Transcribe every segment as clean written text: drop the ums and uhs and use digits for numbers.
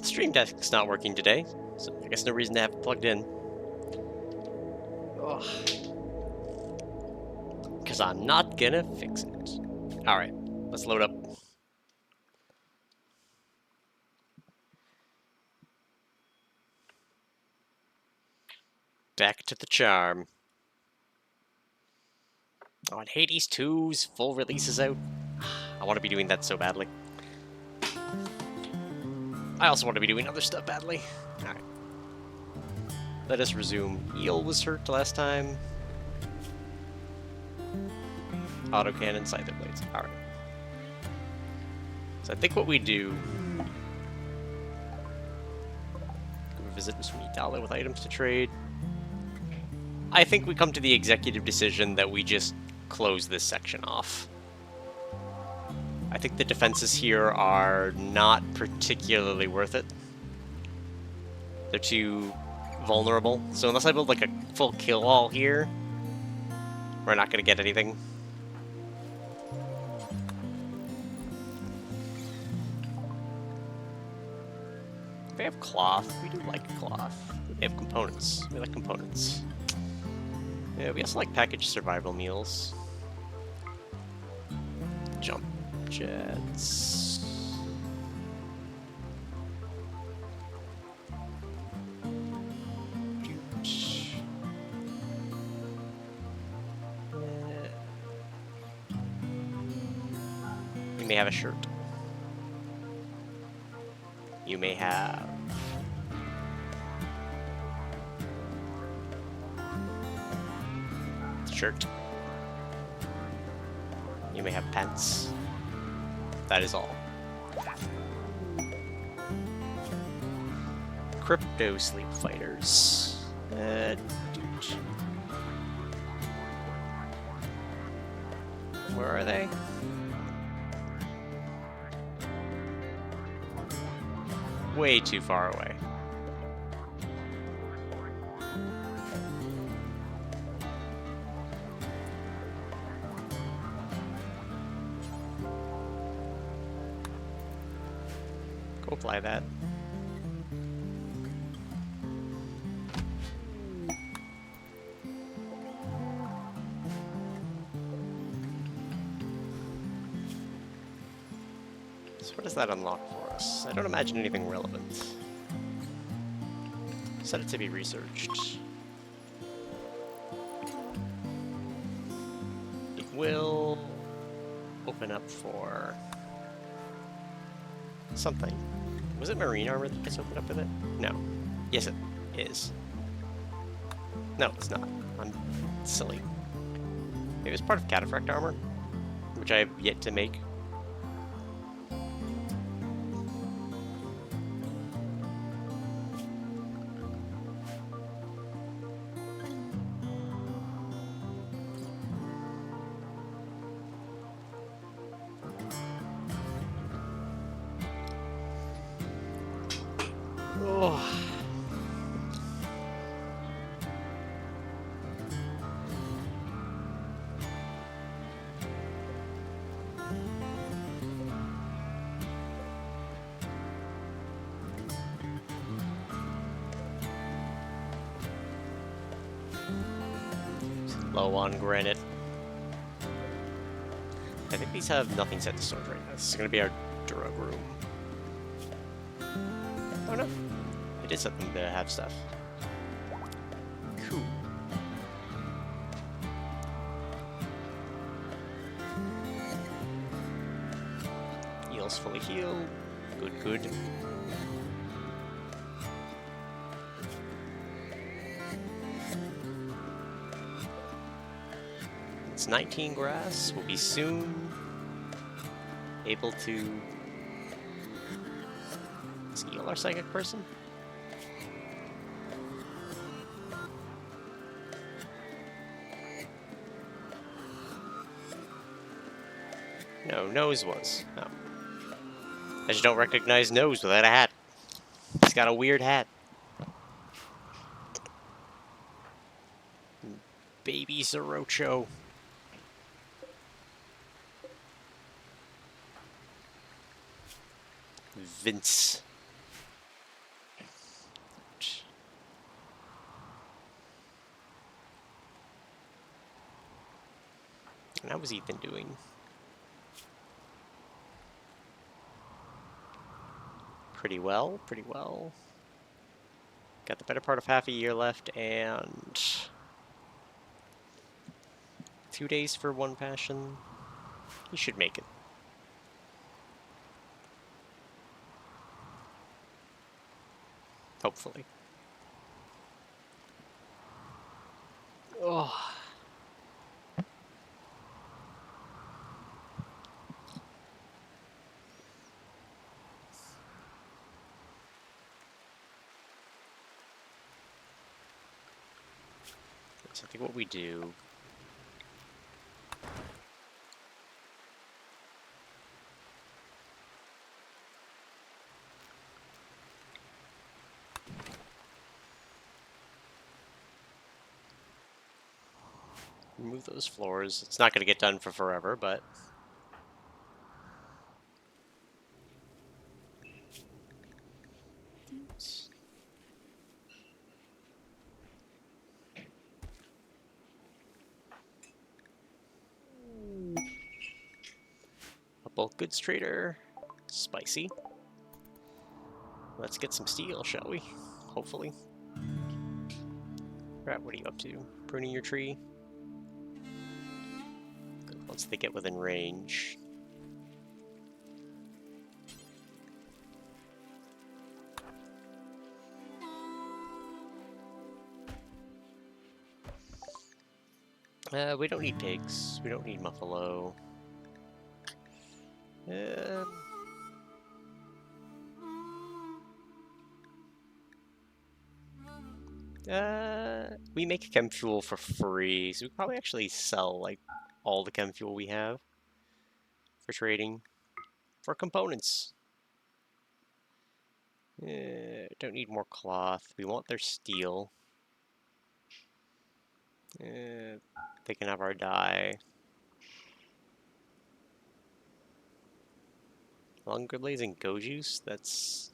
the stream deck's not working today, so I guess no reason to have it plugged in. Because I'm not gonna fix it. Alright, let's load up. Back to the charm. Oh, and Hades 2's full release is out. I want to be doing that so badly. I also want to be doing other stuff badly. Alright. Let us resume. Eel was hurt last time. Autocannon, Scyther Blades. Alright. So I think what we do... Go visit Mr. Meatdollar with items to trade. I think we come to the executive decision that we just close this section off. I think the defenses here are not particularly worth it. They're too vulnerable. So unless I build like a full kill all here, we're not going to get anything. We have cloth. We do like cloth. We have components. We like components. Yeah, we also like packaged survival meals. Jump jets. You may have a shirt. You may have... shirt. You may have pants. That is all. Crypto sleep fighters. Dude. Where are they? Way too far away. Go apply that. So what does that unlock for us? I don't imagine anything relevant. Set it to be researched. It will open up for something. Was it marine armor that gets opened up with it? No. Yes, it is. No, it's not. I'm silly. Maybe it's part of cataphract armor, which I have yet to make. Low on granite. I think these have nothing set to storage right now. This is going to be our drug room. Oh no. It is something to have stuff. Cool. Eel's fully healed. Good, good. It's 19 grass. We'll be soon able to... Is Eel our psychic person? No, Nose was. No. I just don't recognize Nose without a hat. He's got a weird hat. Baby Zorocho. Vince. And how was Ethan doing? Pretty well, pretty well. Got the better part of half a year left, and 2 days for one passion. He should make it. Hopefully. Oh. So I think what we do... remove those floors. It's not going to get done for forever, but... a bulk goods trader. Spicy. Let's get some steel, shall we? Hopefully. Right, what are you up to? Pruning your tree? Once they get within range. We don't need pigs. We don't need buffalo. We make chem fuel for free, so we probably actually sell like all the chem fuel we have for trading for components. Don't need more cloth. We want their steel. They can have our dye. Longer Blaze and Go Juice, that's...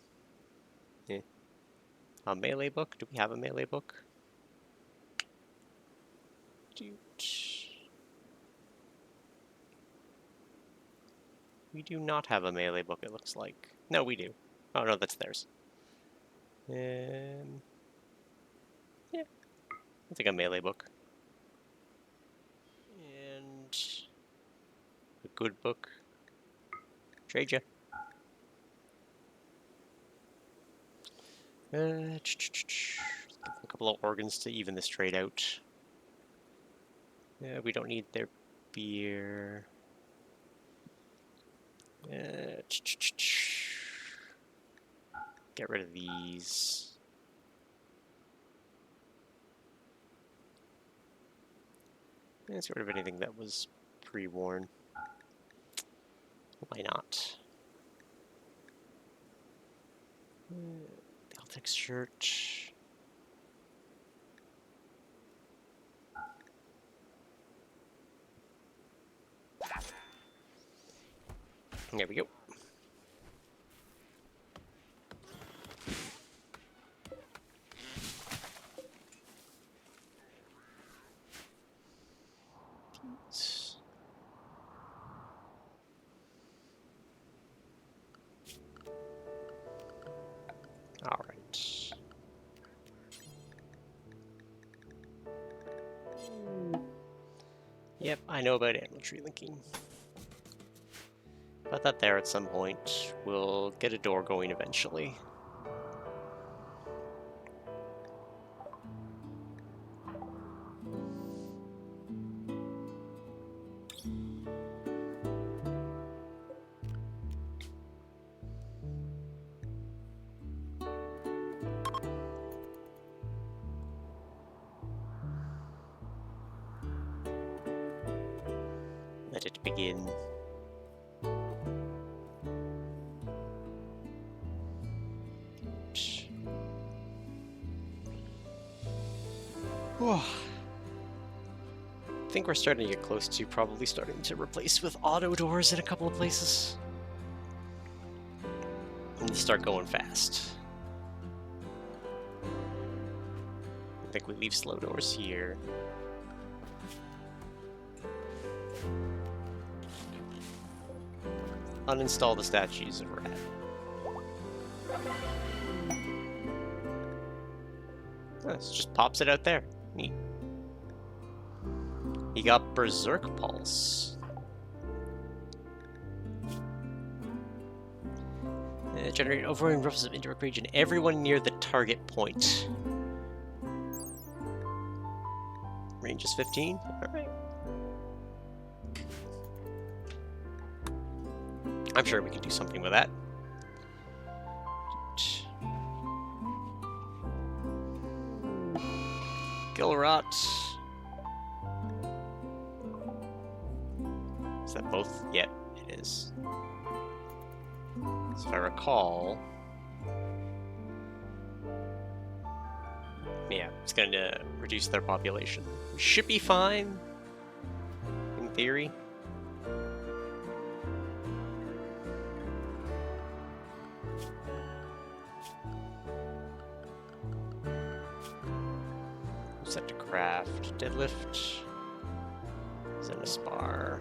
A melee book? Do we have a melee book? We do not have a melee book, it looks like. No, we do. Oh, no, that's theirs. Yeah, I'll take a melee book. And... a good book. Trade ya. A couple of organs to even this trade out. We don't need their beer. Get rid of these. Let's get rid of anything that was pre-worn. Why not? Celtic shirt. There we go. All right. Yep, I know about animal tree linking. Put that there at some point. We'll get a door going eventually. Let it begin. I think we're starting to get close to probably starting to replace with auto doors in a couple of places. And start going fast. I think we leave slow doors here. Uninstall the statues of rat. Oh, it just pops it out there. Neat. He got Berserk Pulse. Generate overwhelming ripples of indirect rage in everyone near the target point. Range is 15. Alright. I'm sure we can do something with that. Gilrot. Is that both? Yeah, it is. So if I recall... Yeah, it's going to reduce their population. We should be fine, in theory. Set to craft, deadlift, Zenispar.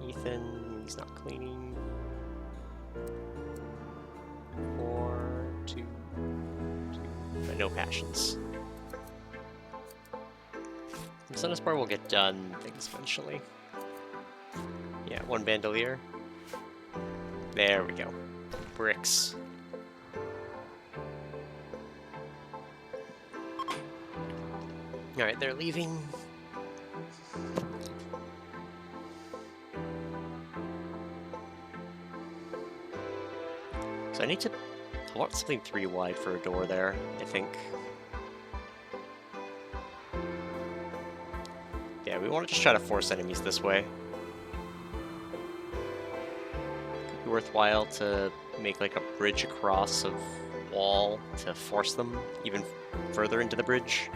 Ethan, he's not cleaning. 4, 2, 2. No passions. Zenispar will get done things eventually. Yeah, 1 bandolier. There we go. Bricks. Alright, they're leaving. So I need to... I want something 3 wide for a door there, I think. Yeah, we want to just try to force enemies this way. Could be worthwhile to make like a bridge across of wall to force them even further into the bridge.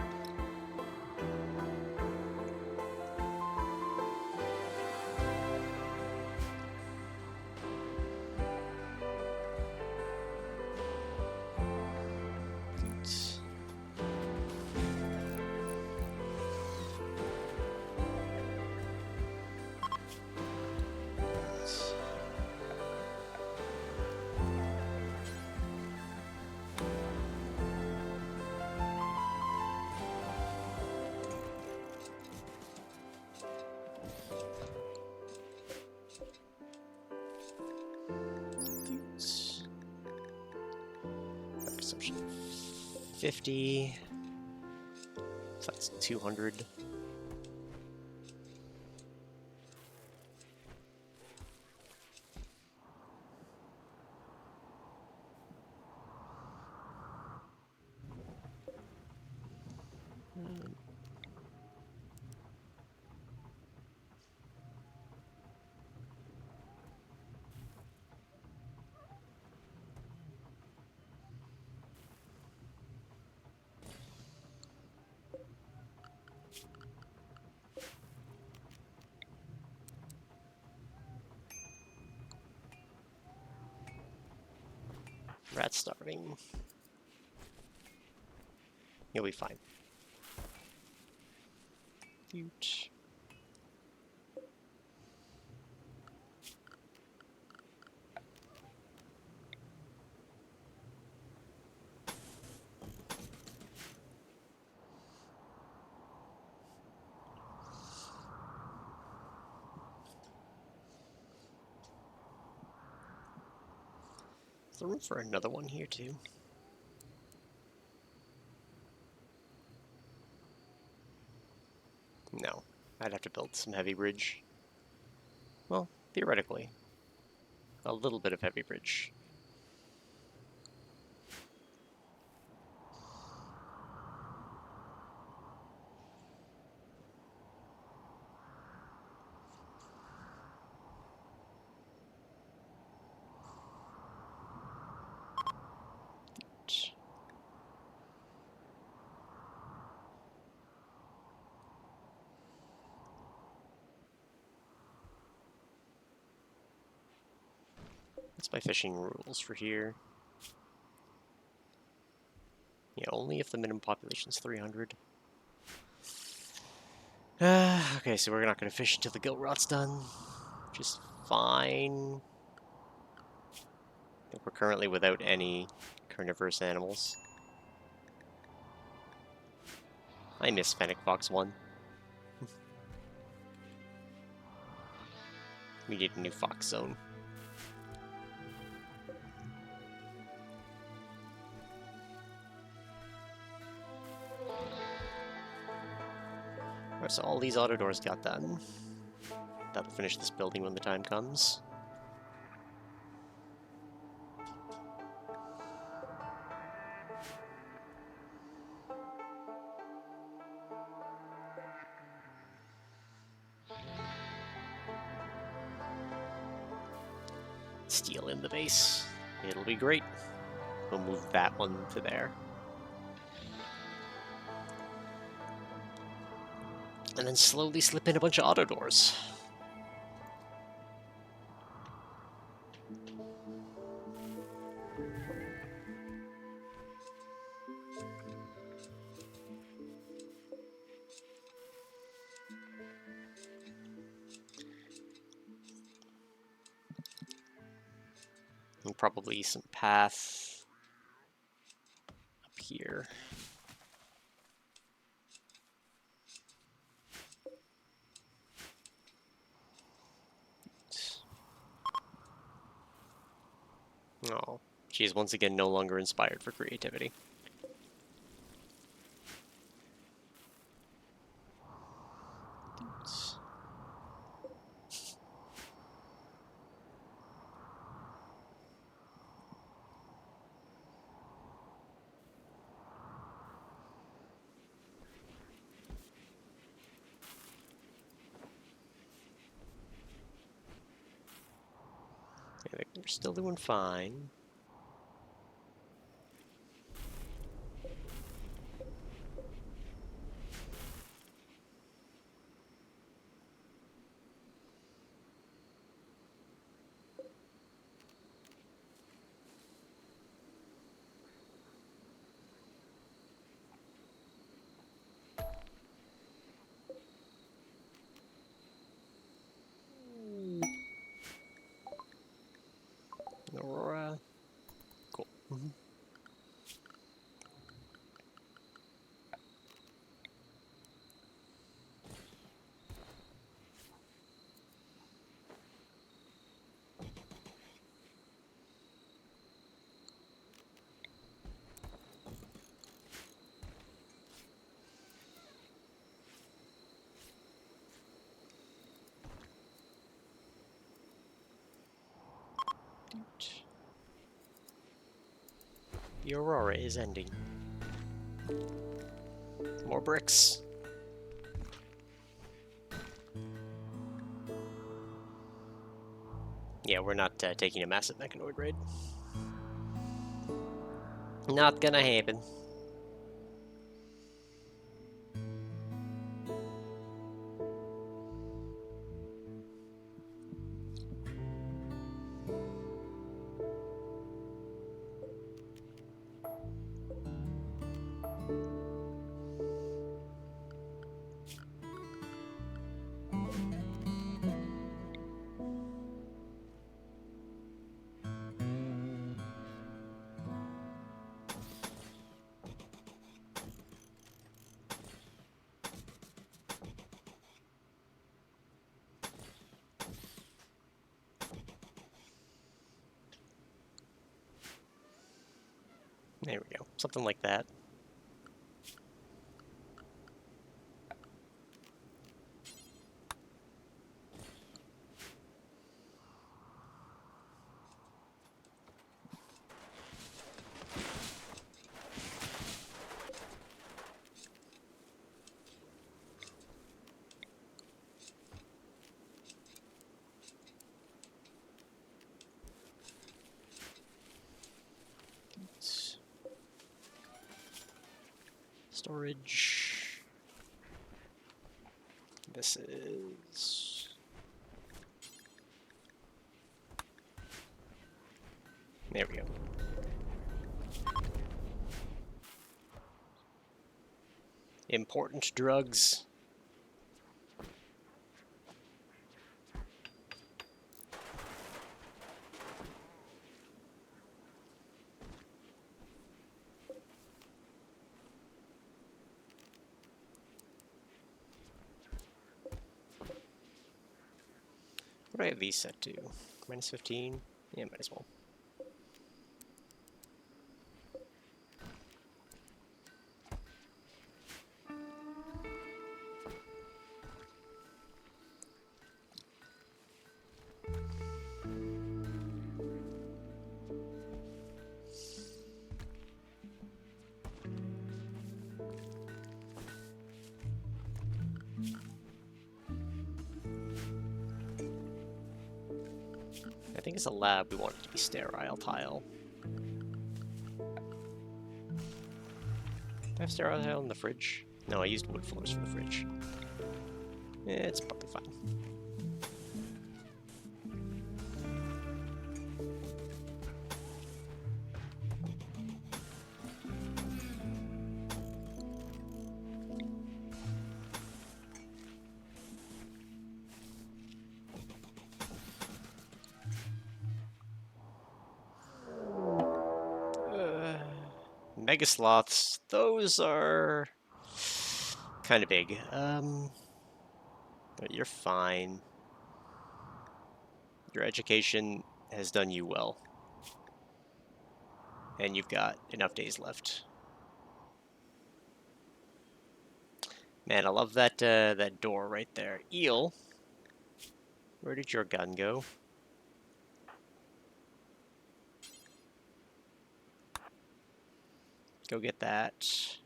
Consumption 50. So that's 200. Rat's starving. He'll be fine. Huge. Is there room for another one here too? No. I'd have to build some heavy bridge. Well, theoretically. A little bit of heavy bridge. What's my fishing rules for here? Yeah, only if the minimum population is 300. Okay, so we're not going to fish until the gill rot's done, which is fine. I think we're currently without any carnivorous animals. I miss Fennec Fox 1. We need a new fox zone. Alright, so all these auto doors got done. That'll finish this building when the time comes. Steel in the base. It'll be great. We'll move that one to there. And then slowly slip in a bunch of auto doors. And probably some path up here. Oh, she is once again no longer inspired for creativity. I think we're still doing fine. Aurora. Cool. The Aurora is ending. More bricks. Yeah, we're not taking a massive mechanoid raid. Not gonna happen. There we go. Something like that. Storage. This is... There we go. Important drugs. do I have these set to? Minus 15? Yeah, might as well. I think it's a lab, we want it to be sterile tile. Do I have sterile tile in the fridge? No, I used wood floors for the fridge. Yeah, it's probably fine. Mega sloths, those are kind of big. But you're fine. Your education has done you well. And you've got enough days left. Man, I love that that door right there. Eel, where did your gun go? Go get that.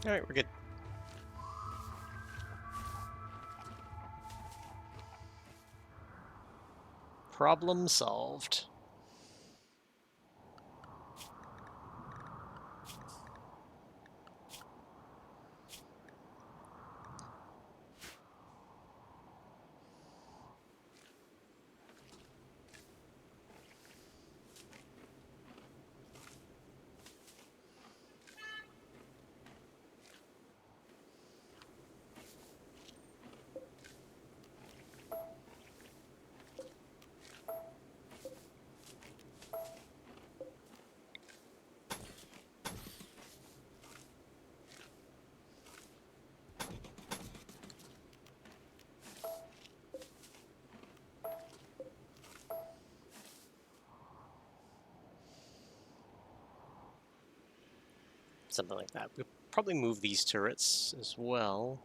Alright, we're good. Problem solved. Something like that. We'll probably move these turrets as well.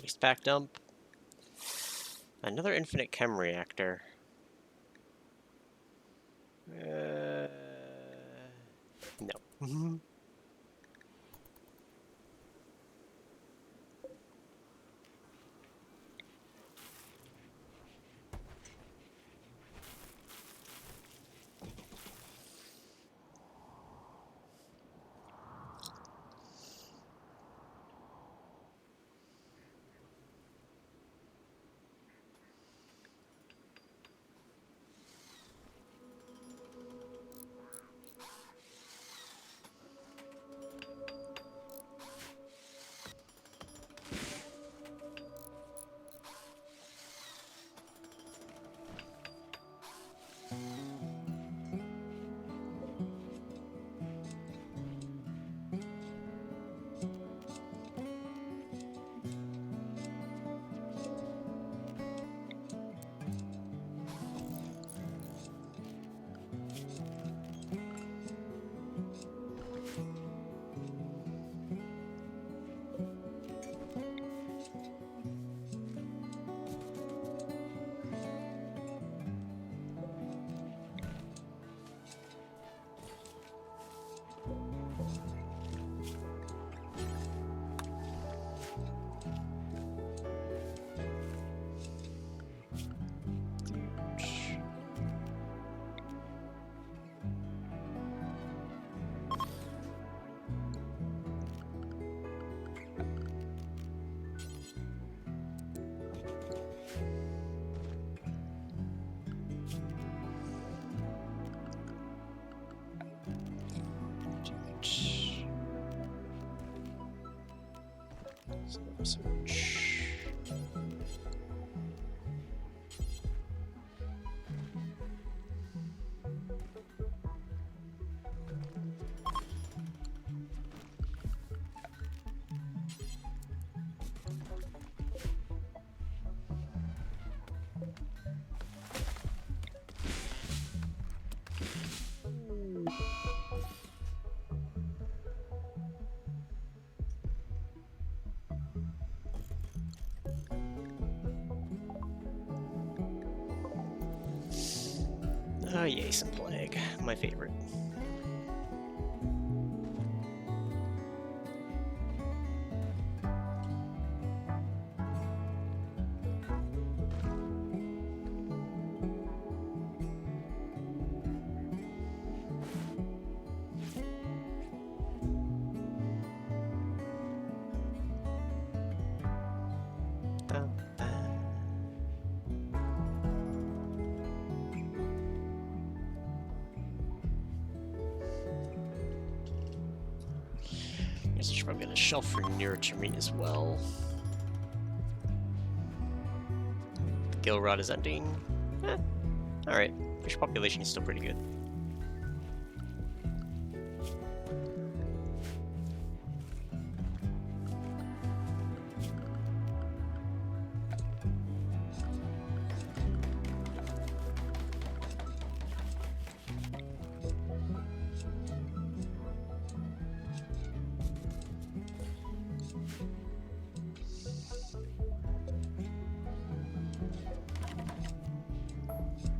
Waste pack dump. Another infinite chem reactor. No. Search. Oh, yay, some plague. My favorite. I should probably get a shelf for near terrain as well. The gill rod is ending. Alright. Fish population is still pretty good.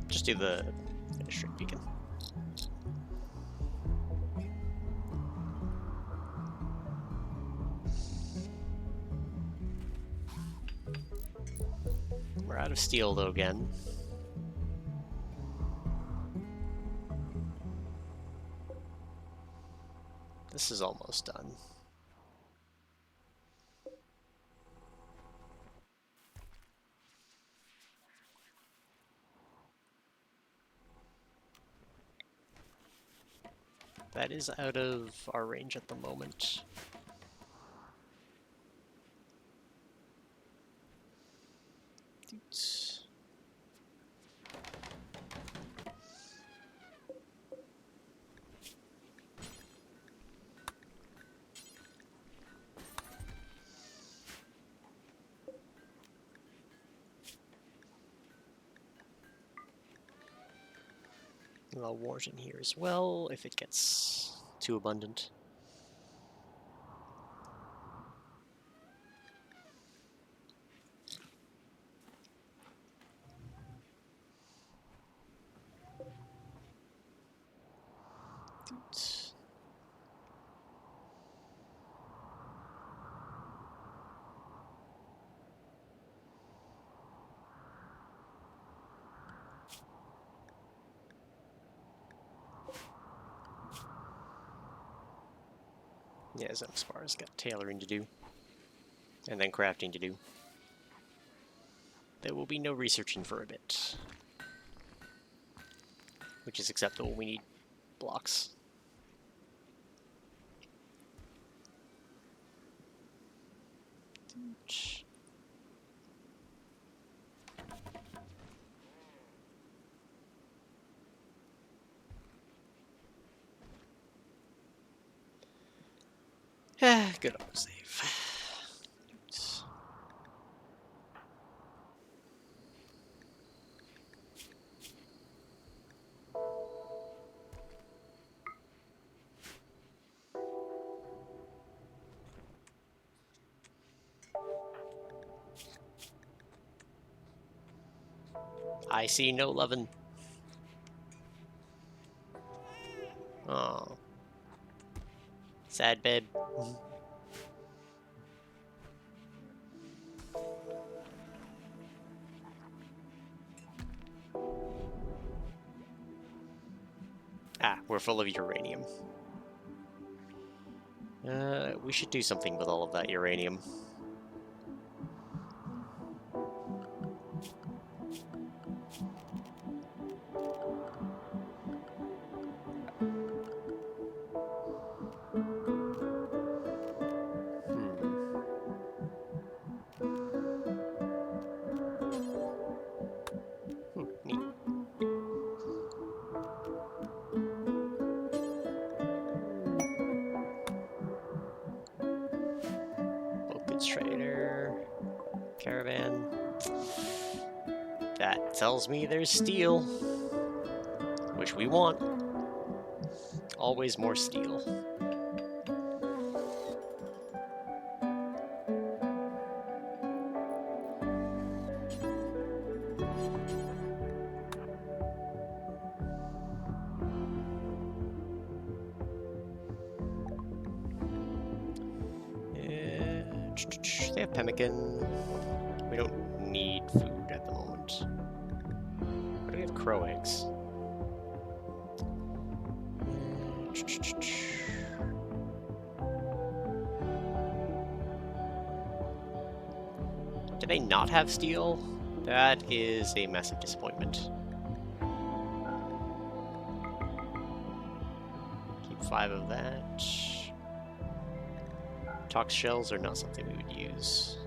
Just do the straight beacon. We're out of steel though again. This is almost done. That is out of our range at the moment. Oops. I'll wart in here as well if it gets too abundant. Oops. Yeah, Zemspar's got tailoring to do. And then crafting to do. There will be no researching for a bit. Which is acceptable, we need blocks. Good old save. Oops. I see no lovin'. Oh. Sad babe. Ah, we're full of uranium. We should do something with all of that uranium. That tells me there's steel, which we want. Always more steel. They have pemmican. We don't need food at the moment. But we have crow eggs. Do they not have steel? That is a massive disappointment. Keep 5 of that. Tox shells are not something we would use.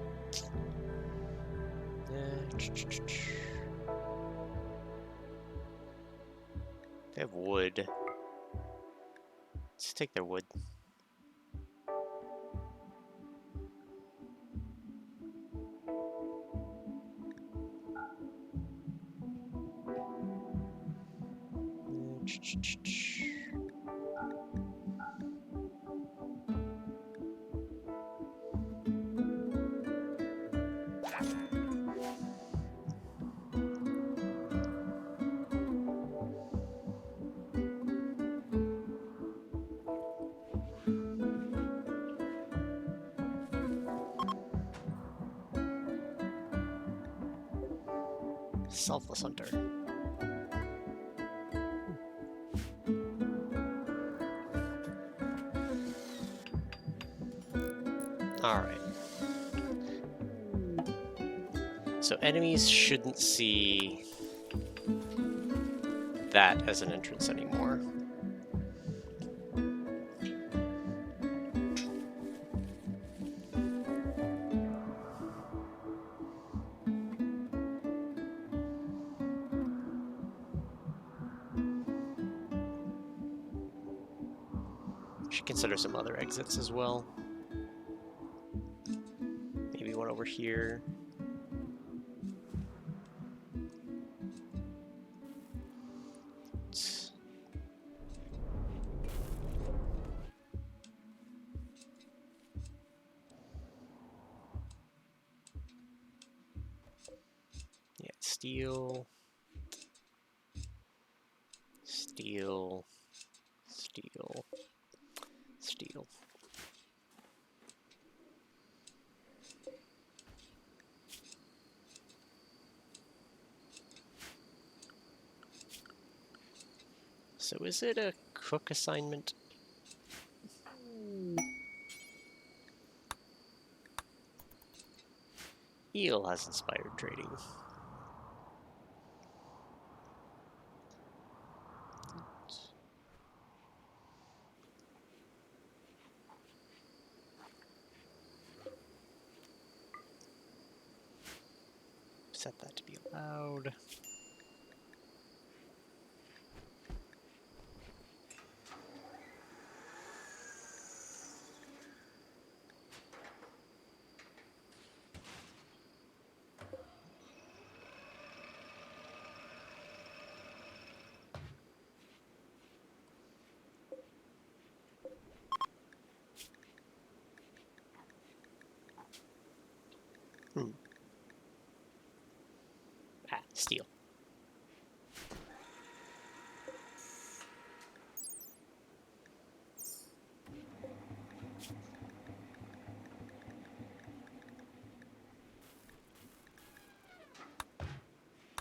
They have wood. Let's take their wood. Selfless hunter. Alright. So enemies shouldn't see that as an entrance anymore. Should consider some other exits as well. Maybe one over here. Yeah, steel. Steel. Steel. Steel. So is it a cook assignment? Eel has inspired trading. Set that to be allowed. Ah, steel.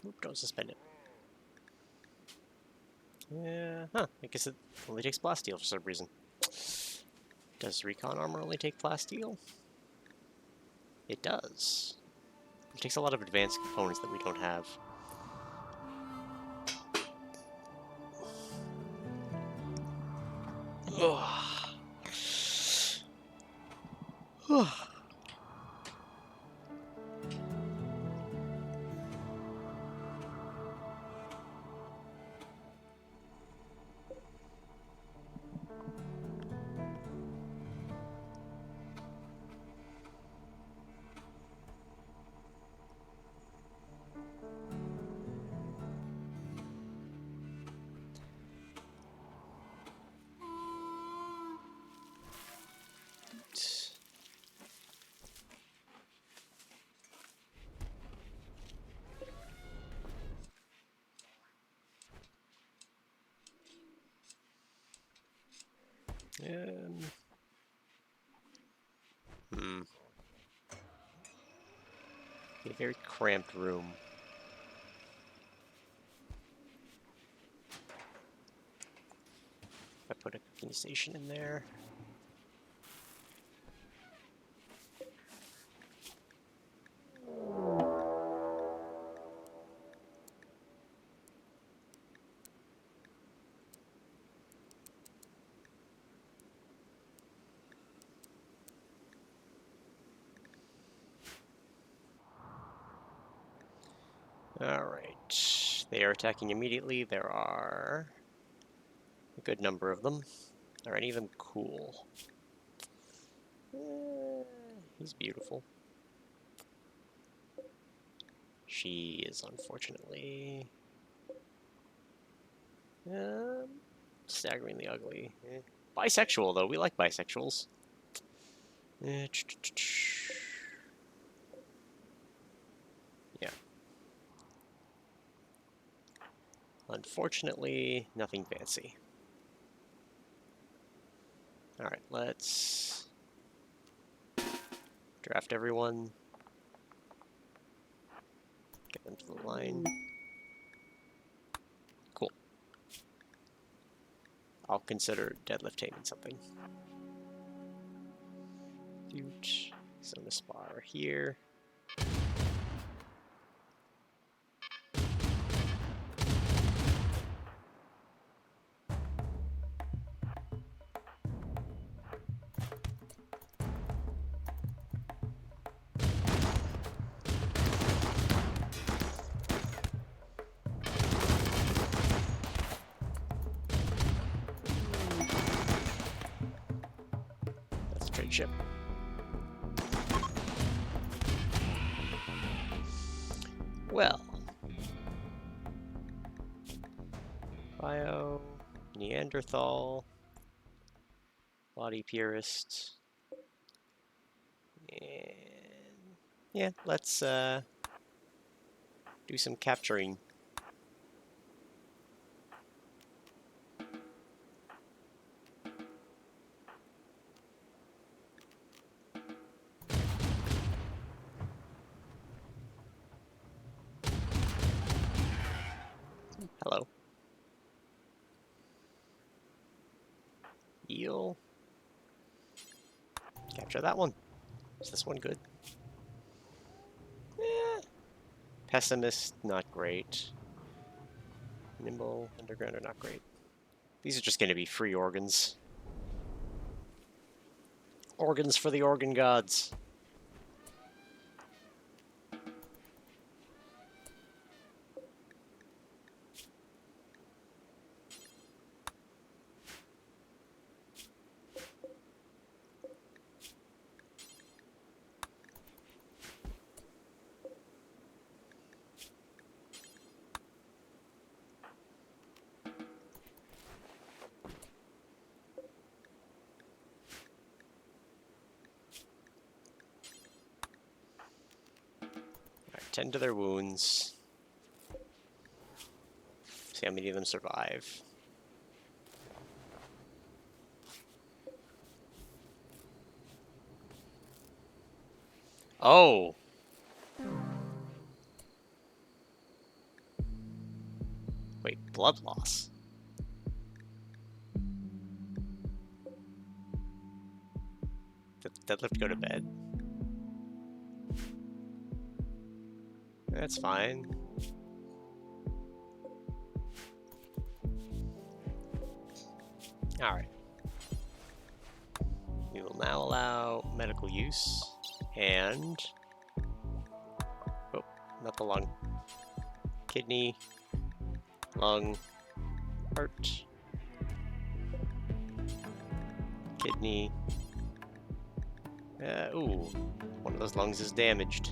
Oop, don't suspend it. Yeah, huh, I guess it only takes blast steel for some reason. Does recon armor only take blast steel? It does. It takes a lot of advanced components that we don't have. a very cramped room. I put a cooking station in there. Alright, they are attacking immediately. There are a good number of them. Are any of them cool? He's beautiful. She is unfortunately staggeringly ugly. Bisexual, though. We like bisexuals. Yeah. Unfortunately, nothing fancy. Alright, let's draft everyone. Get them to the line. Cool. I'll consider deadlift taming something. Zona spar here. That's a trade ship. Well, bio, Neanderthal, body purist, and yeah, let's do some capturing. Hello. Eel. Capture that one. Is this one good? Pessimist, not great. Nimble, underground are not great. These are just going to be free organs. Organs for the organ gods. Tend to their wounds. See how many of them survive. Oh! Wait, blood loss. Did deadlift go to bed? That's fine. Alright. We will now allow medical use and... oh, not the lung. Kidney, lung, heart, kidney. Ooh, one of those lungs is damaged.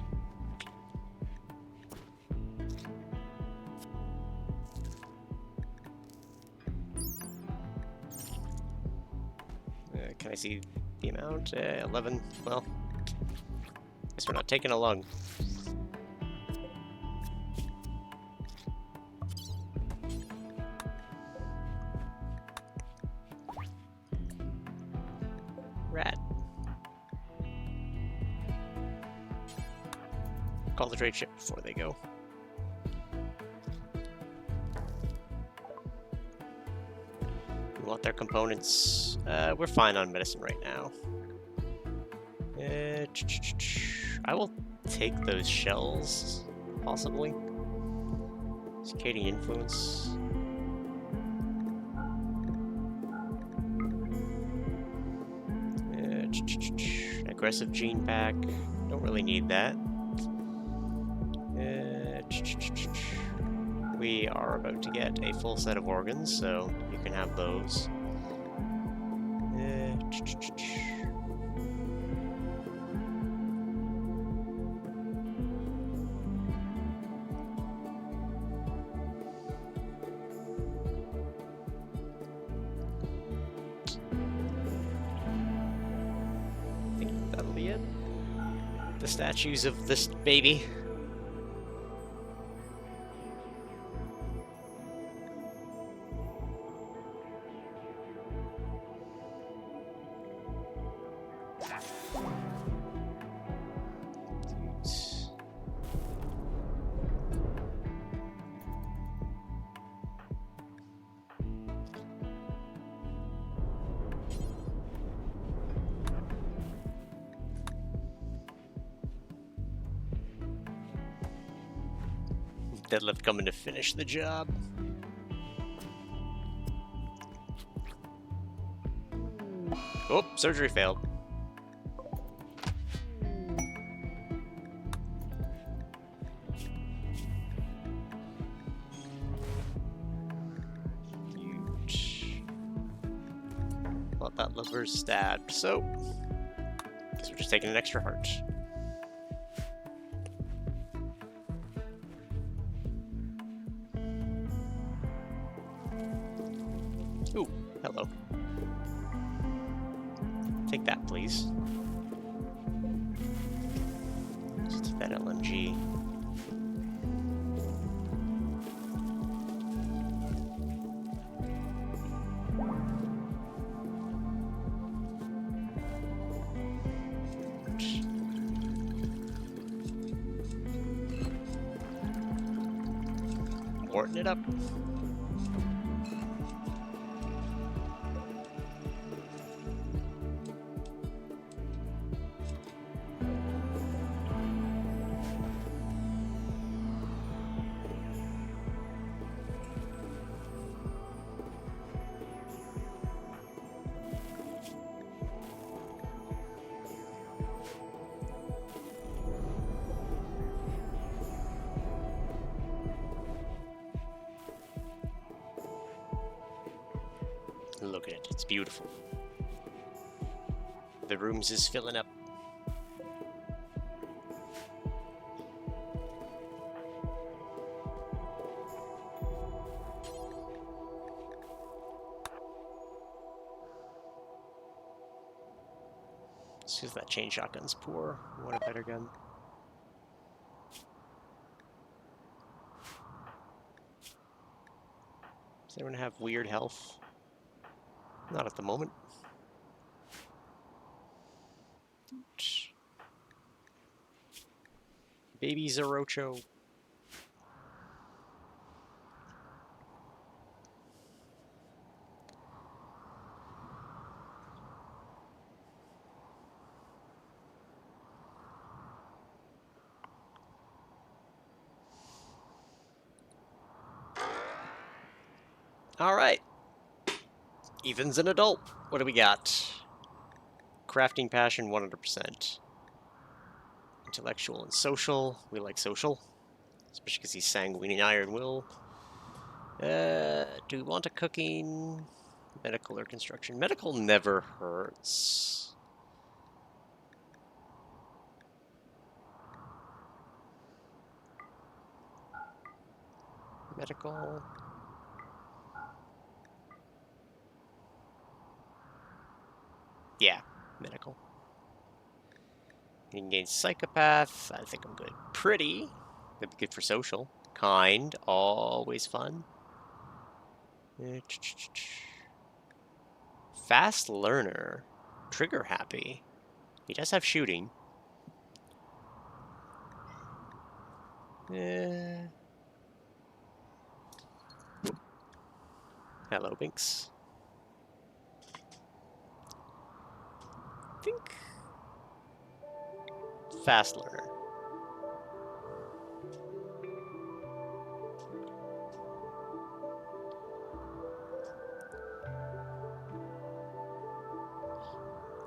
Can I see the amount? 11. Well, guess we're not taking a lung. Rat. Call the trade ship before they go. We want their components. We're fine on medicine right now. I will take those shells, possibly. Circadian influence. Aggressive gene pack. Don't really need that. We are about to get a full set of organs, so you can have those. I think that'll be it. The statues of this baby. Deadlift coming to finish the job. Oh, surgery failed. Huge. Well, that liver's stabbed, so guess we're just taking an extra heart. Ooh, hello. Take that, please. Let's take that LMG. Morton it up. Look at it, it's beautiful. The rooms is filling up. It's because that chain shotgun's poor. I want a better gun. Does anyone have weird health? Not at the moment. Baby Zerocho. All right. Ethan's an adult. What do we got? Crafting passion, 100%. Intellectual and social. We like social. Especially because he's sanguine and iron will. Do we want a cooking? Medical or construction? Medical never hurts. Medical. Yeah, medical. You can gain psychopath. I think I'm good. Pretty. That'd be good for social. Kind. Always fun. Fast learner. Trigger happy. He does have shooting. Hello, Binks. I think fast learner.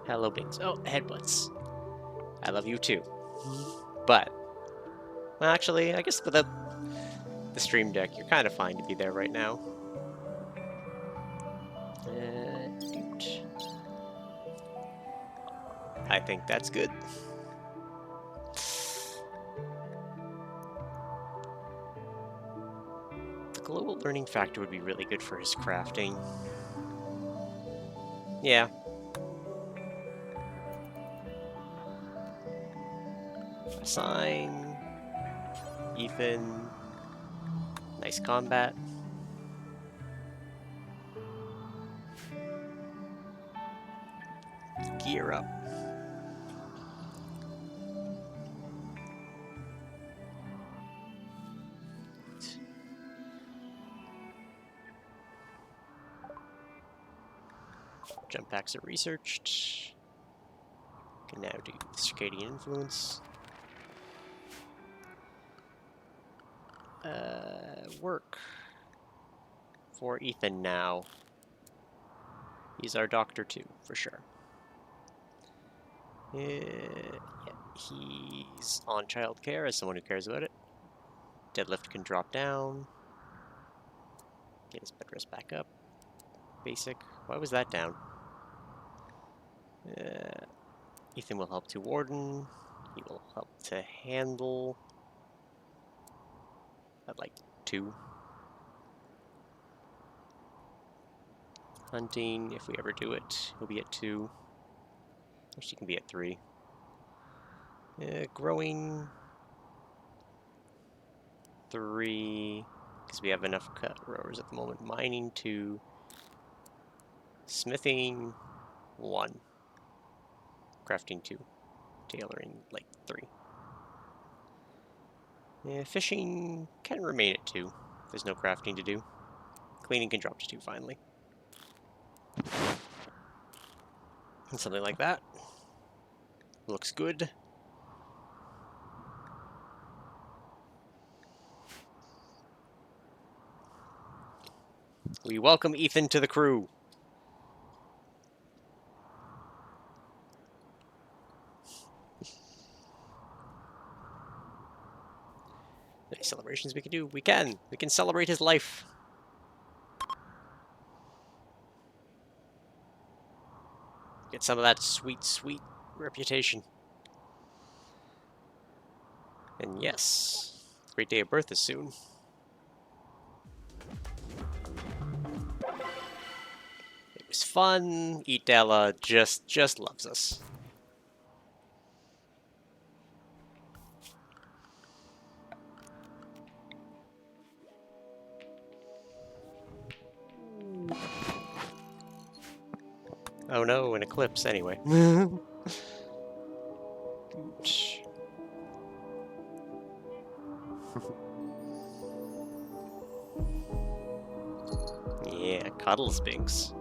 Hello, Binks. Oh, headbutts. I love you too. But, well, actually, I guess without the stream deck, you're kind of fine to be there right now. I think that's good. The global learning factor would be really good for his crafting. Yeah. Assign. Ethan. Nice combat. Gear up. Jump packs are researched. Can now do the circadian influence. Work for Ethan now. He's our doctor too, for sure. Yeah, he's on childcare as someone who cares about it. Deadlift can drop down. Get his bed rest back up. Basic. Why was that down? Ethan will help to warden. He will help to handle. At like 2. Hunting, if we ever do it, he'll be at 2. Or she can be at 3. Growing 3, because we have enough cut rowers at the moment. Mining 2. Smithing 1. Crafting 2. Tailoring like 3. Fishing can remain at 2. There's no crafting to do. Cleaning can drop to 2 finally. And something like that. Looks good. We welcome Ethan to the crew. Any celebrations we can do? We can celebrate his life. Get some of that sweet, sweet reputation. And yes, great day of birth is soon. It was fun. Della just loves us. Oh no, an eclipse anyway. Yeah, cuddles Binks.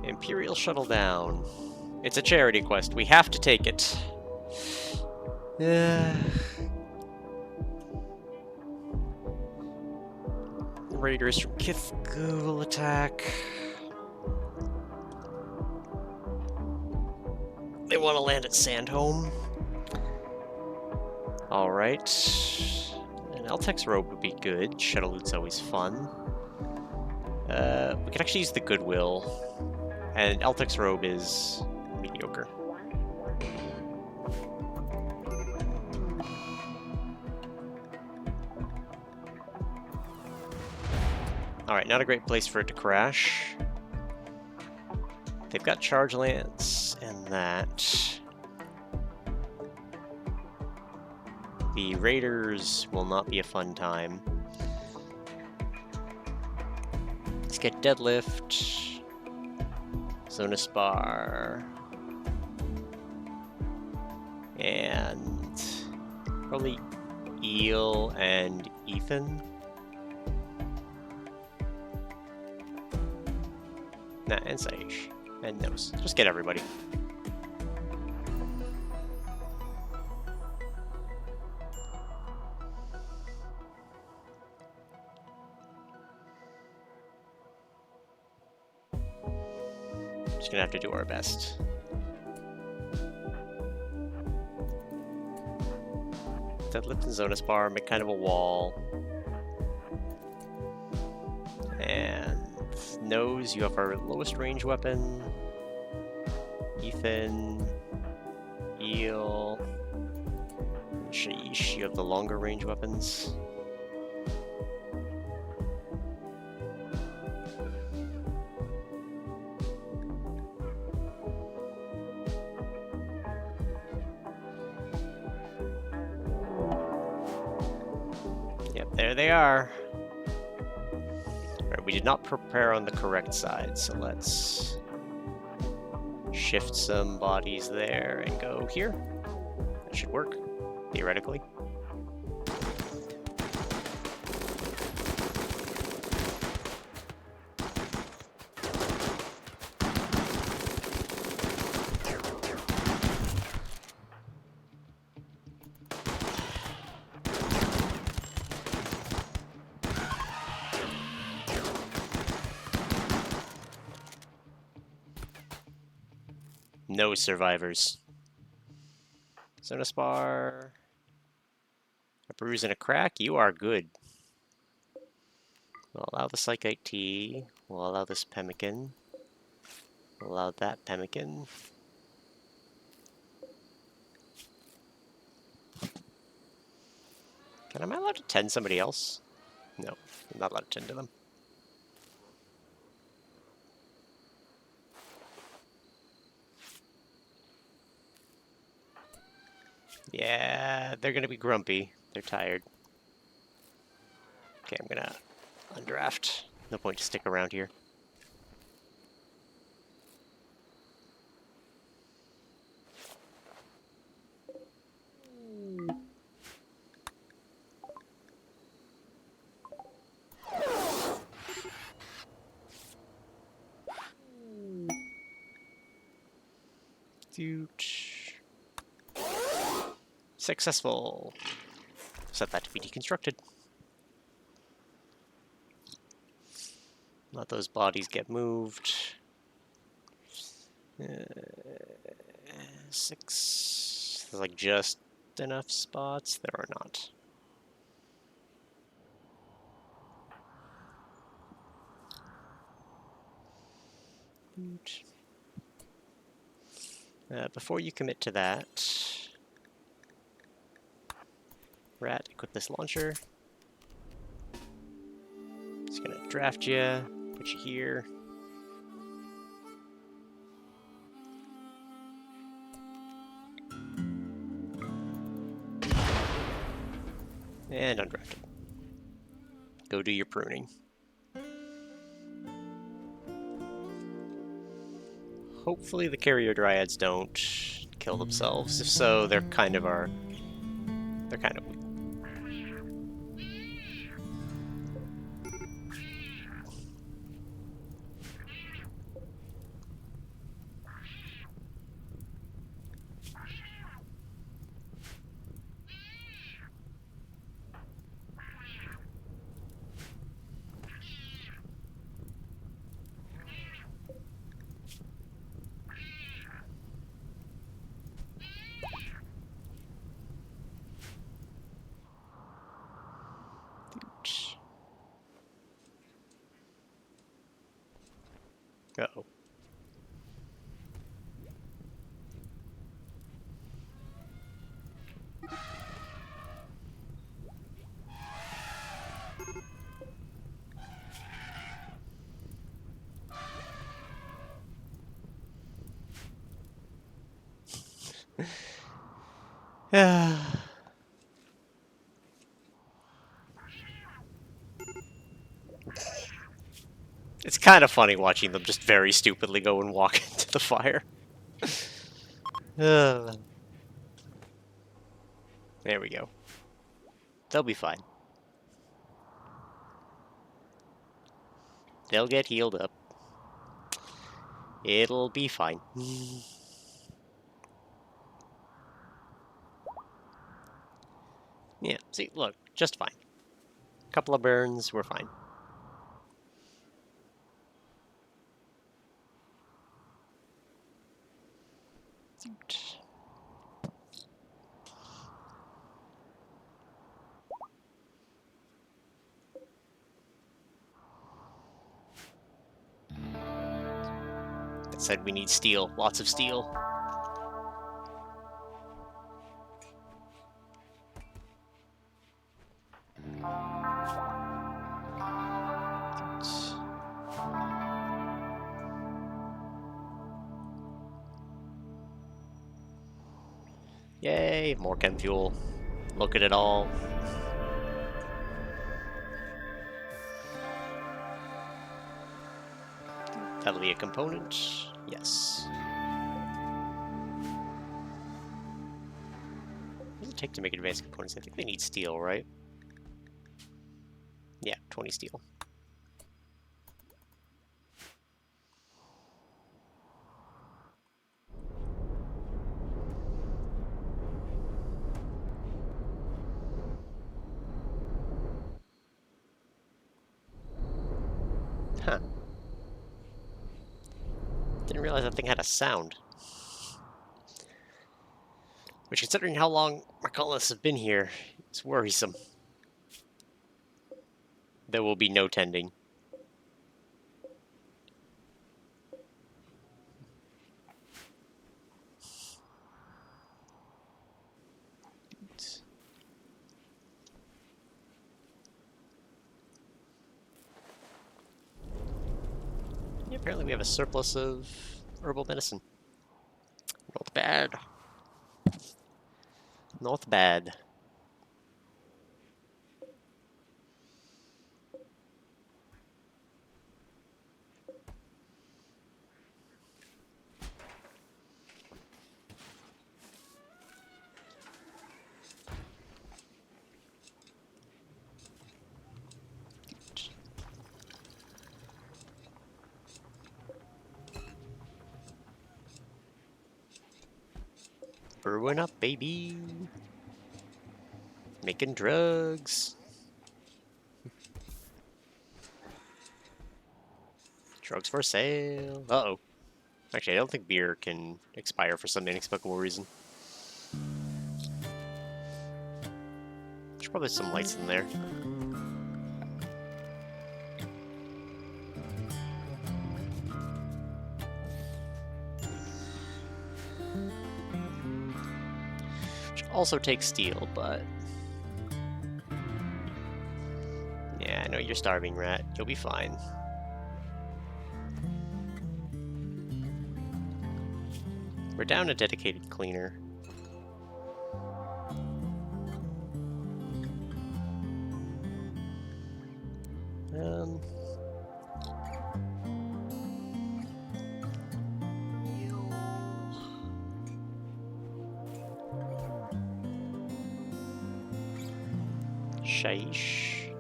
Imperial shuttle down. It's a charity quest. We have to take it. Raiders from Kithku will attack. They want to land at Sandhome. Alright. An Eltex robe would be good. Shuttle loot's always fun. We could actually use the Goodwill. And Eltex robe is mediocre. Alright, not a great place for it to crash. They've got charge lance and that. The Raiders will not be a fun time. Let's get deadlift. Zona Spar. And probably Eel and Ethan. Nah, and Saish. And Nose. Just get everybody. Just gonna have to do our best. Deadlift and Zona Spar, make kind of a wall. And Nose, you have our lowest range weapon. Ethan, Eel, and Shaish, you have the longer range weapons. Yep, there they are. Alright, we did not prepare on the correct side, so let's shift some bodies there and go here. That should work, theoretically. No survivors. Zona Spar. A bruise and a crack. You are good. We'll allow the Psychite Tea. We'll allow this pemmican. We'll allow that pemmican. Am I allowed to tend somebody else? No, I'm not allowed to tend to them. Yeah, they're gonna be grumpy. They're tired. Okay, I'm gonna undraft. No point to stick around here. Successful. Set that to be deconstructed. Let those bodies get moved. 6. There's like just enough spots. There are not. Before you commit to that, Rat, equip this launcher. Just gonna draft you, put you here. And undrafted. Go do your pruning. Hopefully the carrier dryads don't kill themselves. If so, they're kind of weak. Uh-oh. It's kind of funny watching them just very stupidly go and walk into the fire. There we go. They'll be fine. They'll get healed up. It'll be fine. Yeah, see, look, just fine. Couple of burns, we're fine. It said we need steel, lots of steel. Yay, more chem fuel. Look at it all. That'll be a component. Yes. What does it take to make advanced components? I think they need steel, right? Yeah, 20 steel. Huh. Didn't realize that thing had a sound. Which, considering how long our colonists have been here, is worrisome. There will be no tending. Yeah, apparently we have a surplus of herbal medicine. Not bad. Not bad. Brewing up, baby. Making drugs. Drugs for sale. Uh-oh. Actually, I don't think beer can expire for some inexplicable reason. There's probably some lights in there. Which also takes steel, but... yeah, I know you're starving, rat. You'll be fine. We're down a dedicated cleaner. Shaish.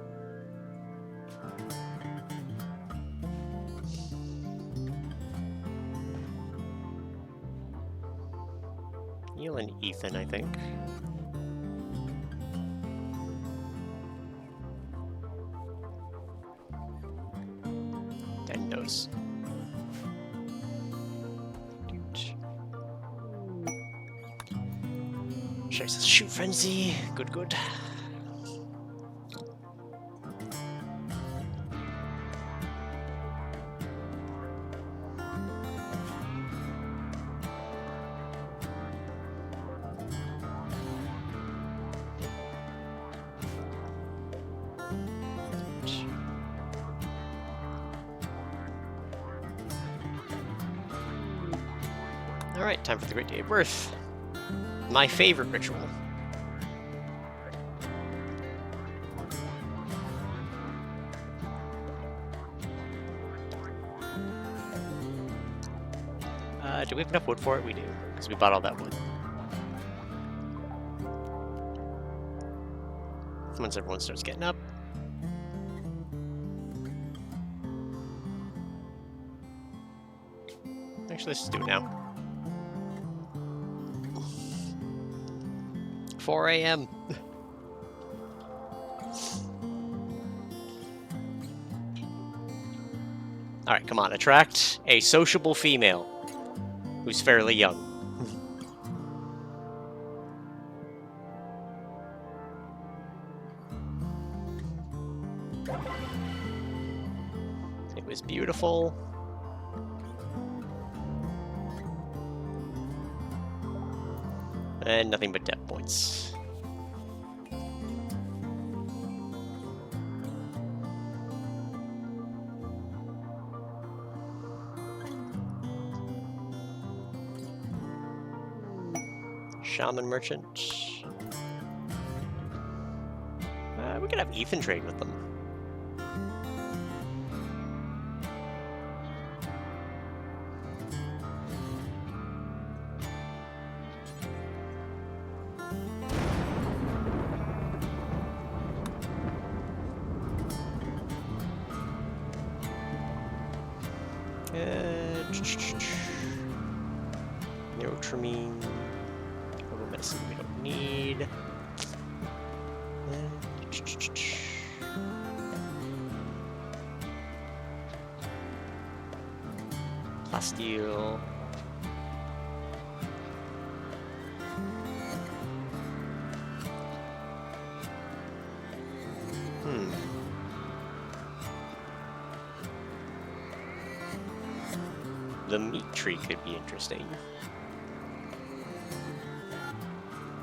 Neil and Ethan, I think. And nose. Shay says, shoot frenzy. Good, good. Alright, time for the Great Day of Birth. My favorite ritual. Do we have enough wood for it? We do, because we bought all that wood. Once everyone starts getting up. Actually, let's just do it now. 4 a.m. Alright, come on. Attract a sociable female who's fairly young. It was beautiful. And nothing but death points. Shaman merchant. We could have Ethan trade with them. Neurotramine. Herbal medicine we don't need. Plasteel. The meat tree could be interesting.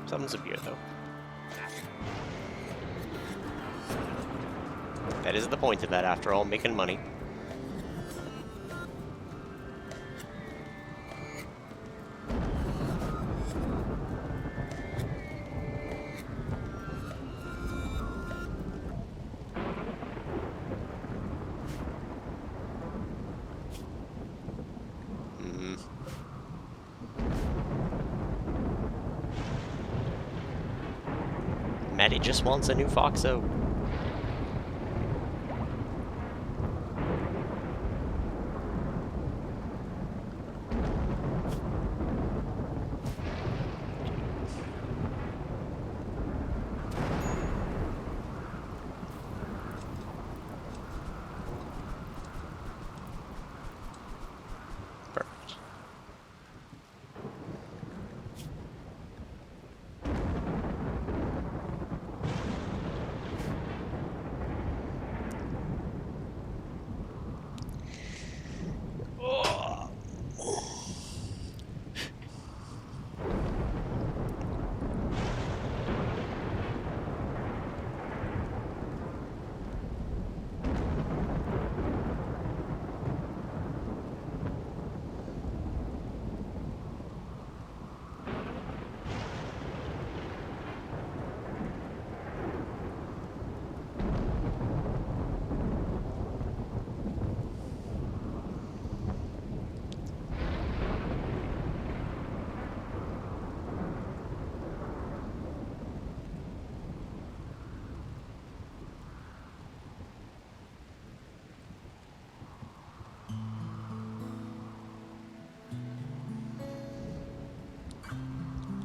Something severe, though. That is the point of that, after all, making money. Maddie just wants a new Foxo. Perfect.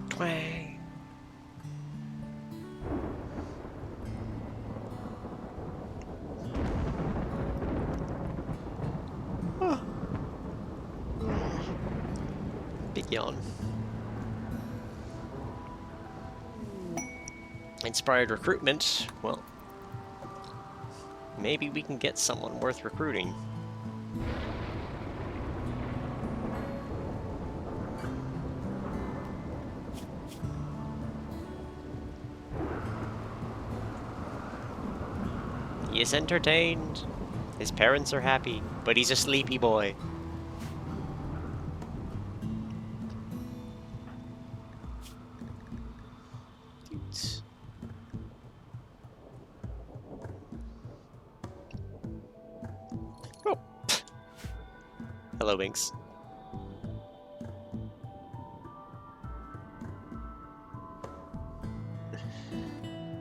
Twang. Big yawn. Inspired recruitment. Well, maybe we can get someone worth recruiting. He is entertained. His parents are happy, but he's a sleepy boy. Oh. Hello, Binks.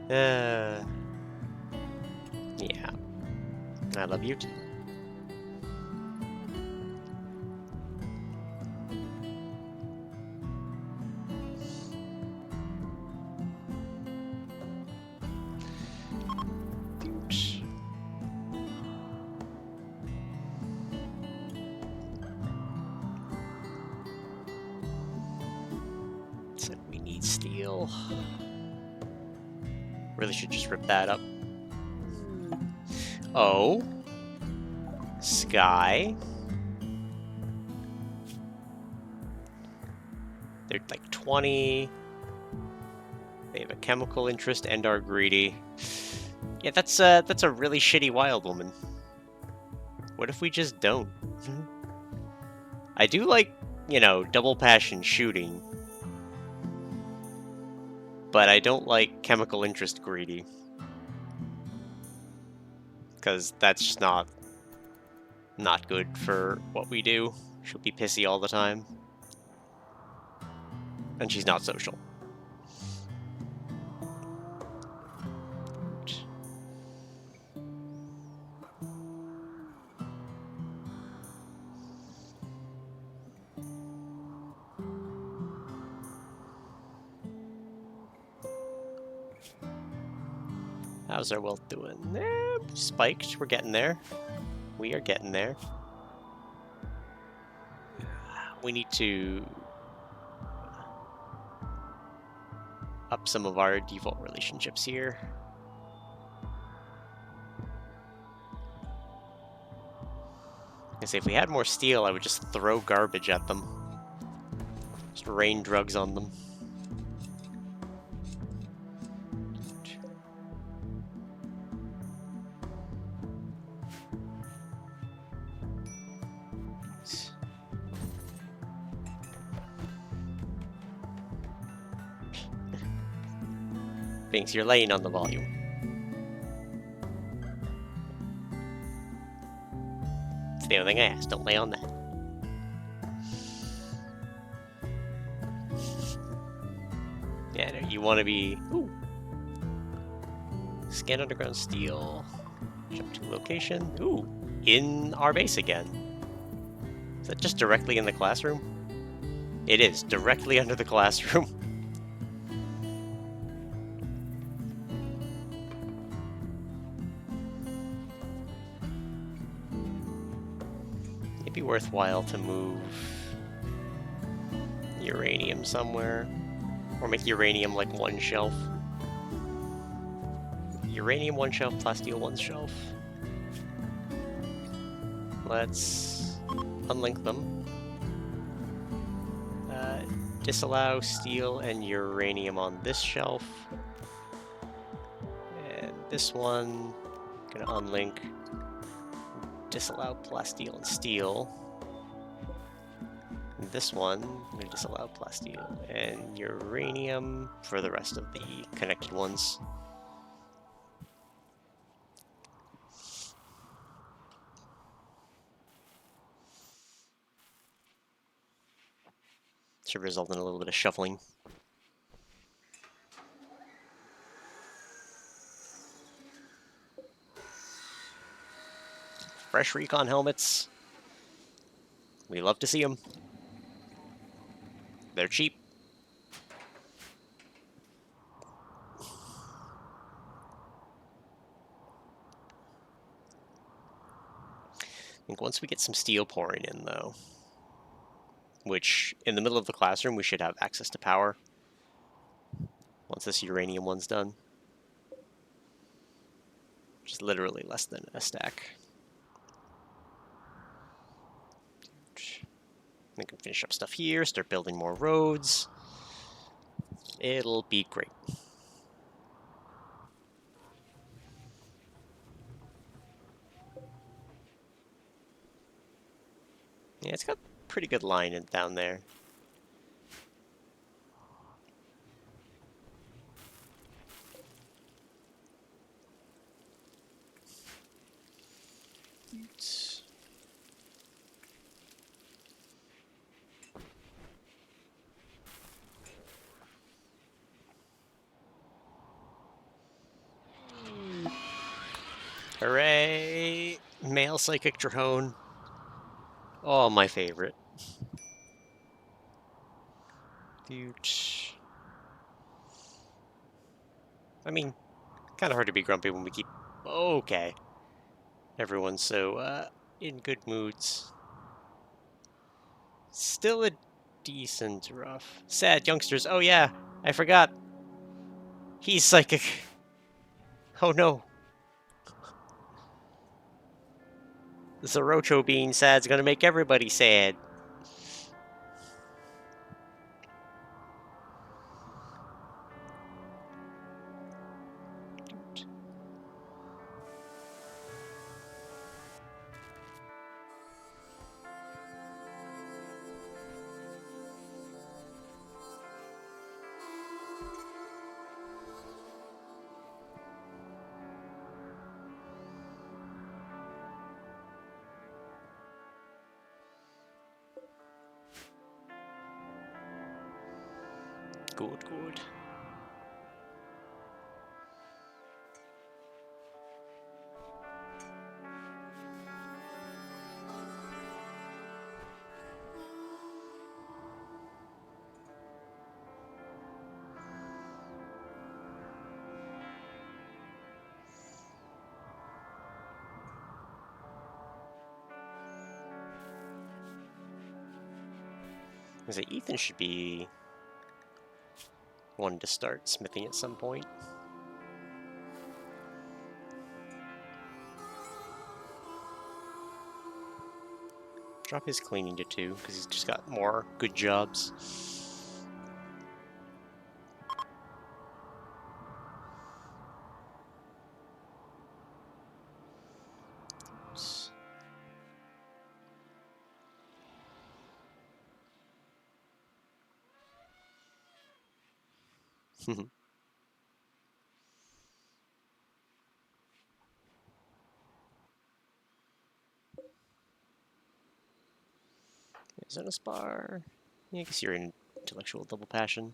Yeah. I love you too. Said we need steel. Really should just rip that up. Oh. Sky. They're like 20. They have a chemical interest and are greedy. Yeah, that's a really shitty wild woman. What if we just don't? I do like, you know, double passion shooting. But I don't like chemical interest greedy. Because that's just not good for what we do. She'll be pissy all the time. And she's not social. How's our wealth doing? Spiked. We're getting there. We are getting there. We need to up some of our default relationships here. I say if we had more steel, I would just throw garbage at them. Just rain drugs on them. Thinks you're laying on the volume. It's the only thing I asked. Don't lay on that. Yeah, no, you want to be... Ooh. Scan underground steel. Jump to location. Ooh. In our base again. Is that just directly in the classroom? It is. Directly under the classroom. It'd be worthwhile to move uranium somewhere. Or make uranium like one shelf. Uranium one shelf, plasteel one shelf. Let's unlink them. Disallow steel and uranium on this shelf. And this one, gonna unlink. Disallow plasteel and steel. And this one, I'm gonna disallow plasteel and uranium for the rest of the connected ones. Should result in a little bit of shuffling. Fresh recon helmets. We love to see them. They're cheap. I think once we get some steel pouring in, though, which in the middle of the classroom we should have access to power once this uranium one's done. Just literally less than a stack. We can finish up stuff here, start building more roads. It'll be great. Yeah, it's got pretty good line in down there. Hooray! Male psychic drone. Oh, my favorite. Dude. I mean, kind of hard to be grumpy when we keep... Okay. Everyone's so, in good moods. Still a decent rough. Sad youngsters. Oh yeah, I forgot. He's psychic. Oh no. The Zorocho being sad's gonna make everybody sad. Good, good. I say Ethan should be one to start smithing at some point. Drop his cleaning to 2, because he's just got more good jobs. Oops. Zona Spar. Yeah, I guess you're in intellectual double passion.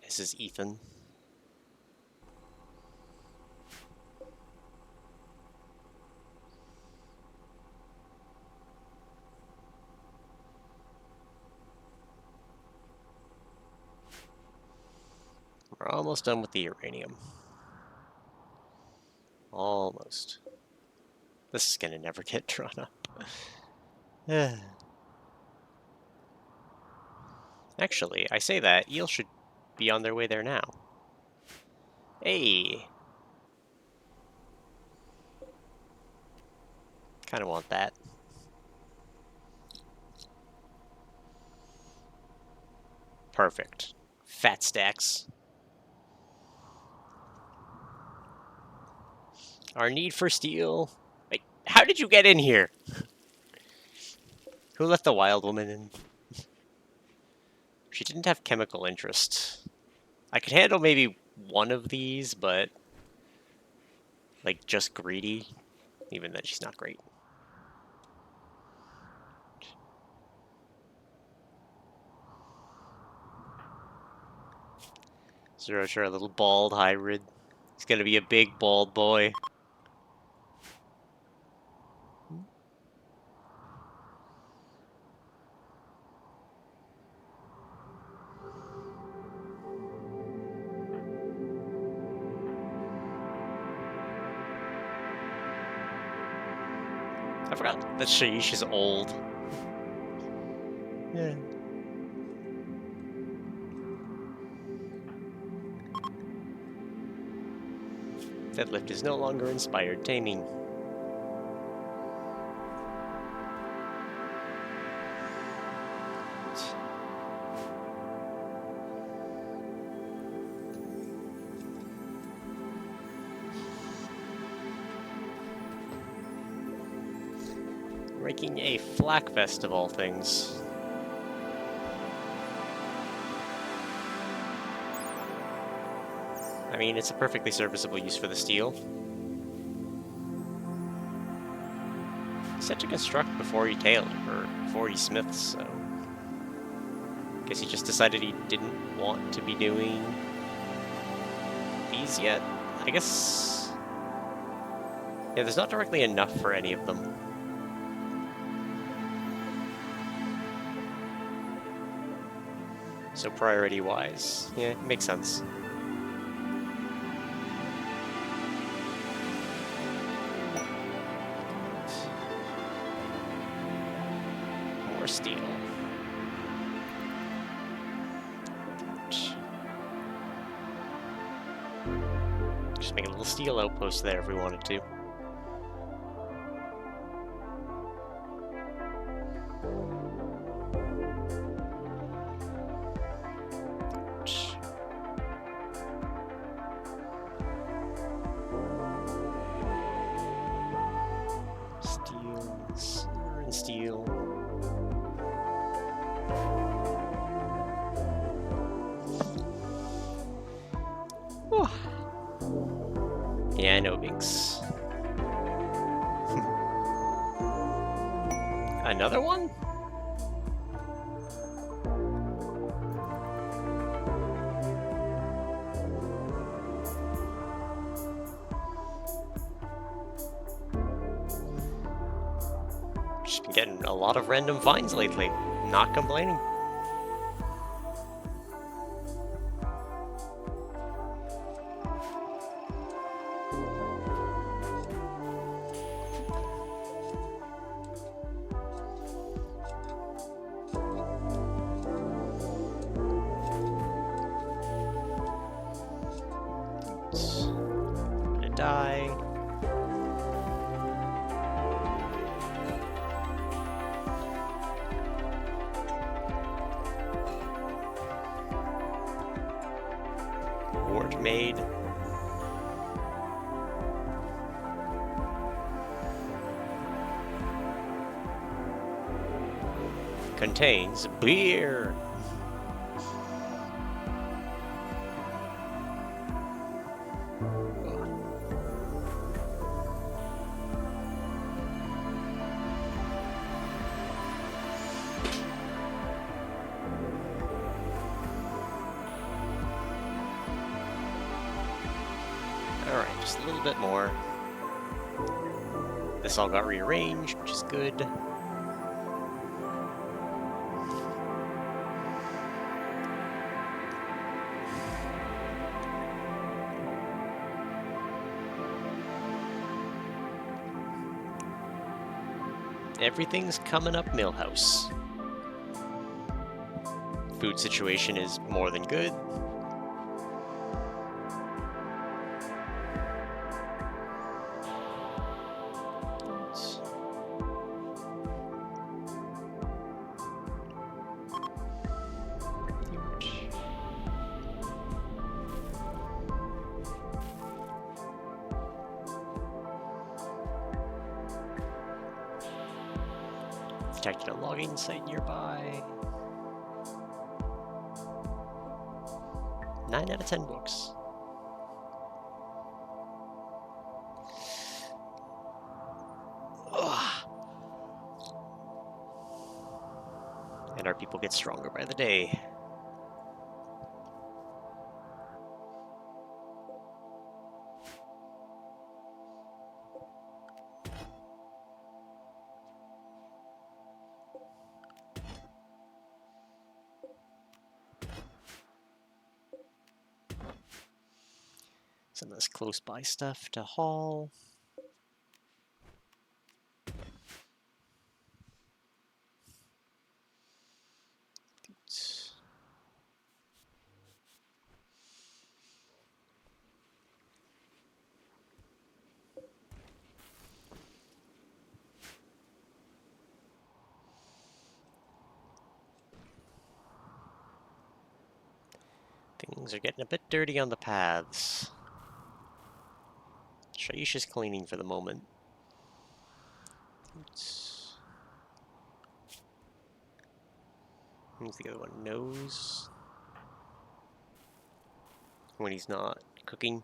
This is Ethan. We're almost done with the uranium. Almost. This is gonna never get drawn up. Actually, I say that, Eel should be on their way there now. Hey! Kinda want that. Perfect. Fat stacks. Our need for steel. Wait, how did you get in here? Who let the wild woman in? She didn't have chemical interest. I could handle maybe one of these, but... like, just greedy. Even then, she's not great. Zorocho, a little bald hybrid. He's gonna be a big bald boy. I forgot that Shaiish is old. Yeah. Deadlift is no longer inspired taming. Making a flak vest of all things. I mean, it's a perfectly serviceable use for the steel. He said to construct before he tailed, or before he smiths, so... guess he just decided he didn't want to be doing these yet. I guess... Yeah, there's not directly enough for any of them. So priority-wise, yeah, makes sense. More steel. Just make a little steel outpost there if we wanted to. Steel. Whew. Yeah, no bigs. Another one? Just been getting a lot of random finds lately. Not complaining. Gonna die. Ward made. Contains beer. Alright, just a little bit more. This all got rearranged, which is good. Everything's coming up Millhouse. Food situation is more than good. Detected a logging site nearby. 9 out of 10 books. Ugh. And our people get stronger by the day. Some of this close by stuff to haul. Things are getting a bit dirty on the paths. Shaisha's cleaning for the moment. Who's the other one? Knows when he's not cooking.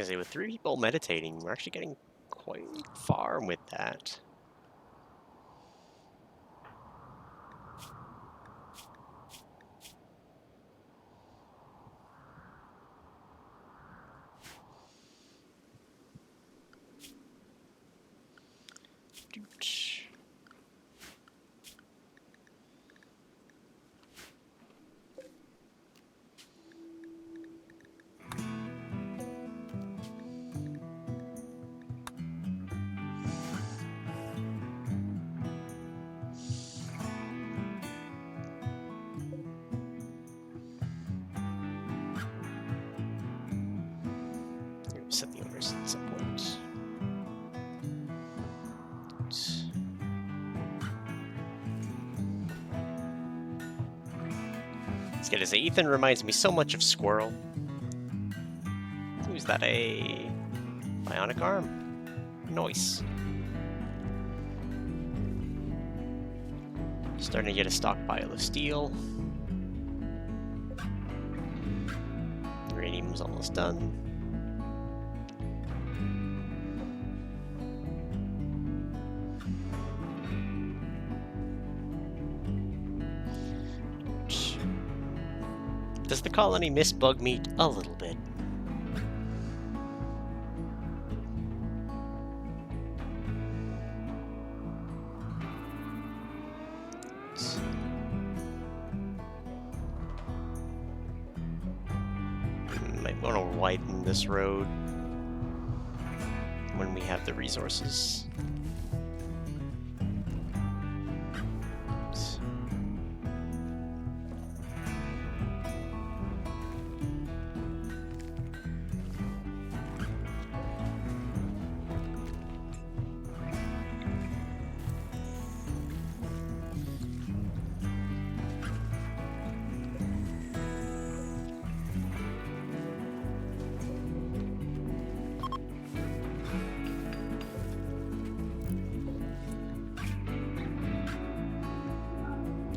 gonna say, with 3 people meditating, we're actually getting quite far with that. Set the owners at some point. Let's get to say, Ethan reminds me so much of Squirrel. Who's that? A bionic arm? Nice. Starting to get a stockpile of steel. Uranium's almost done. Does the colony miss bug meat? A little bit. Might want to widen this road when we have the resources.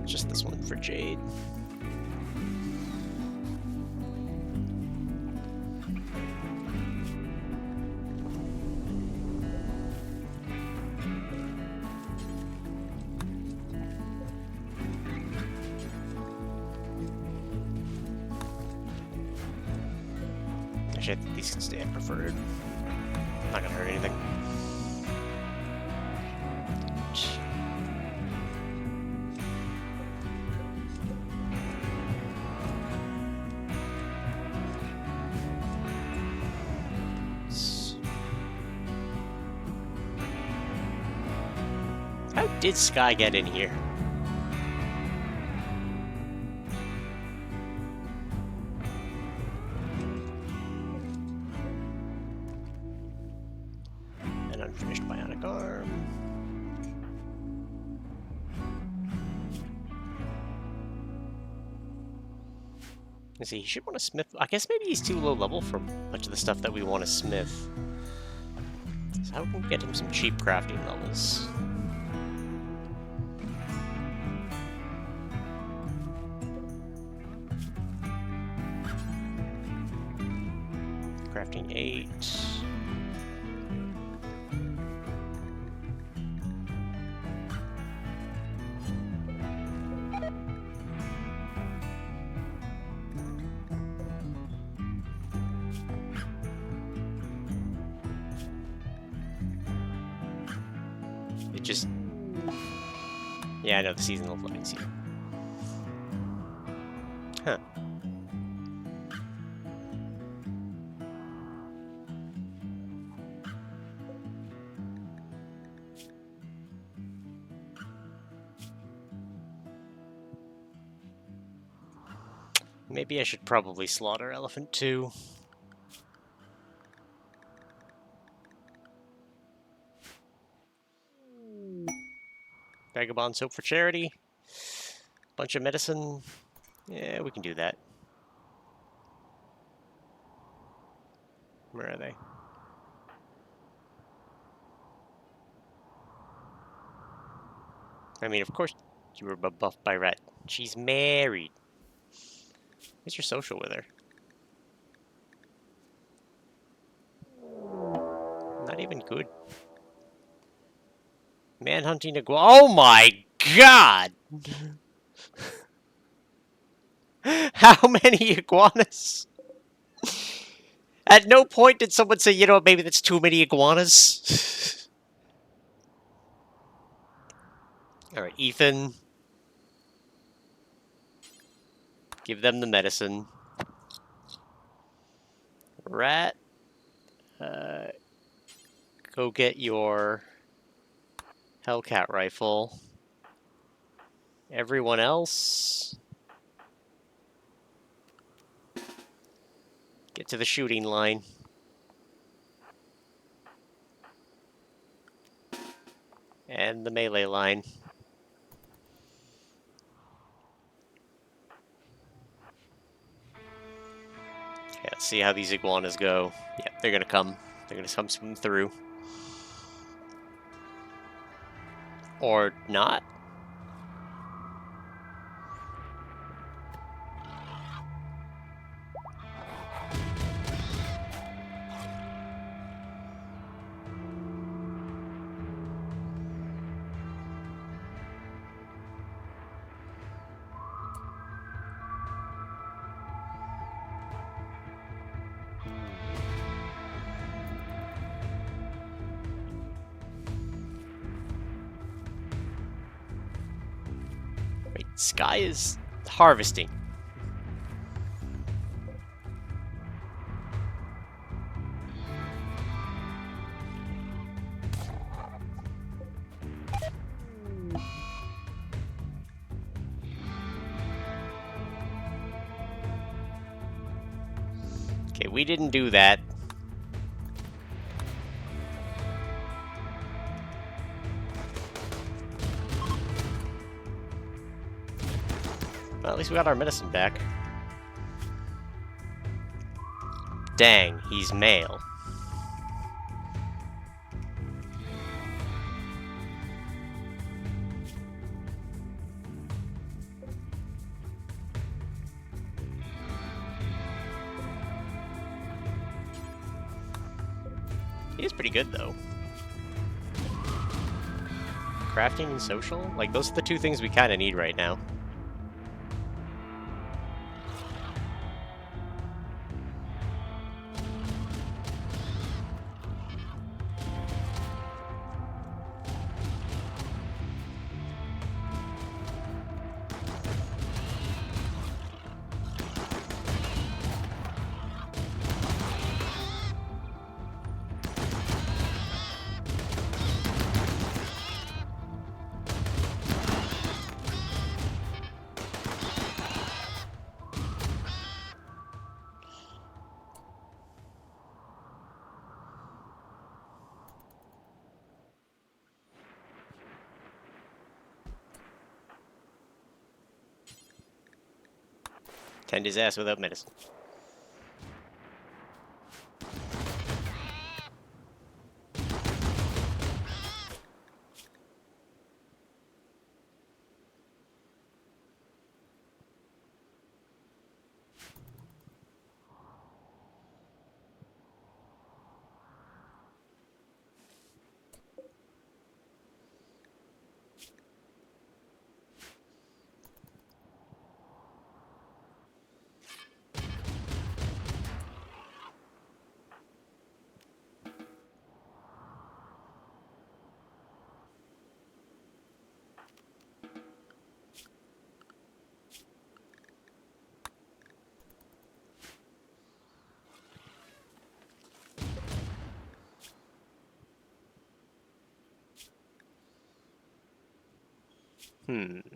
Just this one for Jade. Actually, I think these can stay at preferred. Not gonna hurt anything. How did Sky get in here? An unfinished bionic arm. Let's see, he should want to smith. I guess maybe he's too low level for much of the stuff that we want to smith. So how can we get him some cheap crafting levels? Crafting 8. It just... Yeah, I know, the seasonal flooding season. Huh. Maybe I should probably slaughter Elephant too. Vagabond soap for charity. Bunch of medicine. Yeah, we can do that. Where are they? I mean, of course you were buffed by Rat. She's married. What's your social with her? even good. Manhunting iguana. Oh my god! How many iguanas? At no point did someone say, you know what, maybe that's too many iguanas. Alright, Ethan. Give them the medicine. Rat. Go get your Hellcat rifle. Everyone else, get to the shooting line. And the melee line. Okay, let's see how these iguanas go. Yeah, they're gonna come. They're gonna come swim through. Or not. Wait, Sky is harvesting. Okay, we didn't do that. Well, at least we got our medicine back. Dang, he's male. He is pretty good, though. Crafting and social? Like, those are the two things we kind of need right now. Tend his ass without medicine.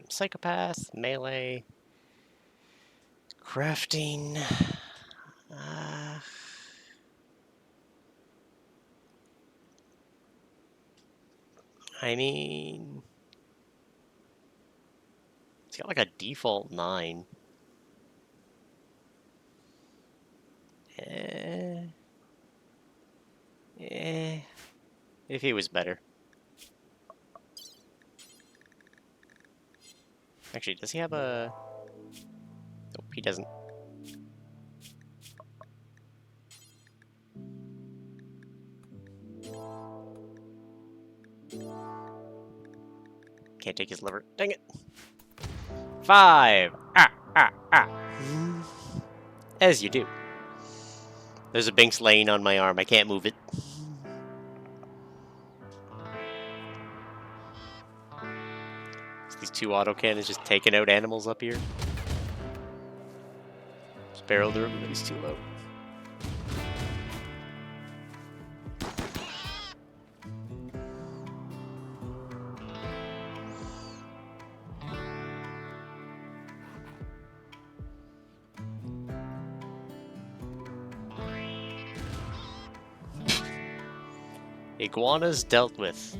Psychopath, melee, crafting. I mean, it's got like a default 9. If he was better. Actually, does he have a... Nope, he doesn't. can't take his liver. Dang it. 5. As you do. There's a Binks laying on my arm. I can't move it. These 2 autocannons just taking out animals up here. Just barrel through him, but he's too low. Iguanas dealt with.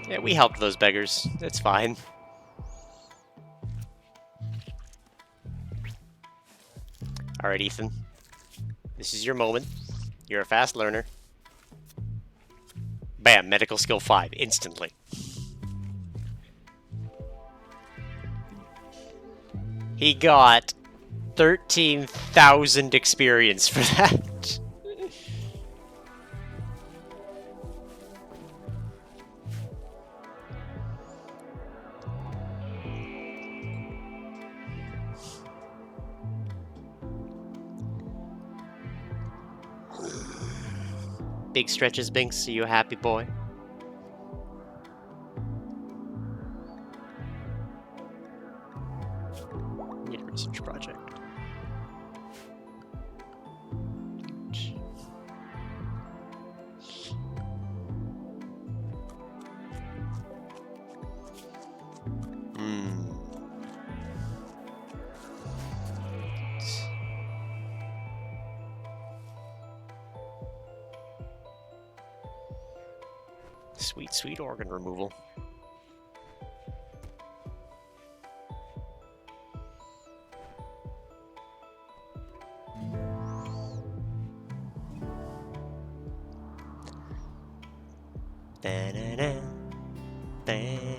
Yeah, we helped those beggars. It's fine. Alright, Ethan. This is your moment. You're a fast learner. Bam, medical skill 5, instantly. He got 13,000 experience for that. Big stretches, Binks. Are you a happy boy? Need a research project. Sweet, sweet organ removal. Da-da-da, da-da.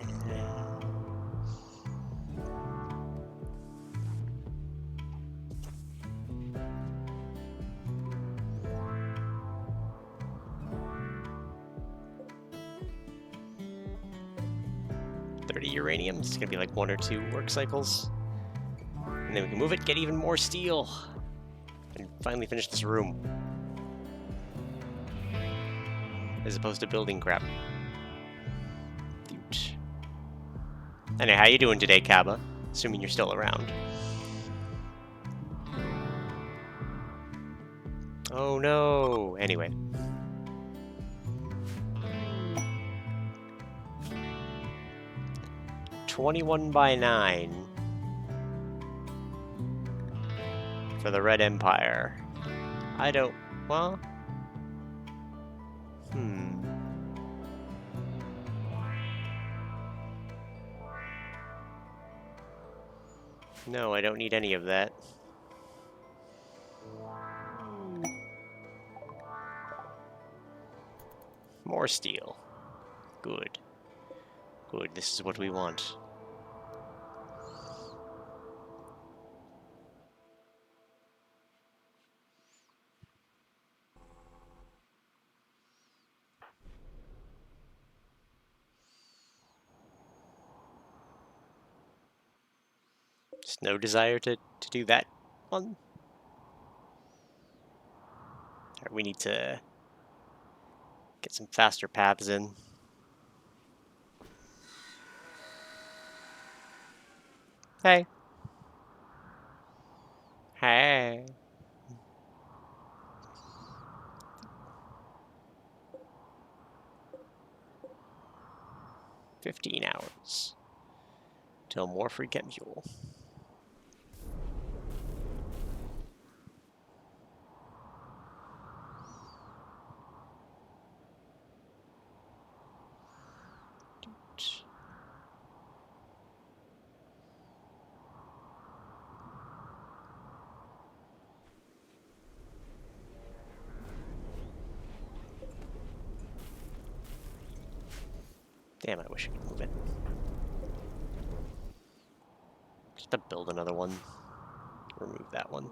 Uranium. It's gonna be like 1 or 2 work cycles. And then we can move it, get even more steel. And finally finish this room. As opposed to building crap. Anyway, how you doing today, Kaba? Assuming you're still around. Oh no! Anyway. $21/9 for the Red Empire. I don't... well... No, I don't need any of that. More steel. Good. Good, this is what we want. Just no desire to do that one. Right, we need to get some faster paths in. Hey. Hey. "15 hours. Till more free get fuel." Damn, I wish I could move it. Just to build another one. Remove that one.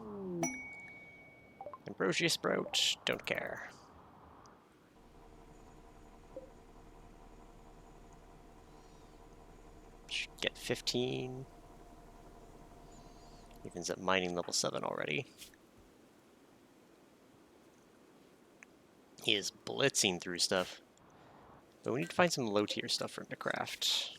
Ambrosia Sprout, don't care. Should get 15. Evens at mining level 7 already. He is blitzing through stuff. But we need to find some low tier stuff for him to craft.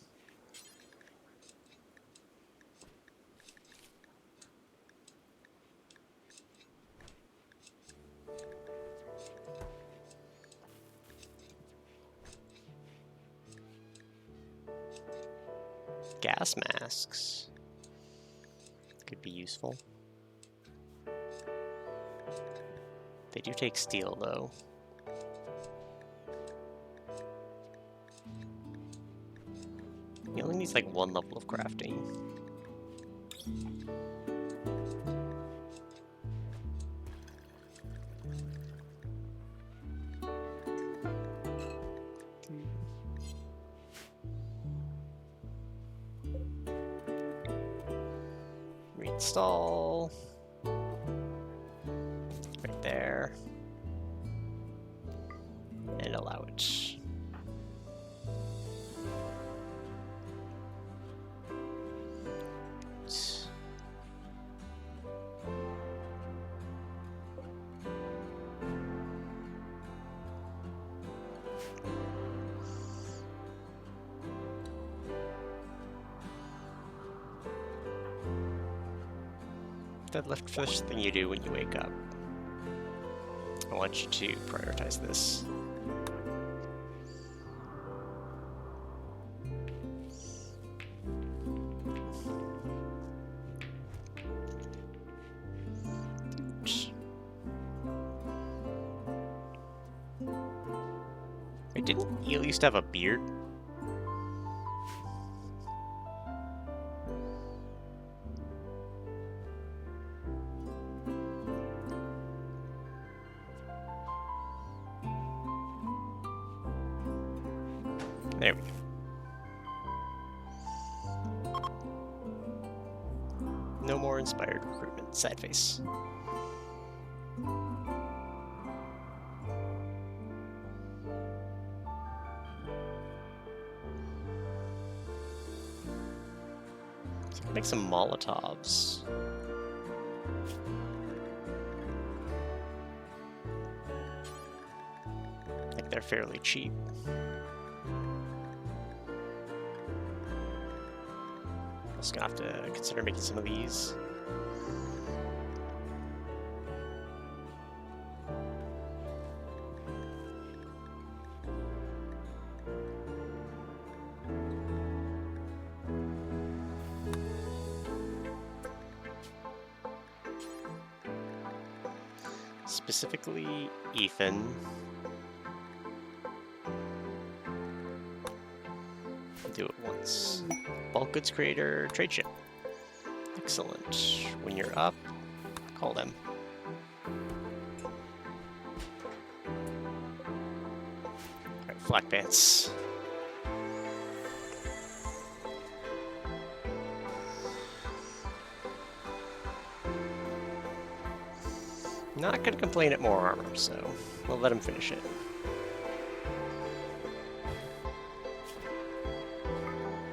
Gas masks could be useful. They do take steel though. He only needs like 1 level of crafting. Reinstall. Right there. And allow it. Deadlift first thing you do when you wake up. I want you to prioritize this. Wait, didn't Eel used to have a beard? There we go. No more inspired recruitment. Sad face. Let's make some Molotovs. I think they're fairly cheap. Just gonna have to consider making some of these. Specifically, Ethan. Do it once. Bulk goods creator, trade ship. Excellent. When you're up, call them. Alright, flak pants. Not gonna complain at more armor, so we'll let him finish it.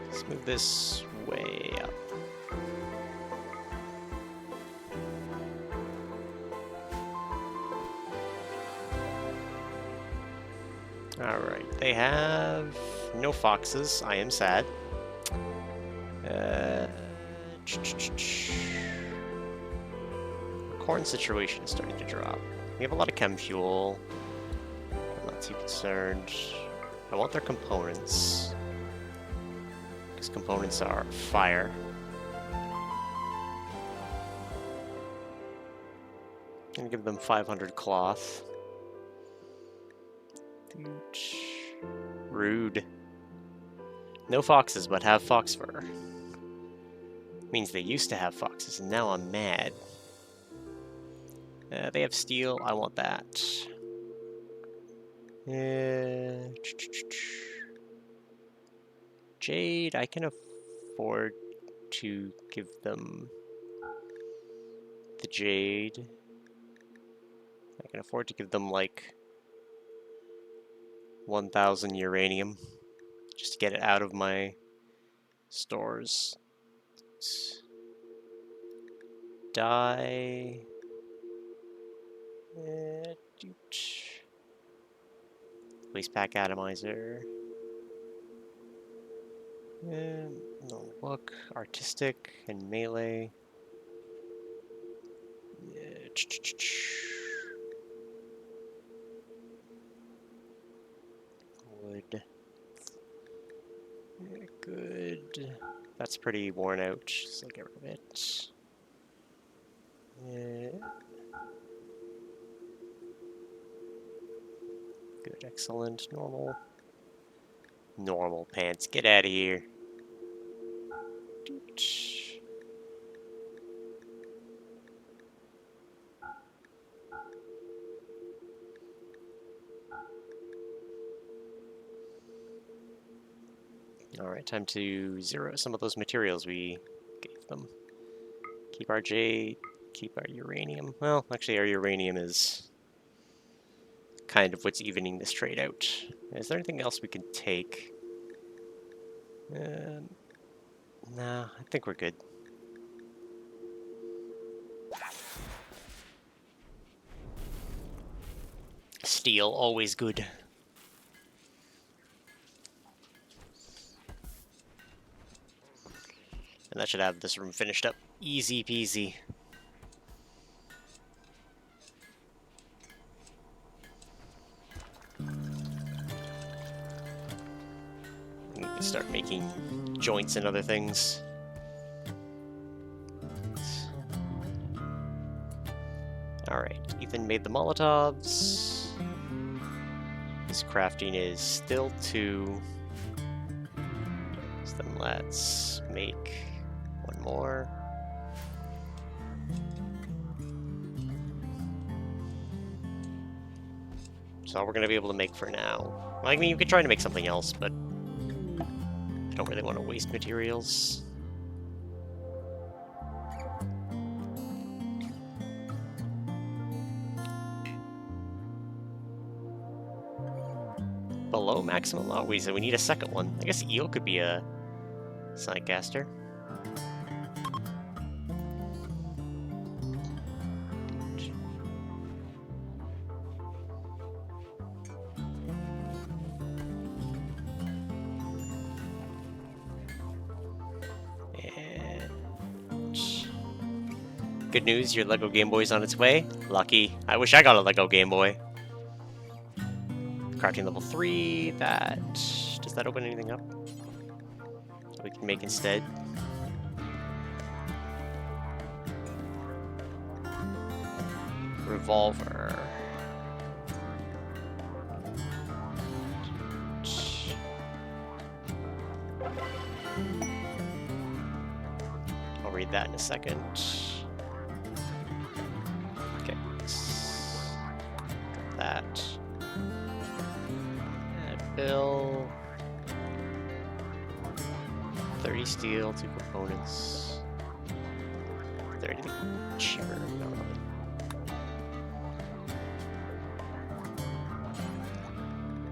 Let's move this way up. Alright, they have no foxes. I am sad. Corn situation is starting to drop. We have a lot of chem fuel. I'm not too concerned. I want their components. Because components are fire. I'm gonna give them 500 cloth. Rude. No foxes, but have fox fur. Means they used to have foxes, and now I'm mad. They have steel. I want that. Jade, I can afford to give them the jade. I can afford to give them like 1,000 uranium just to get it out of my stores. Die. Waste pack atomizer. No look. Artistic and melee. Wood. Good. That's pretty worn out, so I'll get rid of it. Good, excellent, normal. Normal pants, get out of here. Alright, time to zero some of those materials we gave them. Keep our jade, keep our uranium. Well, actually our uranium is kind of what's evening this trade out. Is there anything else we can take? Nah, I think we're good. Steel, always good. And that should have this room finished up. Easy peasy. We can start making joints and other things. Alright, Ethan made the Molotovs. His crafting is still 2. So then let's make one more. That's all we're going to be able to make for now. Well, I mean, you could try to make something else, but I don't really want to waste materials. Below maximum? Oh, we need a second one. I guess eel could be a sidecaster. Good news, your Lego Game Boy's on its way. Lucky. I wish I got a Lego Game Boy. Crafting level 3, does that open anything up? That we can make instead? Revolver. I'll read that in a second. Okay. Got that. Bill. 30 steel, 2 components. Is there anything cheaper? No, really.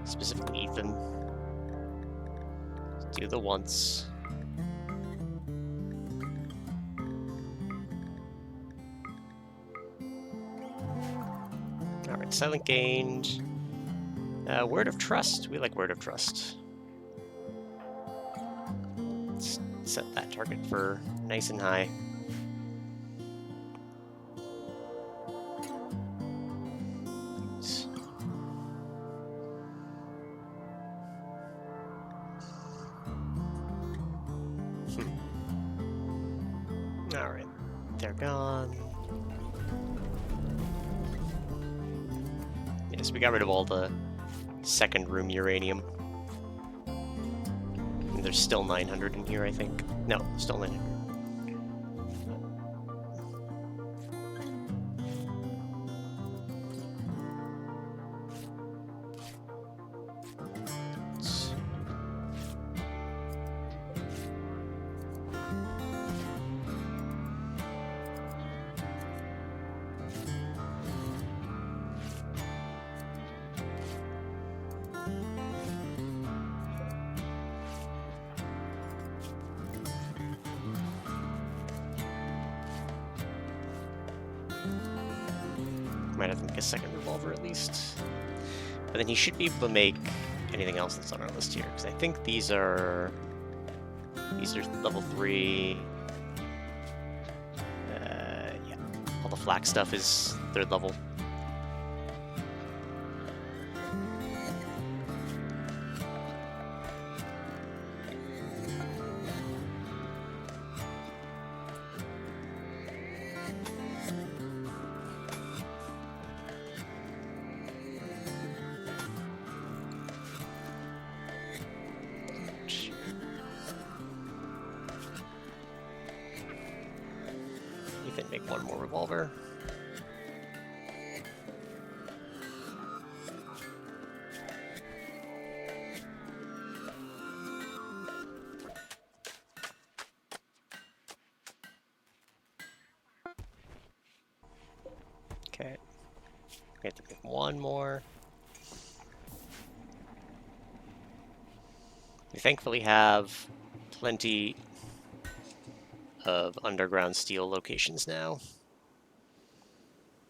Specifically Ethan. Let's do the once. Alright, silent gained. Word of trust. We like word of trust. Let's set that target for nice and high. Alright, they're gone. Yes, we got rid of all the second room uranium. And there's still 900 in here, I think. No, still 900. Might have to make a second revolver at least. But then he should be able to make anything else that's on our list here, because I think these are level 3. Yeah, all the flak stuff is 3rd level. Ethan, make one more revolver. Okay. We have to make one more. We thankfully have plenty of underground steel locations now.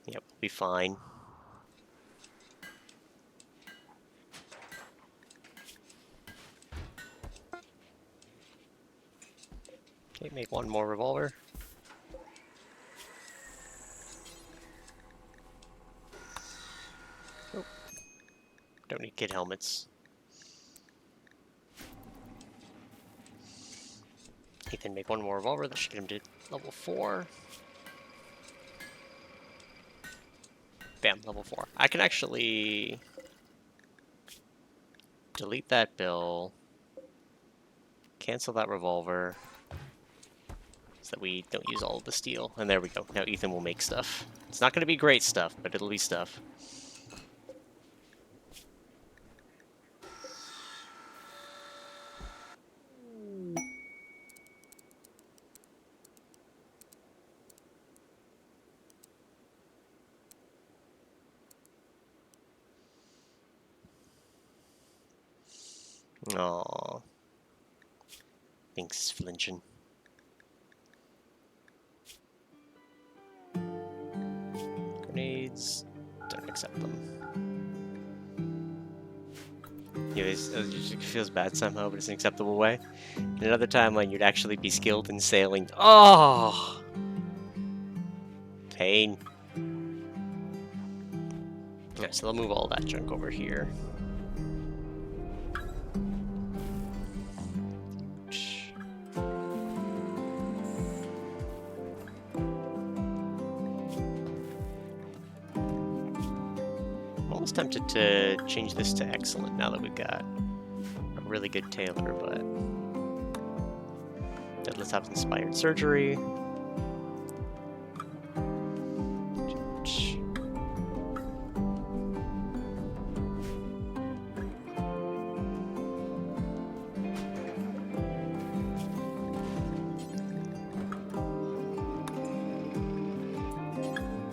Yep, we'll be fine. Okay, make one more revolver. Oh. Don't need kid helmets. Ethan, make one more revolver. That should get him to level 4. Bam, level 4. I can actually delete that bill, cancel that revolver, so that we don't use all of the steel. And there we go. Now Ethan will make stuff. It's not going to be great stuff, but it'll be stuff. Aww. Thinks is flinching. Grenades. Don't accept them. Yeah, it feels bad somehow, but it's an acceptable way. In another timeline, you'd actually be skilled in sailing. Oh! Pain. Alright, so they'll move all that junk over here. I'm tempted to change this to excellent now that we've got a really good tailor, but let's have inspired surgery.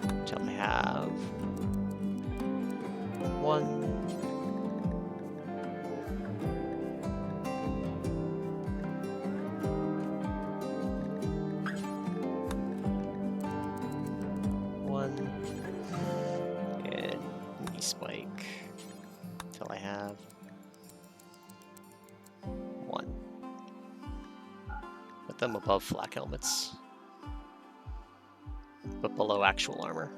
Until I have one. And knee spike until I have one. Put them above flak helmets, but below actual armor.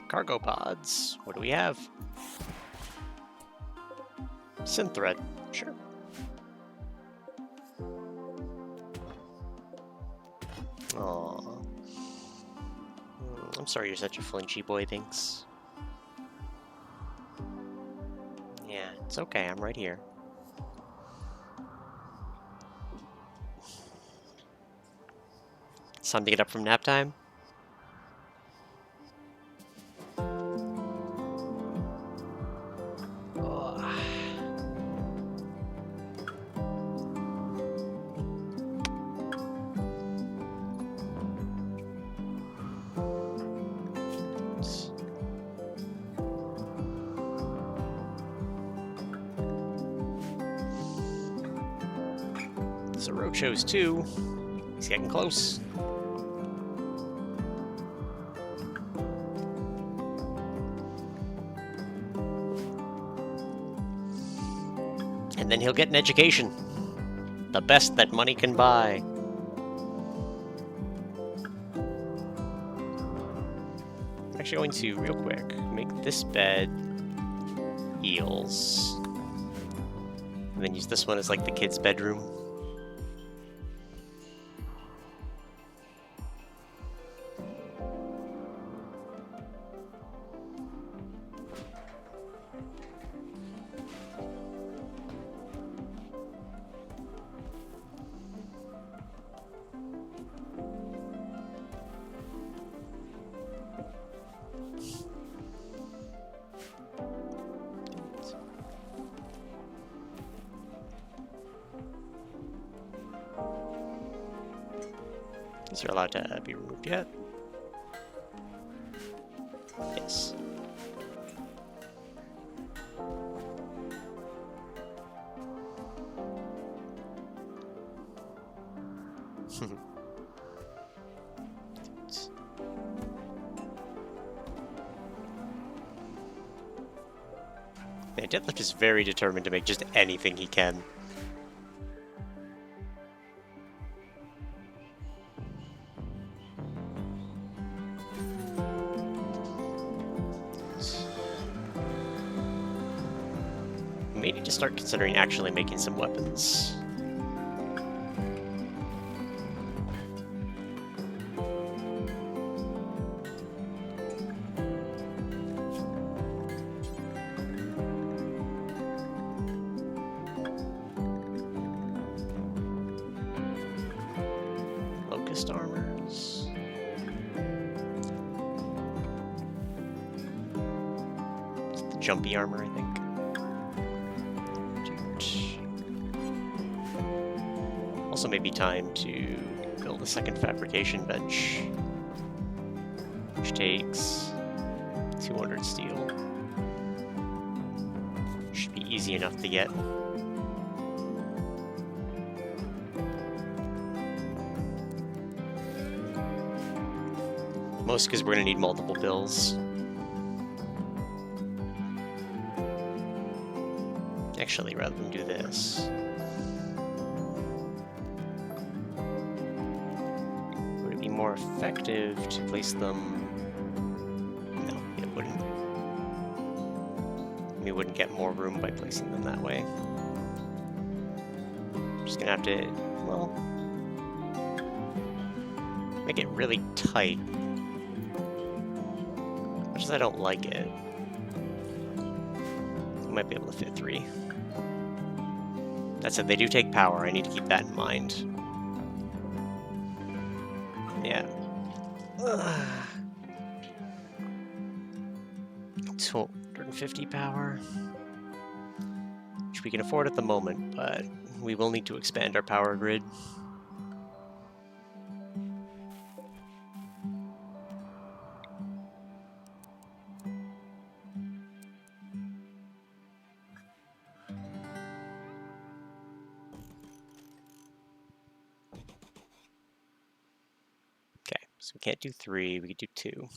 Cargo pods. What do we have? Synth thread. Sure. Aww. I'm sorry you're such a flinchy boy, thanks. Yeah, it's okay. I'm right here. It's time to get up from nap time. So Road shows 2. He's getting close. And then he'll get an education. The best that money can buy. I'm actually going to, real quick, make this bed eels. And then use this one as like the kid's bedroom. These are allowed to be removed yet? Yes. Man, Deadlift is very determined to make just anything he can. May need to start considering actually making some weapons. Locust armors. It's the jumpy armor, I think. Also, maybe time to build a second fabrication bench, which takes 200 steel. Should be easy enough to get. Most because we're going to need multiple bills. Actually, rather than do this, would it be more effective to place them? No, it wouldn't. We wouldn't get more room by placing them that way. I'm just going to have to, well, make it really tight. Much as I don't like it, we might be able to fit 3. That said, they do take power. I need to keep that in mind. Yeah. 250 power. Which we can afford at the moment, but we will need to expand our power grid. So we can't do 3, we could do 2.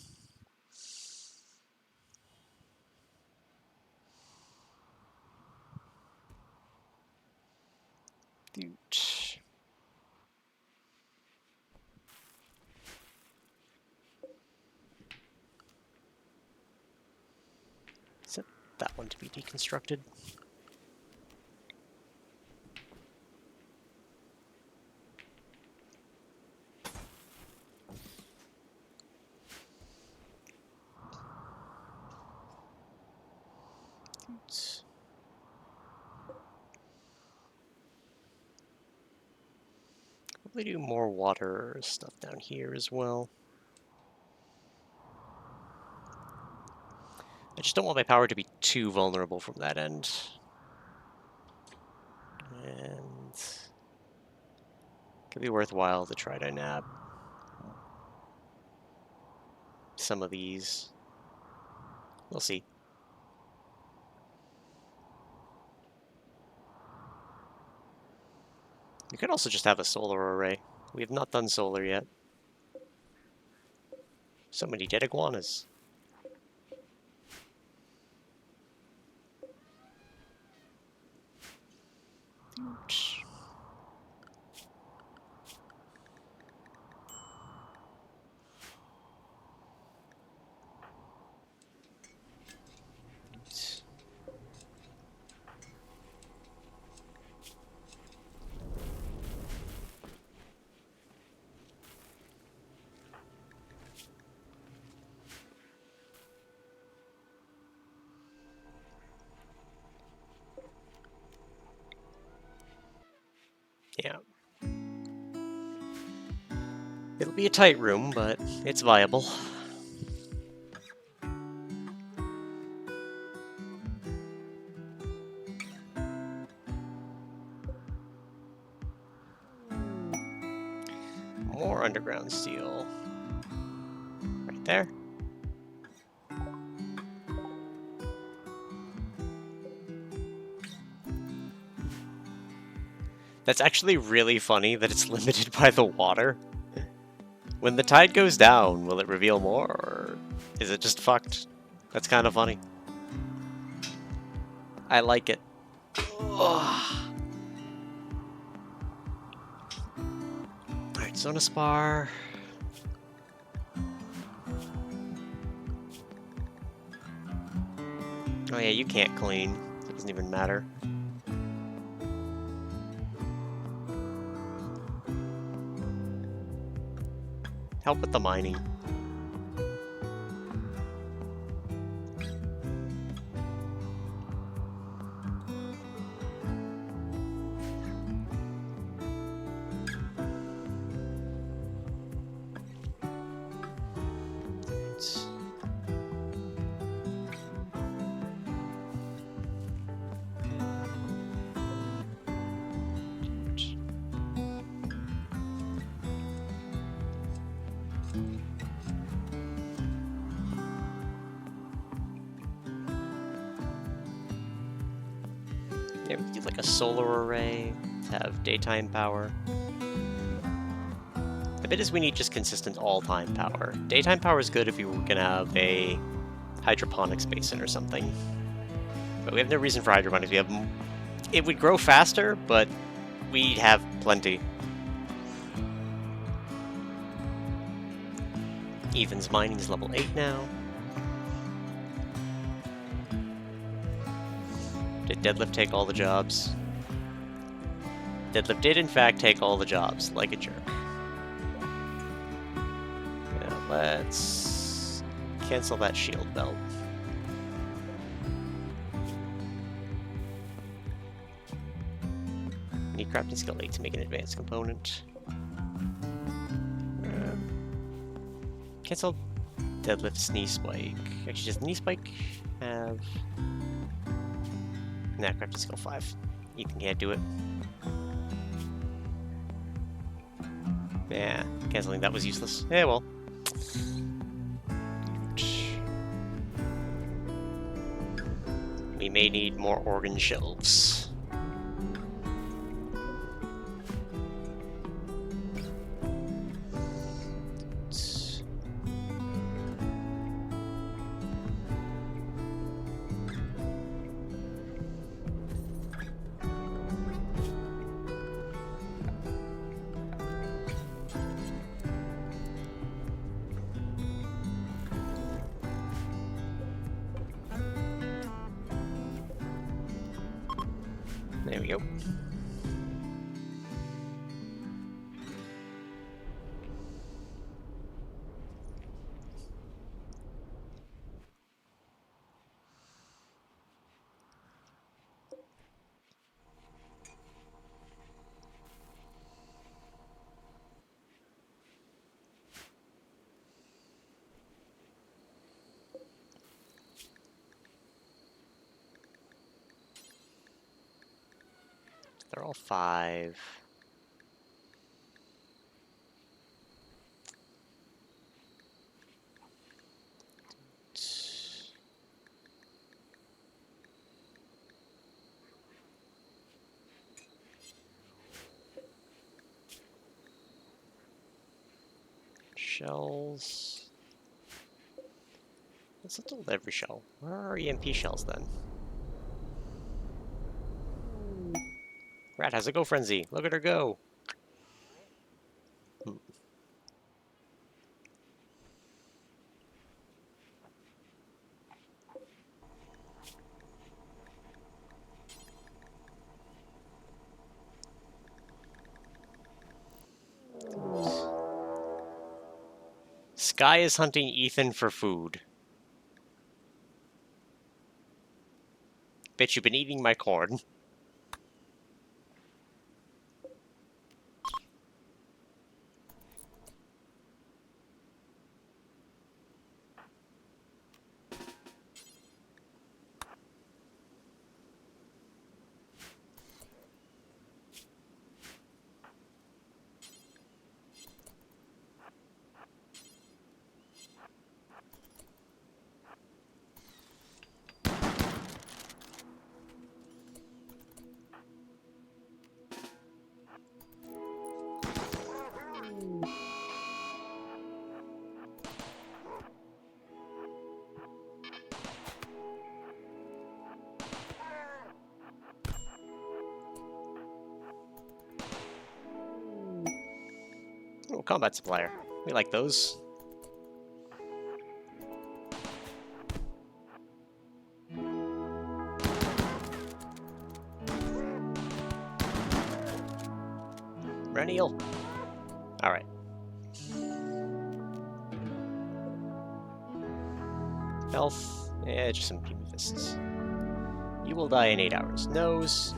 Set that one to be deconstructed. Probably do more water stuff down here as well. I just don't want my power to be too vulnerable from that end. And it could be worthwhile to try to nab some of these. We'll see. We could also just have a solar array. We have not done solar yet. So many dead iguanas. Yeah. It'll be a tight room, but it's viable. More underground steel. Right there. That's actually really funny that it's limited by the water. When the tide goes down, will it reveal more, or is it just fucked? That's kind of funny. I like it. Alright, Zona Spar. Oh yeah, you can't clean. It doesn't even matter. Help with the mining. Yeah, we could do like a solar array to have daytime power. The bit is we need just consistent all-time power. Daytime power is good if you were gonna have a hydroponics basin or something. But we have no reason for hydroponics. We have... It would grow faster, but we'd have plenty. Ethan's mining is level 8 now. Did Deadlift take all the jobs? Deadlift did, in fact, take all the jobs, like a jerk. Yeah, let's cancel that shield belt. Need crafting skill 8 to make an advanced component. Cancel Deadlift's knee spike. Actually, does the knee spike have... Nah, crafting skill 5. Ethan can't do it. Yeah, canceling that was useless. Yeah, well. We may need more organ shelves. There we go. They're all 5. shells. Let's hold every shell. Where are our EMP shells then? Rat has a go frenzy. Look at her go. Hmm. Sky is hunting Ethan for food. Bitch, you've been eating my corn. Oh, combat supplier. We like those. Rennial. Alright. Health. Yeah, just some puny fists. You will die in 8 hours. Nose.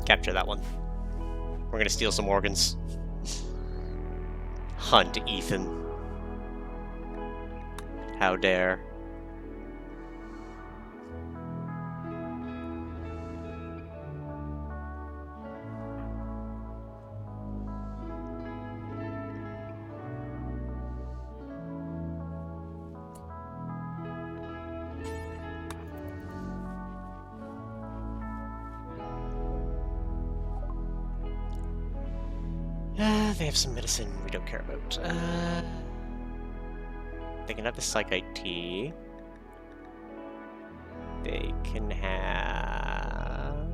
Capture that one. We're gonna steal some organs. Hunt Ethan. How dare. They have some medicine we don't care about. They can have the Psych IT. They can have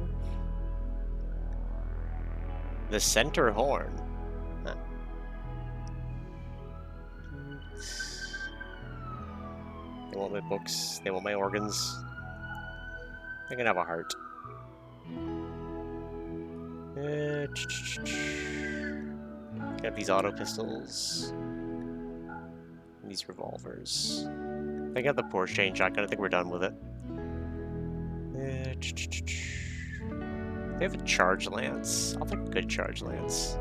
the Center Horn. Huh. They want my books. They want my organs. They can have a heart. Got these auto pistols. And these revolvers. I got the Porsche chain shotgun. I think we're done with it. They have a charge lance. I'll take a good charge lance.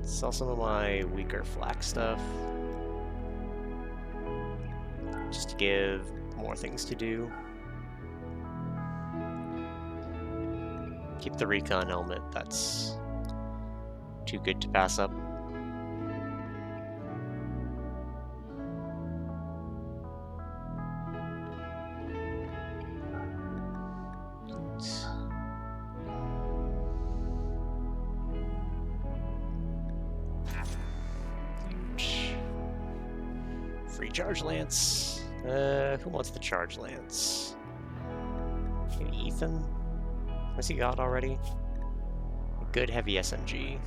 Sell some of my weaker flak stuff. Just to give more things to do. Keep the recon helmet. That's too good to pass up. Free charge lance. Who wants the charge lance? Maybe Ethan? What's he got already? A good heavy SMG.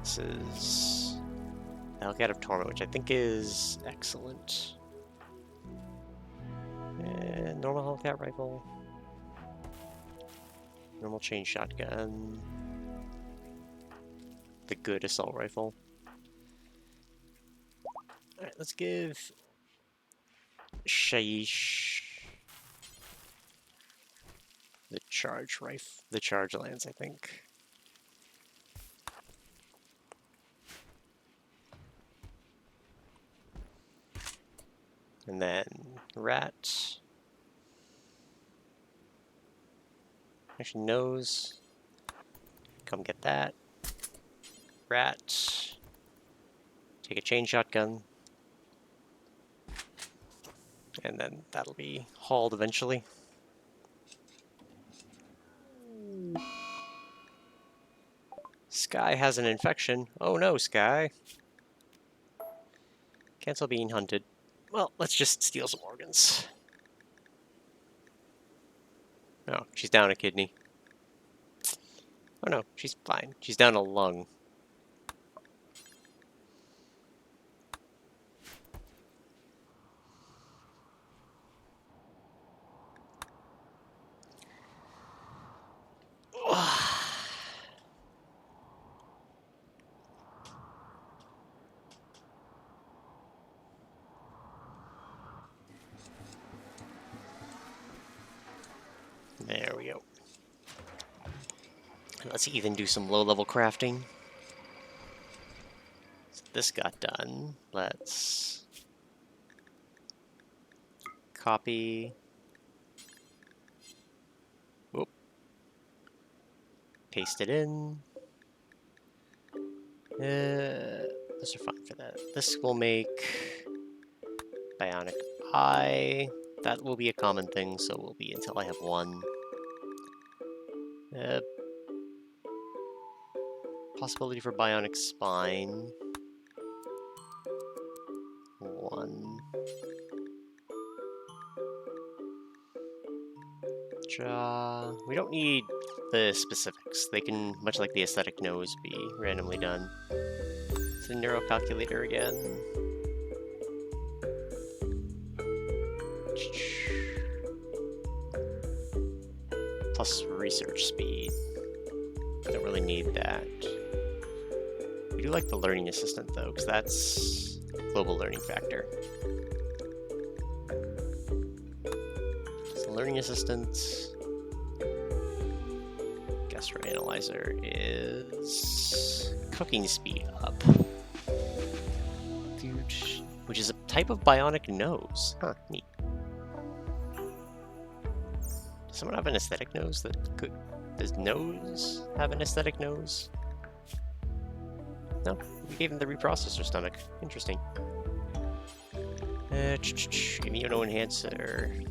This is the Hellcat of Torment, which I think is excellent. And normal Hellcat rifle. Normal chain shotgun. The good assault rifle. Alright, let's give Shaish the charge rifle, the charge lance, I think. And then Rat. Actually, Nose. Come get that. Rat. Take a chain shotgun. And then that'll be hauled eventually. Sky has an infection. Oh no, Sky. Cancel being hunted. Well, let's just steal some organs. Oh, she's down a kidney. Oh no, she's fine. She's down a lung. There we go. Let's even do some low-level crafting. So this got done. Let's copy. Whoop. Paste it in. Those are fine for that. This will make bionic eye. That will be a common thing, so will be until I have one. Possibility for bionic spine. One. Jaw. We don't need the specifics. They can, much like the aesthetic nose, be randomly done. It's the neural calculator again. Plus research speed. I don't really need that. We do like the learning assistant though, because that's global learning factor. So learning assistant. Gastro analyzer is cooking speed up. Dude, which is a type of bionic nose. Huh, neat. Does someone have an aesthetic nose that could... Does nose have an aesthetic nose? No, we gave him the reprocessor stomach. Interesting. Immuno enhancer.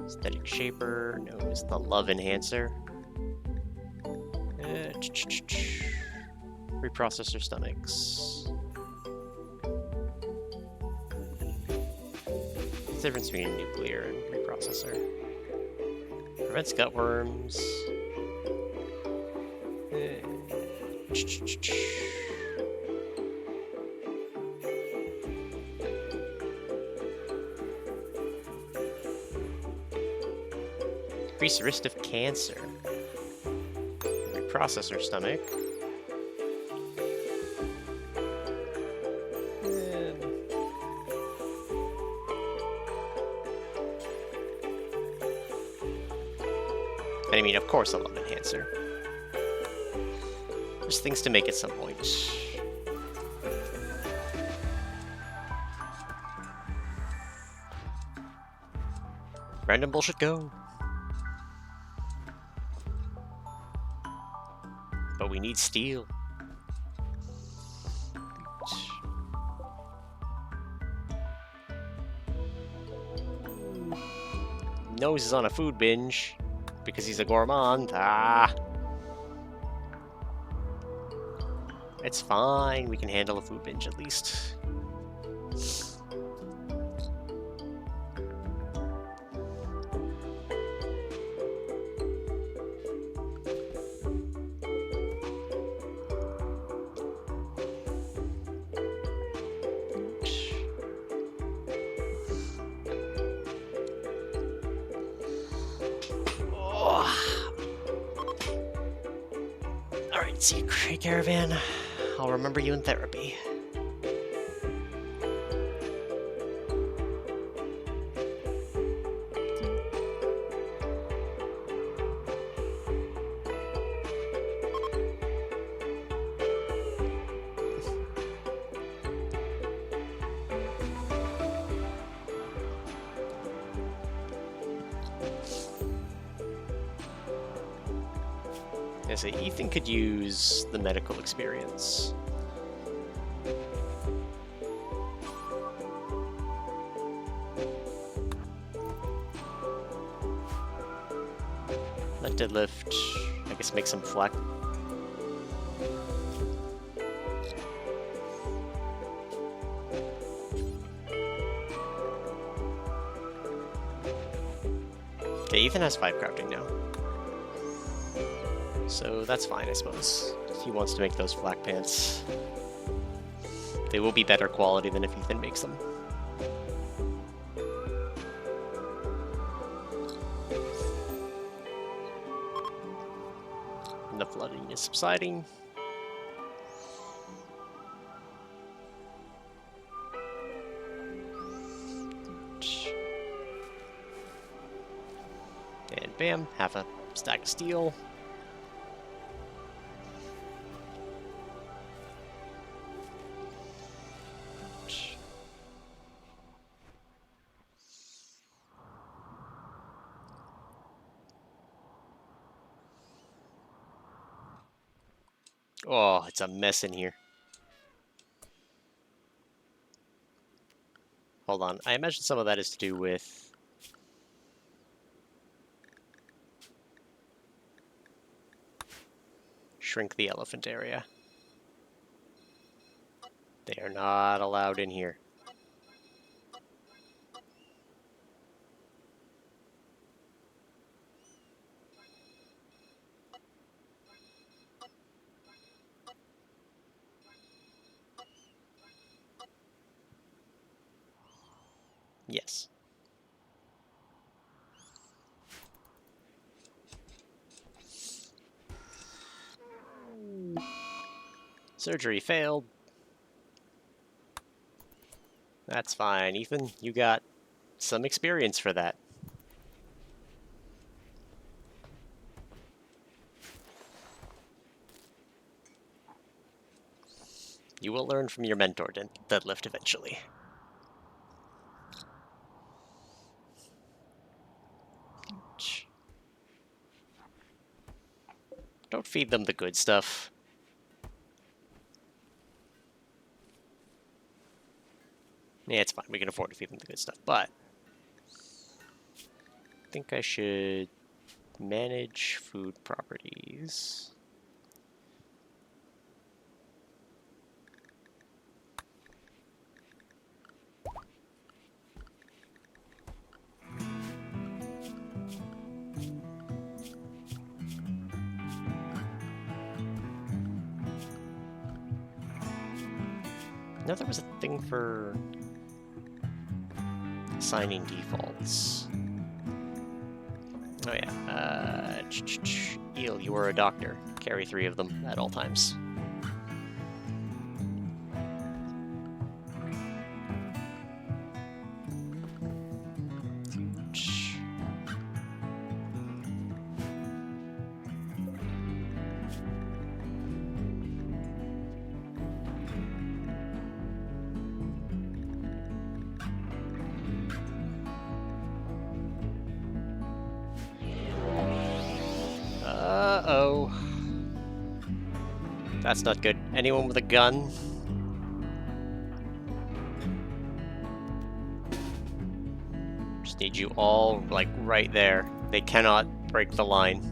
Aesthetic shaper. Nose. The love enhancer. Reprocessor stomachs. What's the difference between a nuclear and reprocessor? Prevents gut worms. Increase risk of cancer. Reprocessor stomach. I mean, of course, a love enhancer. There's things to make at some point. Random bullshit go. But we need steel. Nose is on a food binge. Because he's a gourmand. Ah! It's fine. We can handle a food binge at least. See you, Great Caravan. I'll remember you in therapy. Yeah, so Ethan could use the medical experience. That deadlift, I guess make some flak. Okay, Ethan has 5 crafting now. So that's fine, I suppose. He wants to make those flak pants. They will be better quality than if Ethan makes them. And the flooding is subsiding. And bam, half a stack of steel. Oh, it's a mess in here. Hold on, I imagine some of that is to do with... Shrink the elephant area. They are not allowed in here. Yes. Surgery failed. That's fine, Ethan. You got some experience for that. You will learn from your mentor, Deadlift, eventually. Don't feed them the good stuff. Yeah, it's fine. We can afford to feed them the good stuff, but I think I should manage food properties. No, there was a thing for assigning defaults. Oh yeah, Eel, you are a doctor. Carry 3 of them at all times. Uh-oh. That's not good. Anyone with a gun? Just need you all, like, right there. They cannot break the line.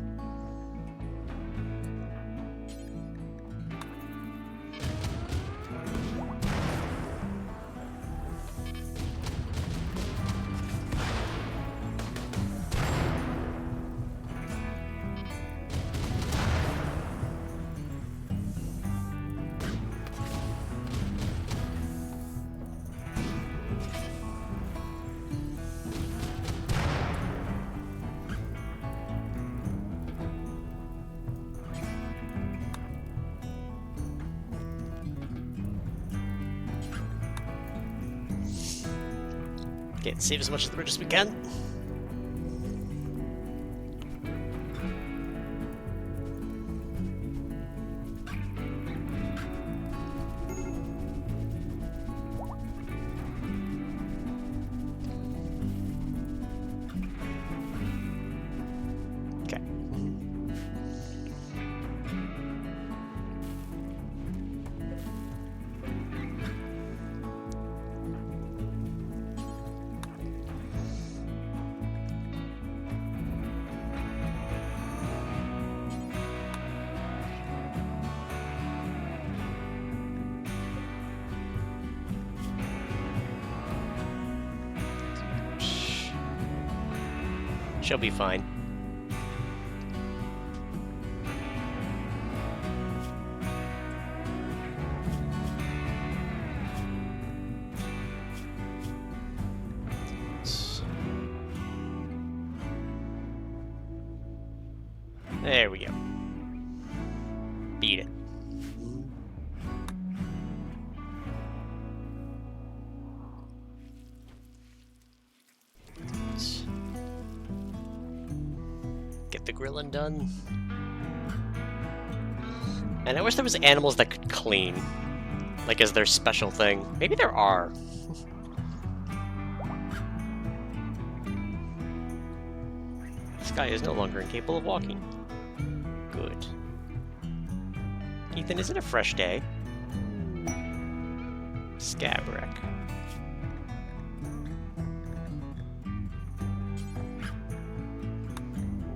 Okay, let's save as much of the bridge as we can. Okay. She'll be fine. There we go. Beat it. Get the grilling done. And I wish there was animals that could clean. Like as their special thing. Maybe there are. This guy is no longer incapable of walking. Good. Ethan, is it a fresh day? Scabrek.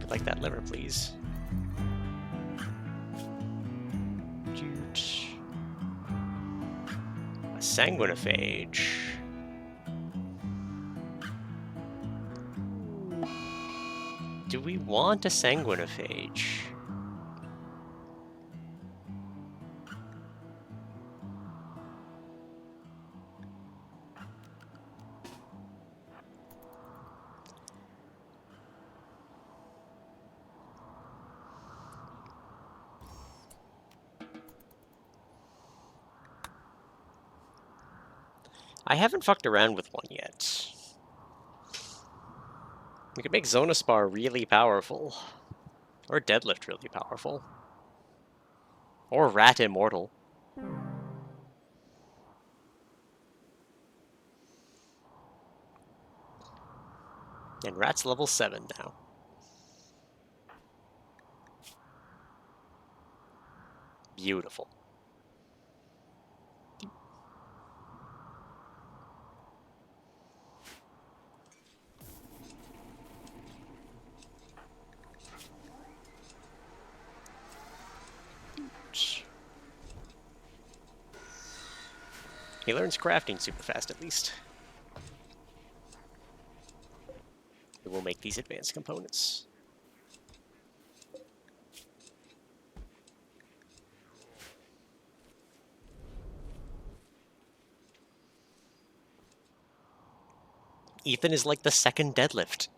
Would like that liver, please. A sanguinophage. Do we want a sanguinophage? I haven't fucked around with one yet. We could make Zonospar really powerful. Or Deadlift really powerful. Or Rat Immortal. And Rat's level 7 now. Beautiful. He learns crafting super fast, at least. We will make these advanced components. Ethan is like the second Deadlift.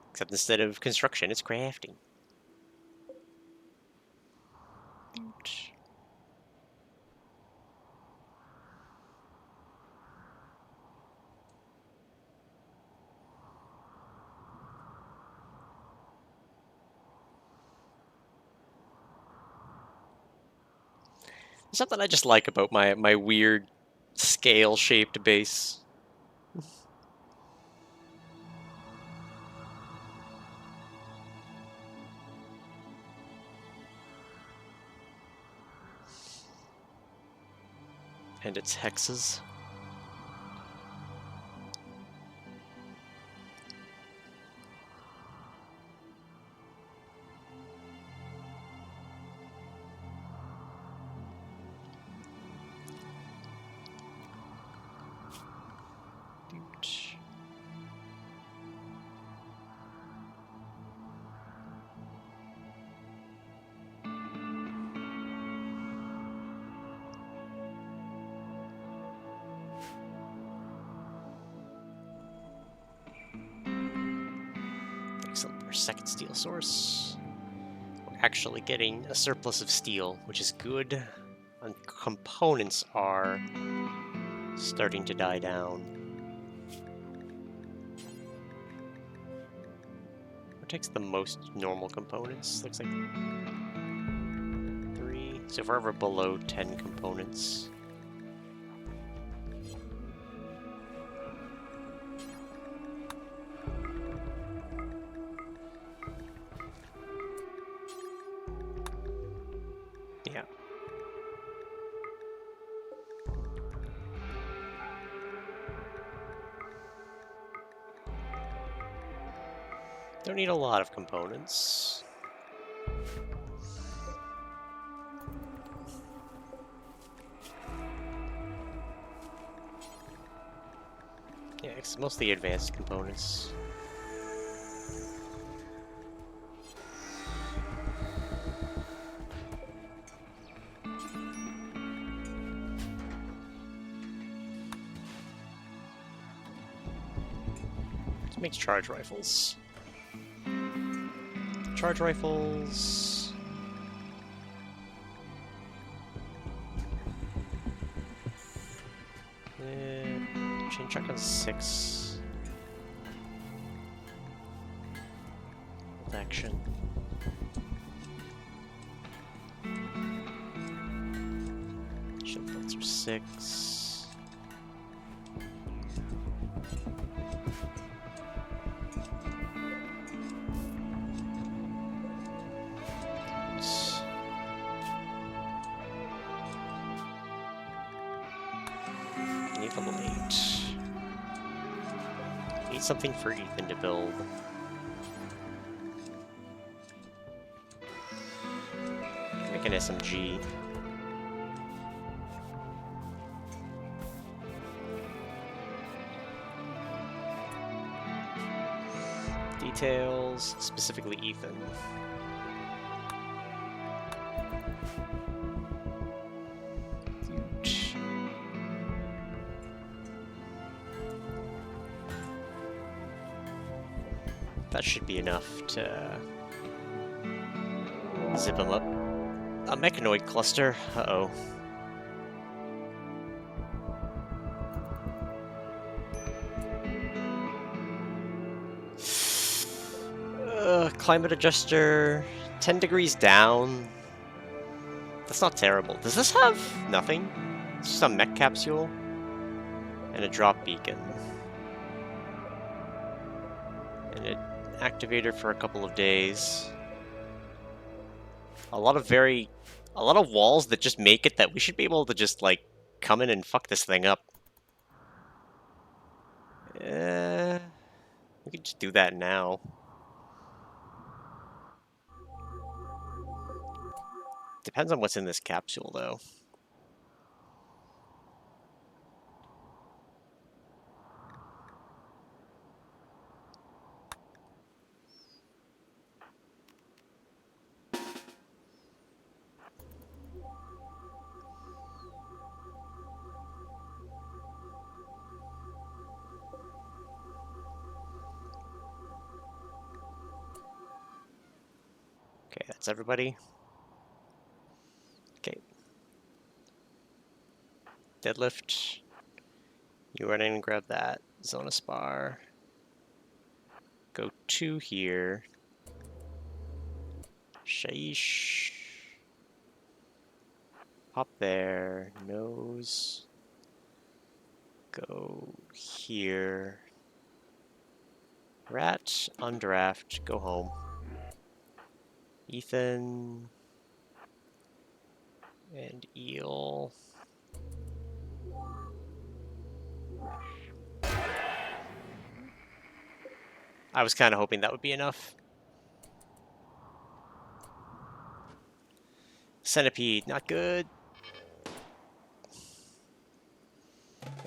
Except instead of construction, it's crafting. There's something I just like about my weird scale-shaped base. And its hexes. Excellent. Our second steel source. We're actually getting a surplus of steel, which is good. And components are starting to die down. What takes the most normal components? Looks like 3. So if we're ever below 10 components. Yeah. Don't need a lot of components. Yeah, it's mostly advanced components. Makes charge rifles. Charge rifles. Chain shotgun 6. Bolt action. Shield bolts are 6. Need level 8. Need something for Ethan to build. Make an SMG. Details, specifically Ethan. That should be enough to zip him up. A mechanoid cluster. Uh-oh. Climate adjuster. 10 degrees down. That's not terrible. Does this have nothing? It's just a mech capsule. And a drop beacon. And an activator for a couple of days. A lot of walls that just make it that we should be able to just, like, come in and fuck this thing up. We could just do that now. Depends on what's in this capsule, though. Okay, that's everybody. Okay. Deadlift. You run in and grab that. Zona spar. Go 2 here. Shaish. Hop there. Nose. Go here. Rat. Undraft. Go home. Ethan. And Eel. I was kind of hoping that would be enough. Centipede, not good.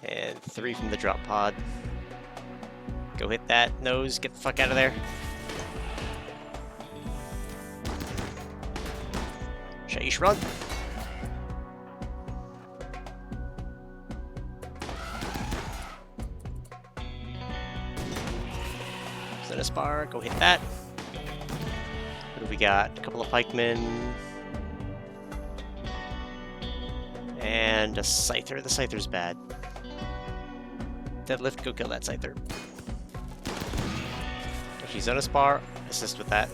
And 3 from the drop pod. Go hit that nose, get the fuck out of there. Shaish, run. Spar, go hit that. What do we got? A couple of pikemen. And a scyther. The scyther's bad. Deadlift, go kill that scyther. If she's on a spar, assist with that.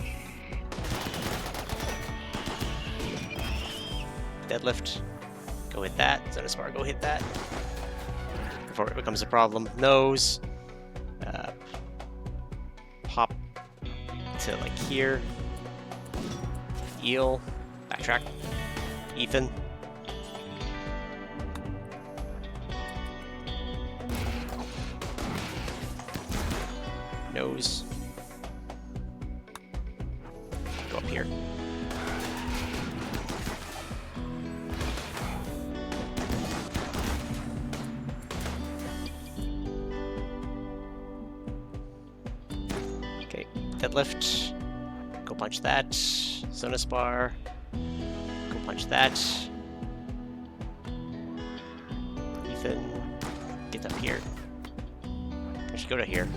Deadlift, go hit that. Zona spar, go hit that. Before it becomes a problem. Nose. Pop to like here. Eel. Backtrack. Ethan. Nose. Go up here. Deadlift. Go punch that. Zona spar. Go punch that. Ethan. Get up here. I should go to here.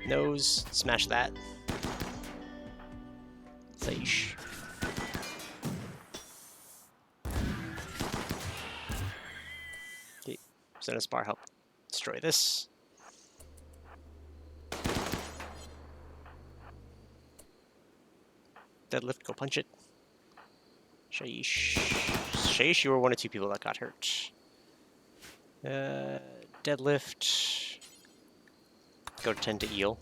Nose, smash that. Saish. Okay, Zenithspar, help destroy this. Deadlift, go punch it. Shaish. Shaish, you were one of two people that got hurt. Deadlift. Go to 10 to eel.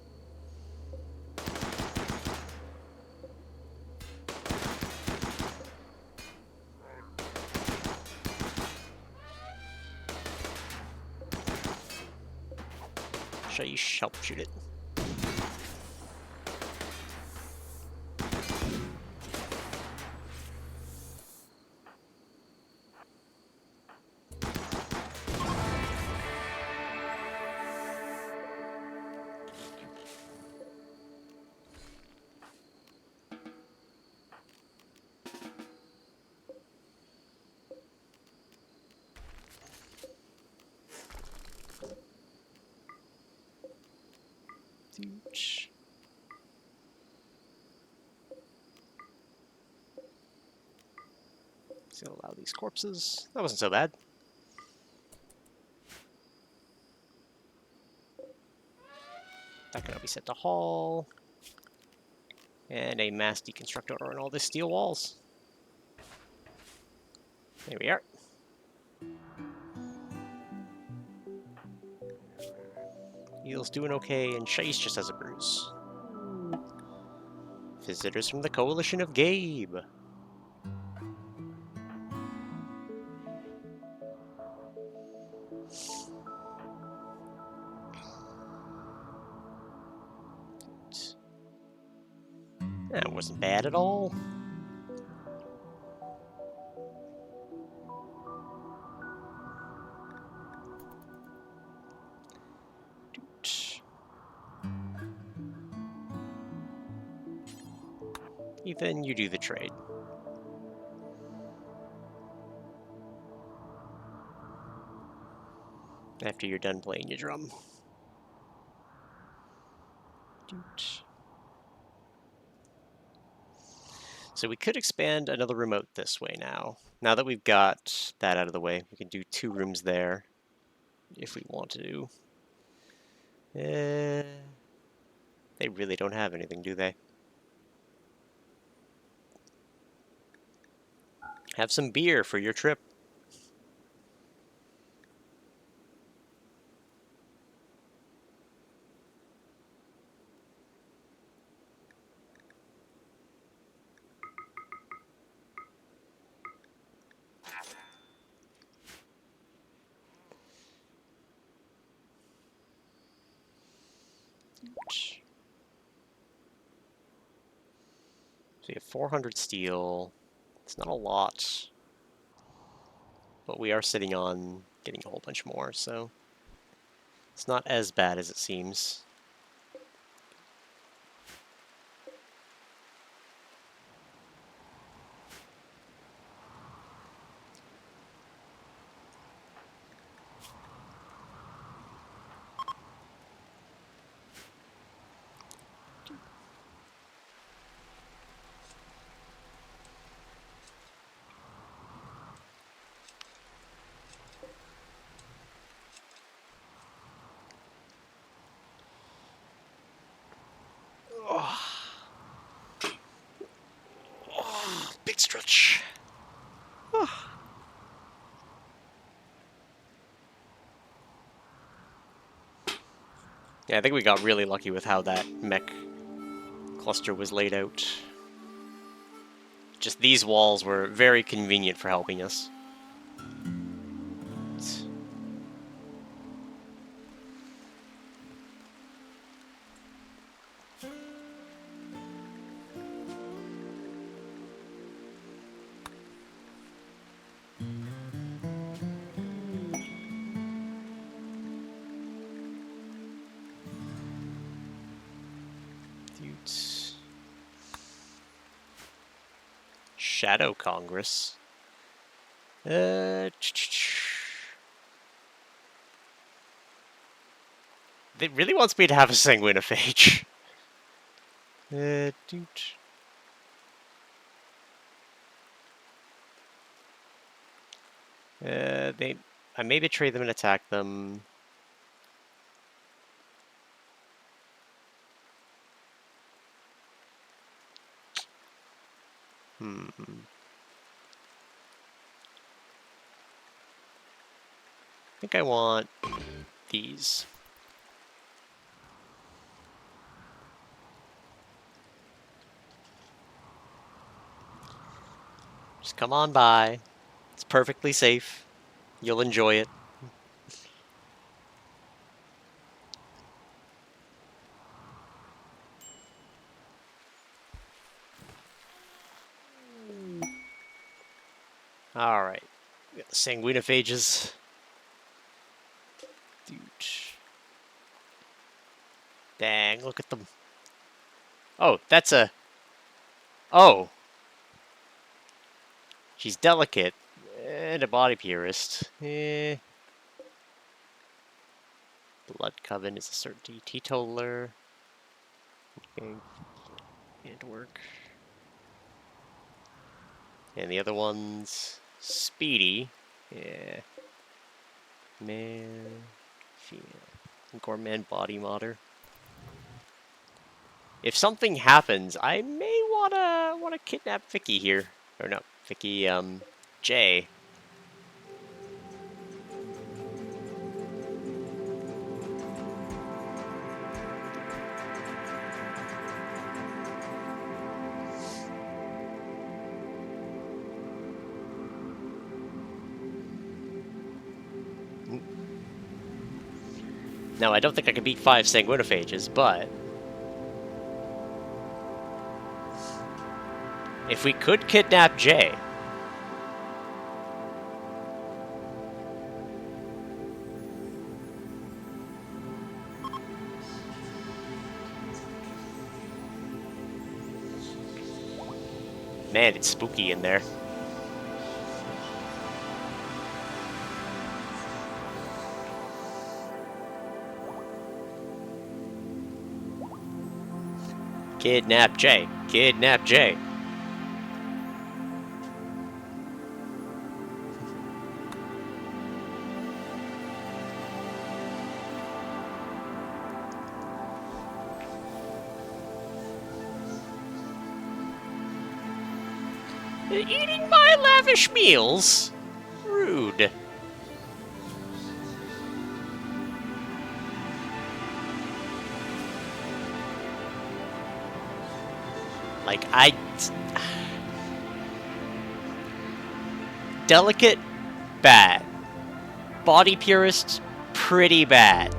Shaish, help shoot it. So allow these corpses. That wasn't so bad. That can now be set to Hall. And a mass deconstruct order on all the steel walls. There we are. Eel's doing okay, and Chase just has a bruise. Visitors from the Coalition of Gabe. That wasn't bad at all. Ethan, you do the trade. After you're done playing your drum. So we could expand another remote this way now. Now that we've got that out of the way, we can do 2 rooms there if we want to. They really don't have anything, do they? Have some beer for your trip. So we have 400 steel. It's not a lot, but we are sitting on getting a whole bunch more, so it's not as bad as it seems. Big stretch. Yeah, I think we got really lucky with how that mech cluster was laid out. Just these walls were very convenient for helping us. Shadow Congress. This It really wants me to have a sanguinophage. Doot. I may betray them and attack them. I think I want these. Just come on by. It's perfectly safe. You'll enjoy it. Alright. We got the sanguinophages. Dude. Dang, look at them. Oh, that's a... Oh! She's delicate. And a body purist. Blood Coven is a certainty. Teetotaler. Okay. Can't work. And the other one's... Speedy. Yeah. Man. Female. Gourmand body modder. If something happens, I may wanna kidnap Vicky here. Or no, Vicky, Jay. Now, I don't think I can beat 5 sanguinophages, but... if we could kidnap Jay... Man, it's spooky in there. Kidnap Jay. Kidnap Jay. Eating my lavish meals? Rude. Like, delicate, bad. Body purist, pretty bad.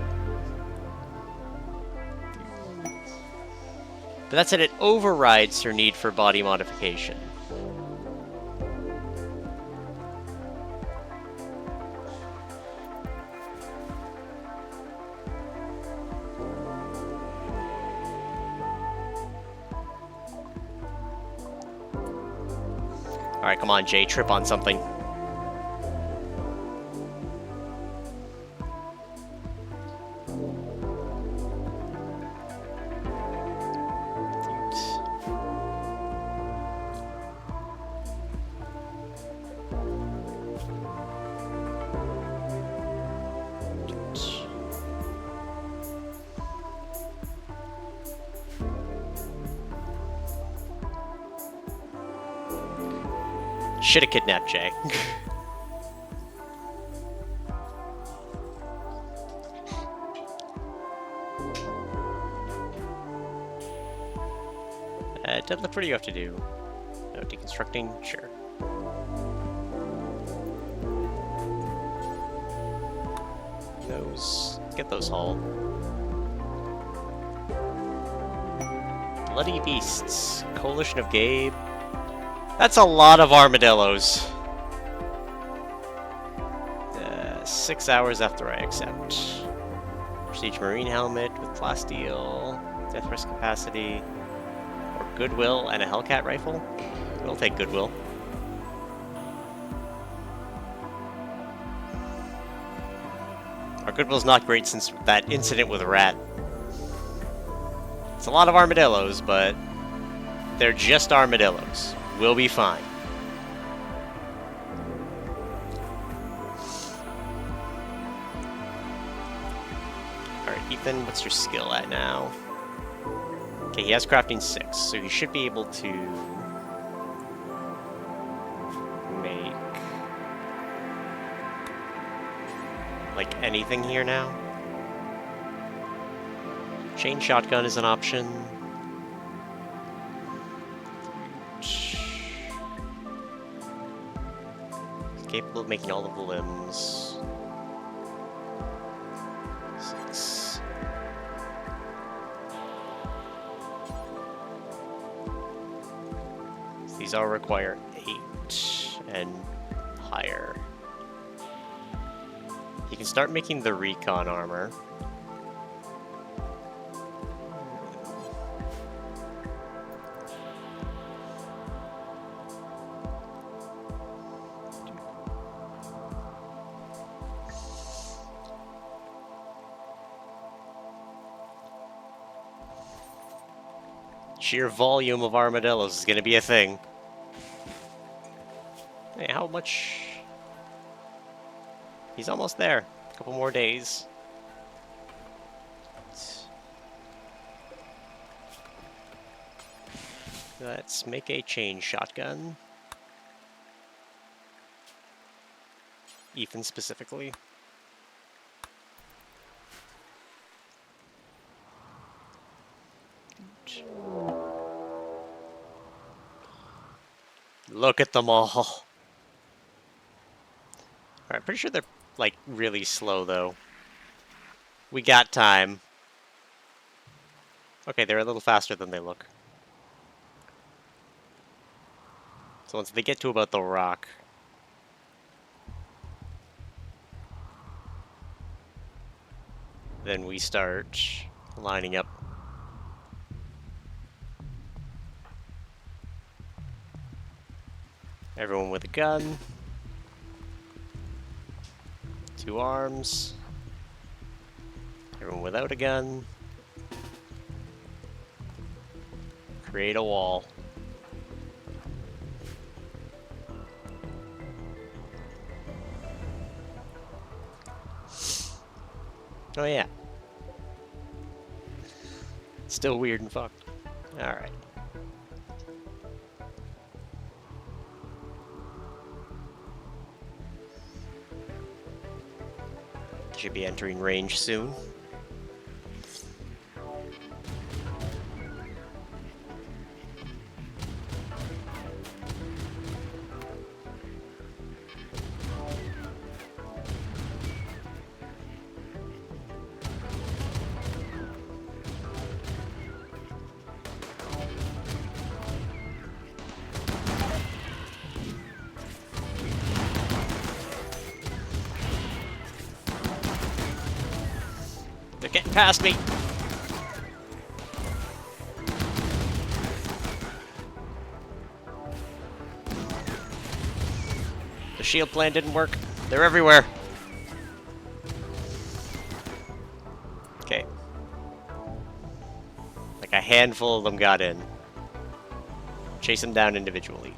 But that said, it overrides her need for body modification. Alright, come on, Jay, trip on something. Should've kidnapped Jay. Deadlift, what do you have to do? No, deconstructing? Sure. Get those all. Bloody Beasts. Coalition of Gabe. That's a lot of armadillos. 6 hours after I accept. Prestige Marine Helmet with plasteel. Death risk capacity. Or Goodwill and a Hellcat rifle. We'll take Goodwill. Our goodwill's not great since that incident with Rat. It's a lot of armadillos, but they're just armadillos. We'll be fine. Alright, Ethan, what's your skill at now? Okay, he has crafting 6, so he should be able to make like anything here now. Chain shotgun is an option. He's capable of making all of the limbs. 6. These all require 8 and higher. You can start making the recon armor. Sheer volume of armadillos is going to be a thing. Hey, how much? He's almost there. A couple more days. Let's make a chain shotgun. Ethan specifically. Look at them all. Alright, pretty sure they're, like, really slow, though. We got time. Okay, they're a little faster than they look. So once they get to about the rock... then we start lining up. Everyone with a gun. 2 arms. Everyone without a gun. Create a wall. Oh yeah. Still weird and fucked. Alright. Should be entering range soon. They're getting past me. The shield plan didn't work. They're everywhere. Okay. Like a handful of them got in. Chase them down individually.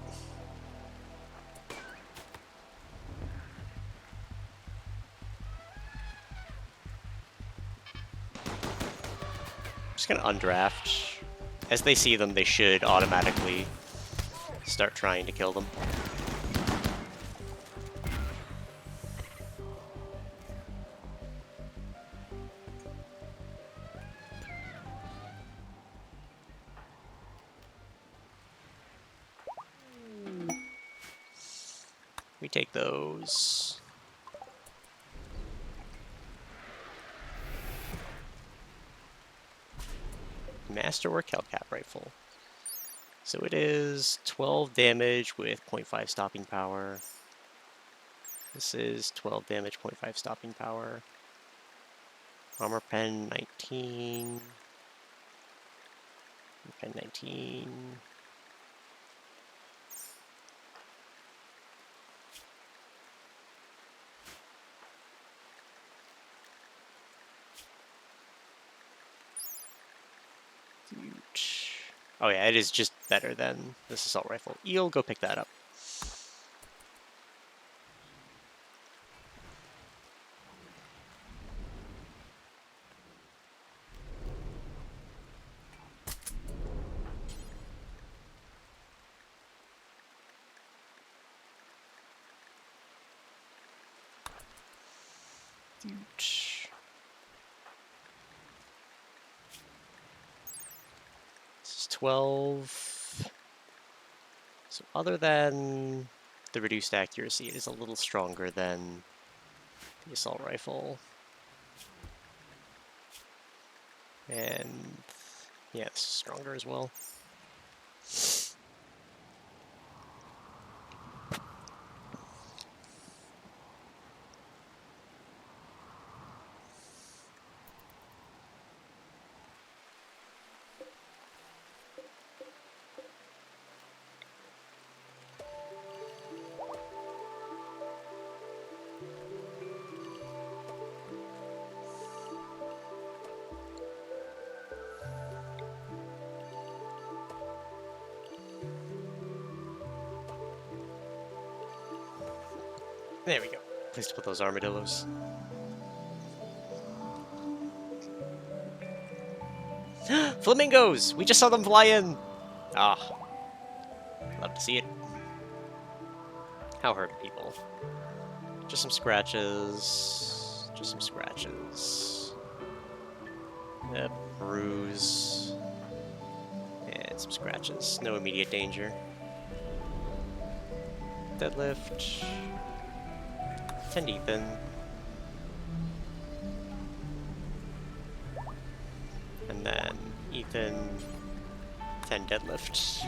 Just gonna undraft. As they see them, they should automatically start trying to kill them. We take those. Masterwork Hellcat rifle. So it is 12 damage with 0.5 stopping power. This is 12 damage, 0.5 stopping power. Armor pen 19. Pen 19. Oh yeah, it is just better than this assault rifle. Eel, go pick that up. This is 12. So other than the reduced accuracy, it is a little stronger than the assault rifle. And yeah, this is stronger as well. There we go. Place to put those armadillos. Flamingos! We just saw them fly in! Ah. Love to see it. How hurt are people? Just some scratches. Just some scratches. A bruise. And some scratches. No immediate danger. Deadlift. Send Ethan. And then Ethan 10 deadlift.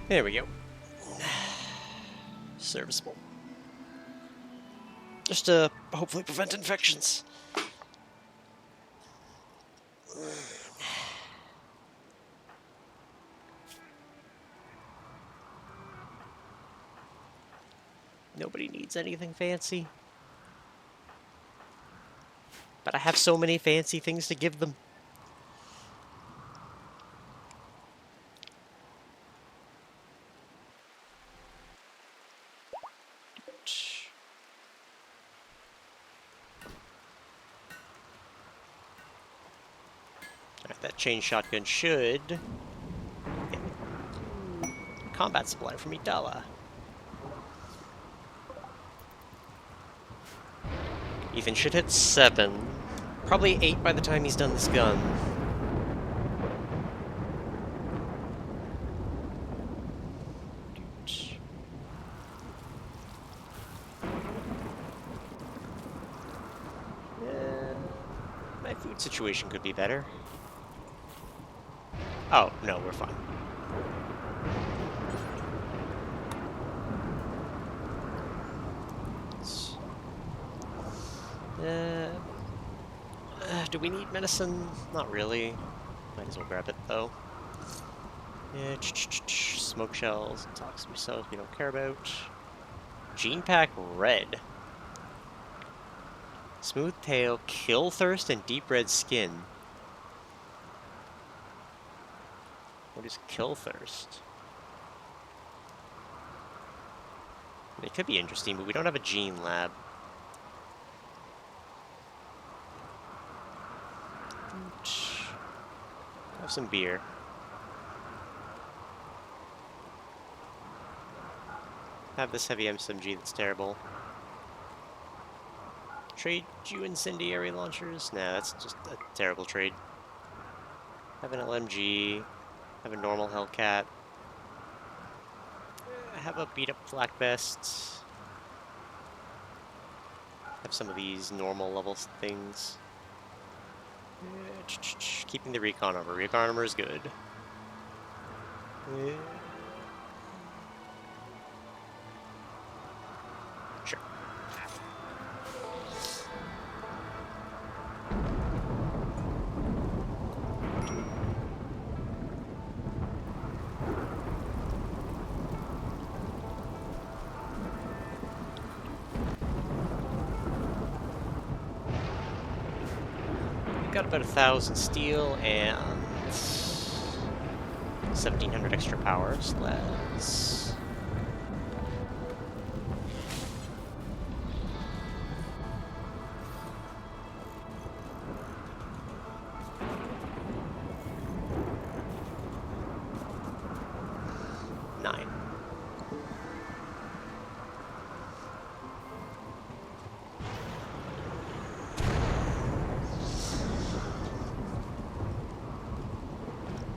There we go. Serviceable. Just to hopefully prevent infections. Nobody needs anything fancy. But I have so many fancy things to give them. Alright, that chain shotgun should... Yeah. Combat supply from Idala. Ethan should hit 7. Probably 8 by the time he's done this gun. My food situation could be better. Oh, no, we're fine. Do we need medicine? Not really. Might as well grab it, though. Yeah, smoke shells, toxic cells we don't care about. Gene pack red. Smooth tail, kill thirst, and deep red skin. What is kill thirst? It could be interesting, but we don't have a gene lab. Have some beer. Have this heavy SMG that's terrible. Trade you incendiary launchers? Nah, that's just a terrible trade. Have an LMG. Have a normal Hellcat. Have a beat up flak vest. Have some of these normal level things. Keeping the recon armor. Recon armor is good. Sure. got about 1,000 steel and 1,700 extra power, so let's...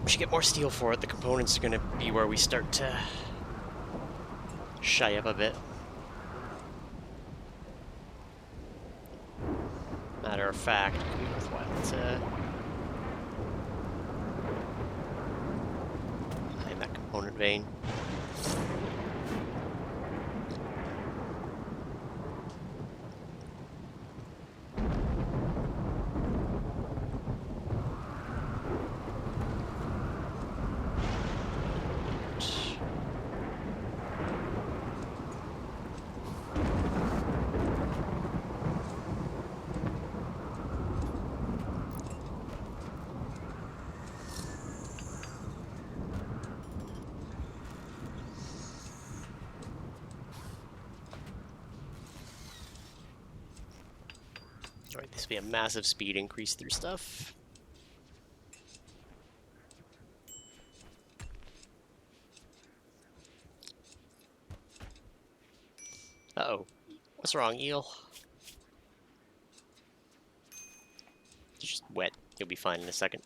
We should get more steel for it. The components are going to be where we start to shy up a bit. Matter of fact, it could be worthwhile to find that component vein. Alright, this will be a massive speed increase through stuff. Uh-oh. What's wrong, eel? It's just wet. You'll be fine in a second.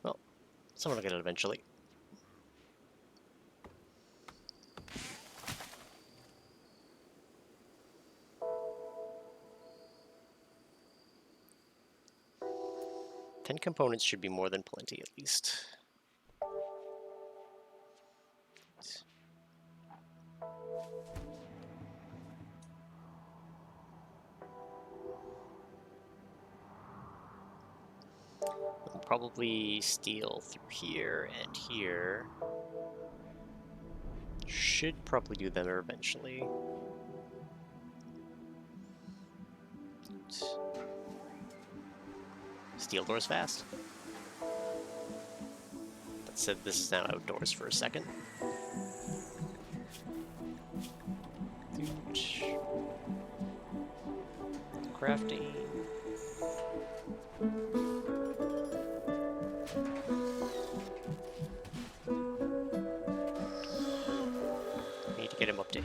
Well, someone will get it eventually. Ten components should be more than plenty, at least. We'll probably steal through here and here. Should probably do them eventually. Steel doors fast. That said, this is now outdoors for a second. Crafting. Need to get him up to 8.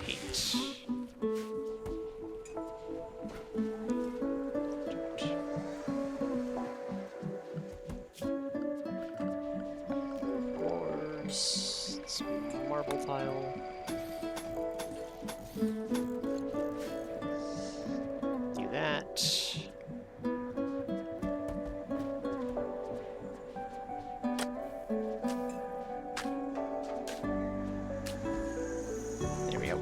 Marble tile. Do that. There we go.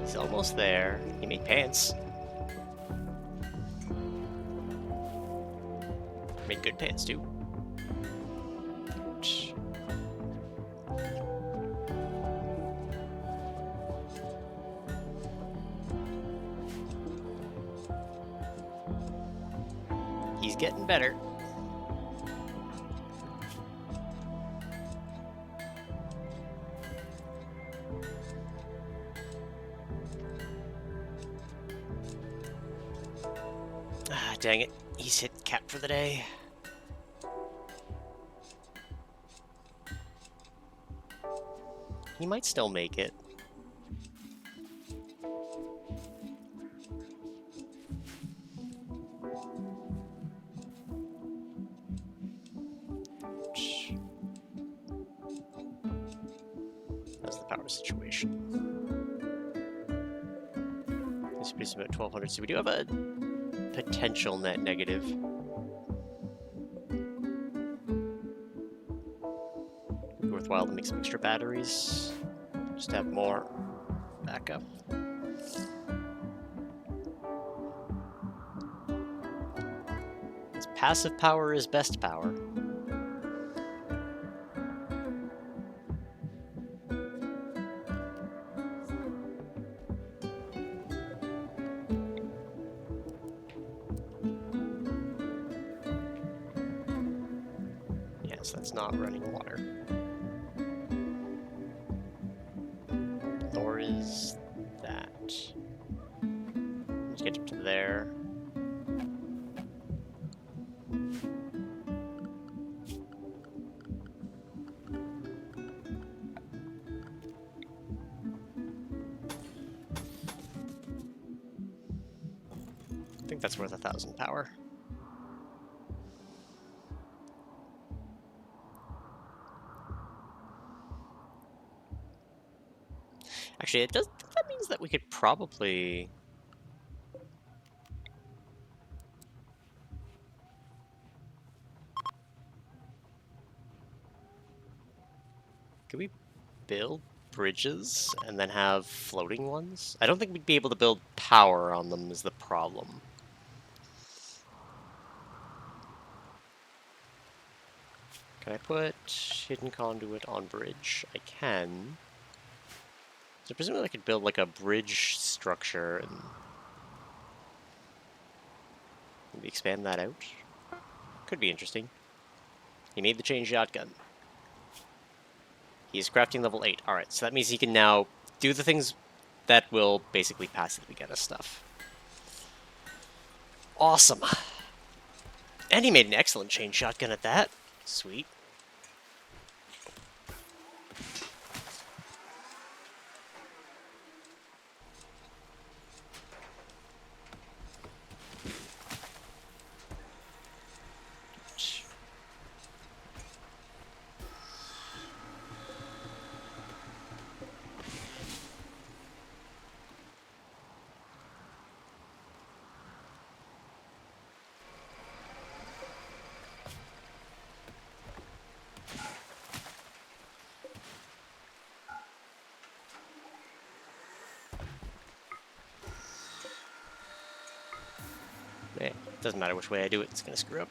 He's almost there. He made pants. Made good pants too. He's getting better. Ah, dang it. He's hit cap for the day. He might still make it. power situation. This produces about 1200, so we do have a potential net negative. It'd be worthwhile to make some extra batteries. Just have more backup. This passive power is best power. Yes, that's not running water. Nor is that. Let's get up to there. I think that's worth 1,000 power. Actually, it does. That means that we could probably. Could we build bridges and then have floating ones? I don't think we'd be able to build power on them is the problem. Can I put hidden conduit on bridge? I can. So presumably I could build like a bridge structure and maybe expand that out. Could be interesting. He made the chain shotgun. He is crafting level 8. Alright, so that means he can now do the things that will basically passively get us stuff. Awesome. And he made an excellent chain shotgun at that. Sweet. It doesn't matter which way I do it, it's going to screw up.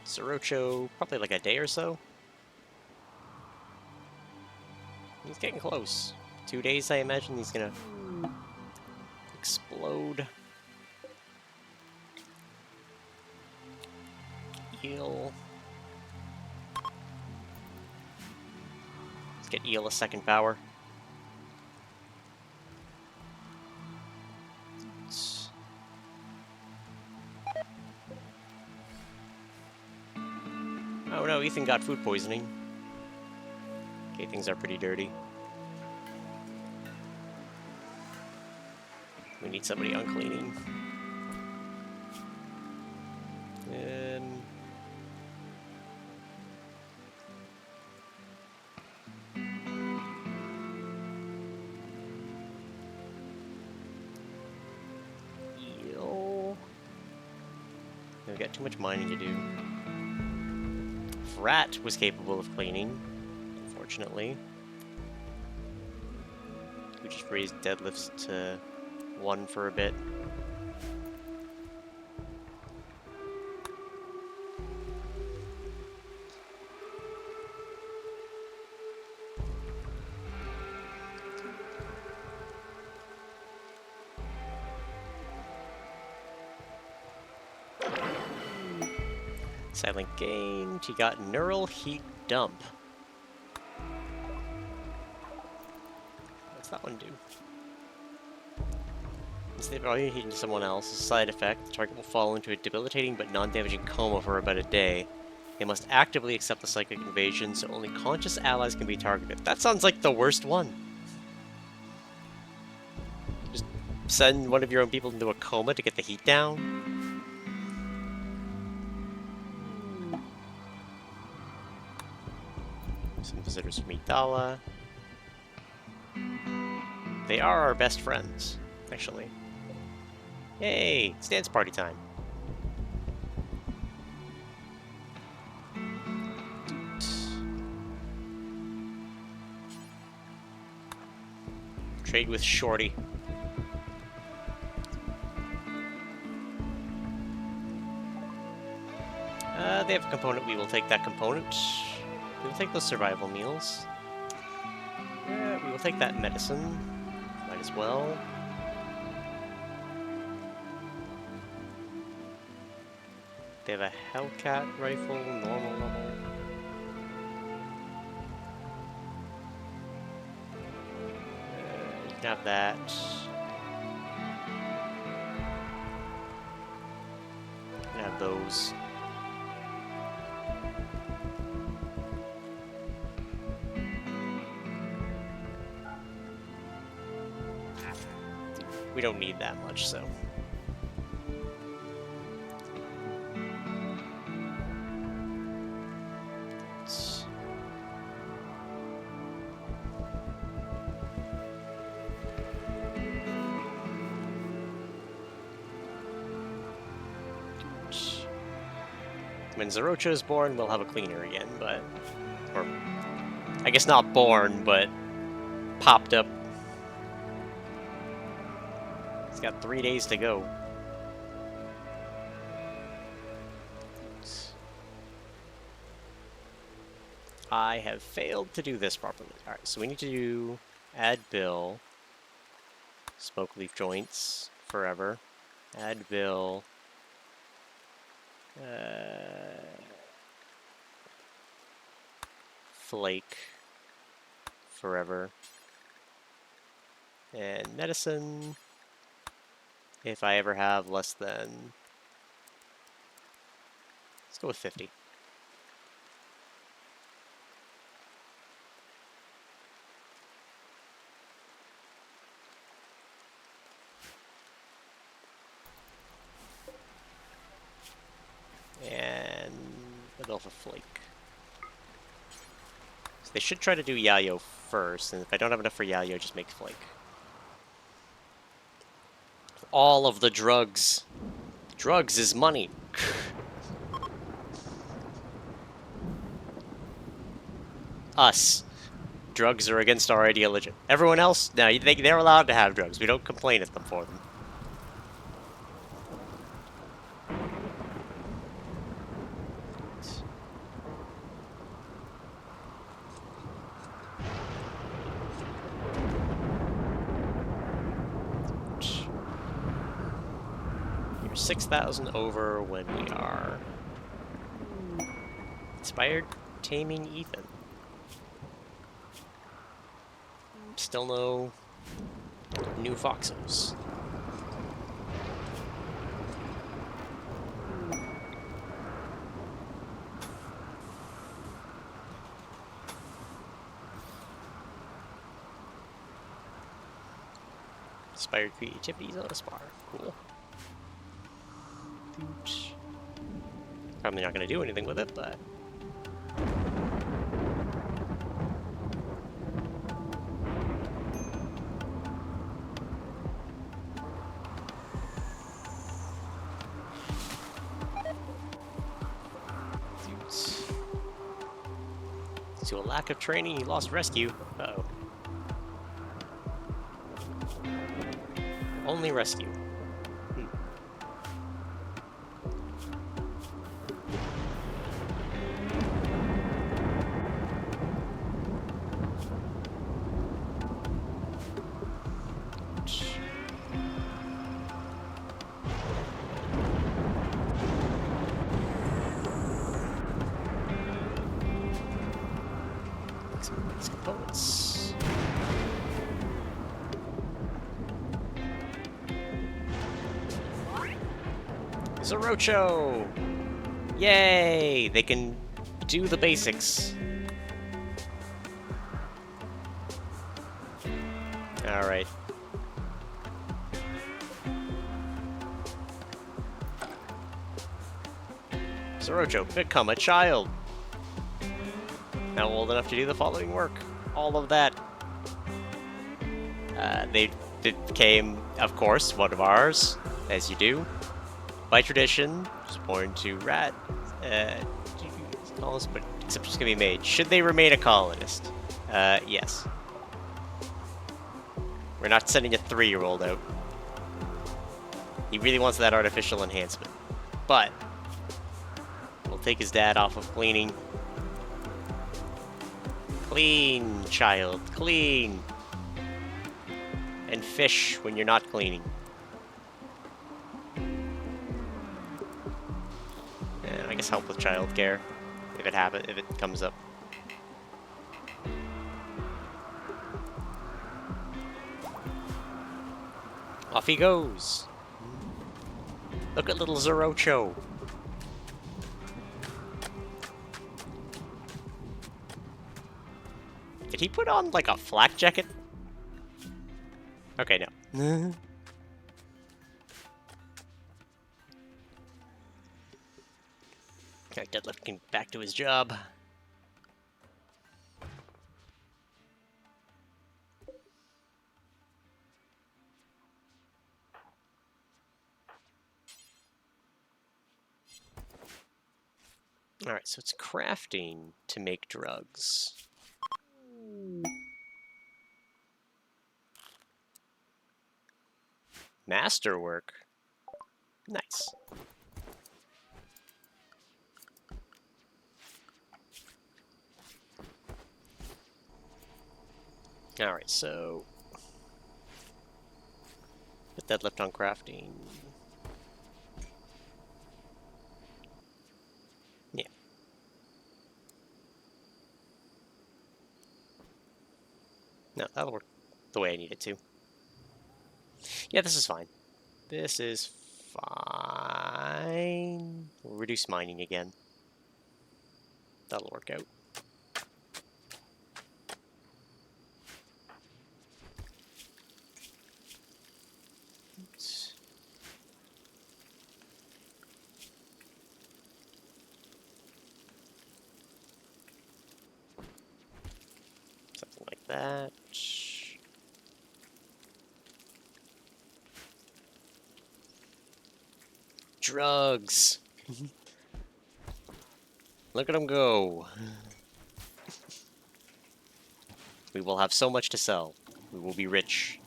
Sorocho, probably like a day or so. He's getting close. 2 days, I imagine he's going to explode. Eel. Let's get Eel a second power. Oh no, Ethan got food poisoning. Okay, things are pretty dirty. We need somebody on cleaning. Eel. We've got too much mining to do. Rat was capable of cleaning, unfortunately. We just raised deadlifts to 1 for a bit. Silent gained. He got neural heat dump. What's that one do? Instead of overheating to someone else, a side effect, the target will fall into a debilitating but non-damaging coma for about a day. They must actively accept the psychic invasion, so only conscious allies can be targeted. That sounds like the worst one. Just send one of your own people into a coma to get the heat down. Some visitors from Idala. They are our best friends, actually. Yay! It's dance party time. Trade with Shorty. They have a component. We will take that component. We will take those survival meals. We will take that medicine. Might as well. They have a Hellcat rifle, normal level. You can have that. You can have those. We don't need that much, so. When Zerocha is born, we'll have a cleaner again, but... Or... I guess not born, but... popped up. He's got 3 days to go. I have failed to do this properly. Alright, so we need to do... add bill. Smoke leaf joints. Forever. Add bill. Flake. Forever. And medicine. If I ever have less than... Let's go with 50. And a bill for Flake. So they should try to do Yayo first, and if I don't have enough for Yayo, just make Flake. All of the drugs. Drugs is money. Us. Drugs are against our ideology. Everyone else, no, they're allowed to have drugs. We don't complain at them for them. You're 6,000 over when we are inspired taming Ethan. Still no new voxels. Inspired creativity's on a spar. Cool. Probably not going to do anything with it, but... To a lack of training, he lost rescue. Uh-oh. Only rescue. These components. Zerocho! Yay! They can Do the basics. Alright. Zorocho, become a child. Now old enough to do the following work. All of that. They became, of course, one of ours, as you do. By tradition, was born to rat. Colonist, but except it's gonna be made. Should they remain a colonist? Yes. We're not sending a 3-year-old out. He really wants that artificial enhancement. But we'll take his dad off of cleaning. Clean, child, clean. And fish when you're not cleaning. And I guess help with childcare if it comes up. Off he goes. Look at little Zorocho. Did he put on like a flak jacket? Okay, no. Okay, Deadlift can back to his job. Alright, so it's crafting to make drugs. Masterwork. Nice. Alright, so put Deadlift on crafting. Yeah. No, that'll work the way I need it to. Yeah, this is fine. This is fine. We'll reduce mining again. That'll work out. Oops. Something like that. Drugs. Look at them go. We will have so much to sell. We will be rich.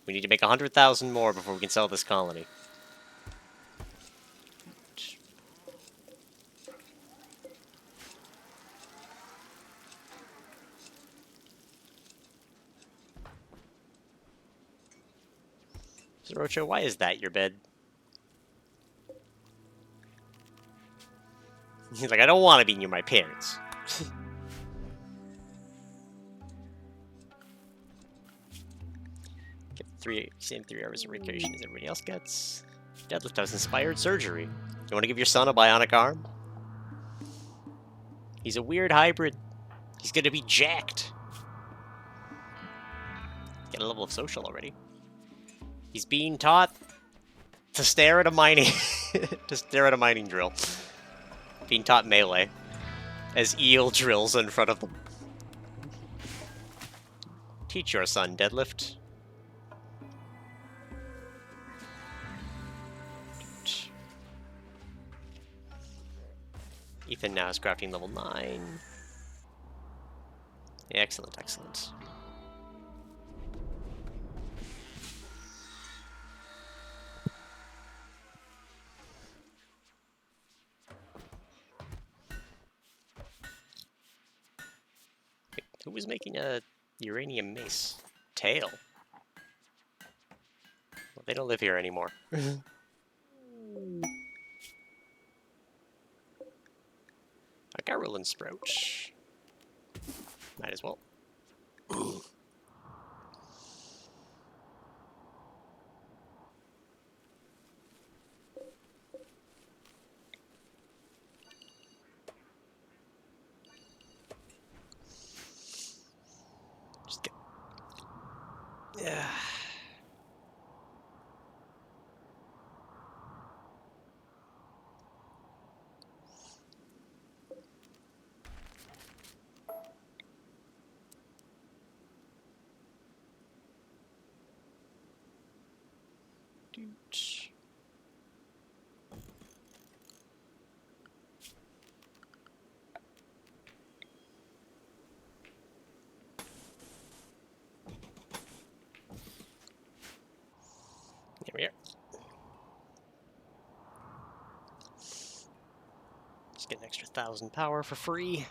We need to make 100,000 more before we can sell this colony. Zorocho, why is that your bed? He's like, I don't want to be near my parents. Get same 3 hours of recreation as everybody else gets. Deadlift has inspired surgery. You want to give your son a bionic arm? He's a weird hybrid. He's gonna be jacked. Get a level of social already. He's being taught to stare at a mining drill. Being taught melee as eel drills in front of them. Teach your son, Deadlift. Ethan now is crafting level 9. Excellent, excellent. Who was making a uranium mace? Tail. Well, they don't live here anymore. A Garland Sprout. Might as well. Yeah. Here we are. Just get an extra 1,000 power for free.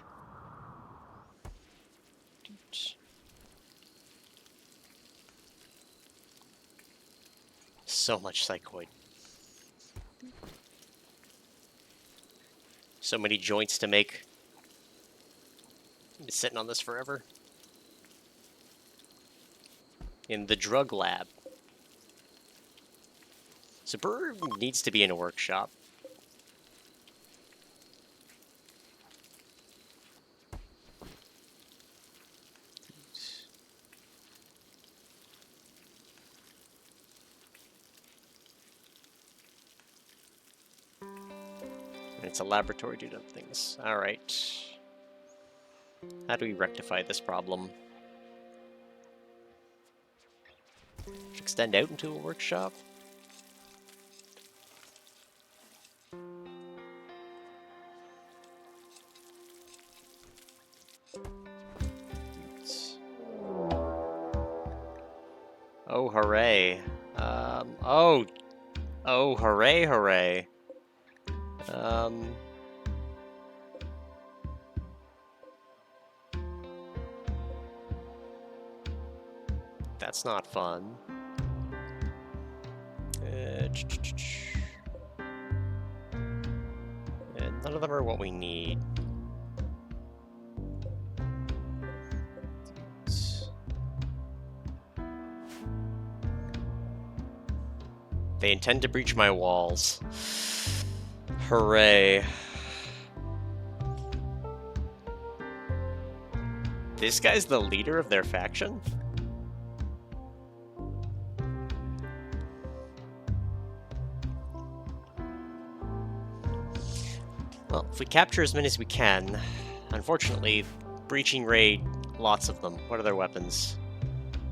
So much psychoid. So many joints to make. Been sitting on this forever. In the drug lab. So Burr needs to be in a workshop. It's a laboratory to do things. Alright. How do we rectify this problem? Extend out into a workshop? Oh, hooray. Oh, hooray, hooray. That's not fun. None of them are what we need. They intend to breach my walls. Hooray. This guy's the leader of their faction? Well, if we capture as many as we can, unfortunately, breaching raid, lots of them. What are their weapons?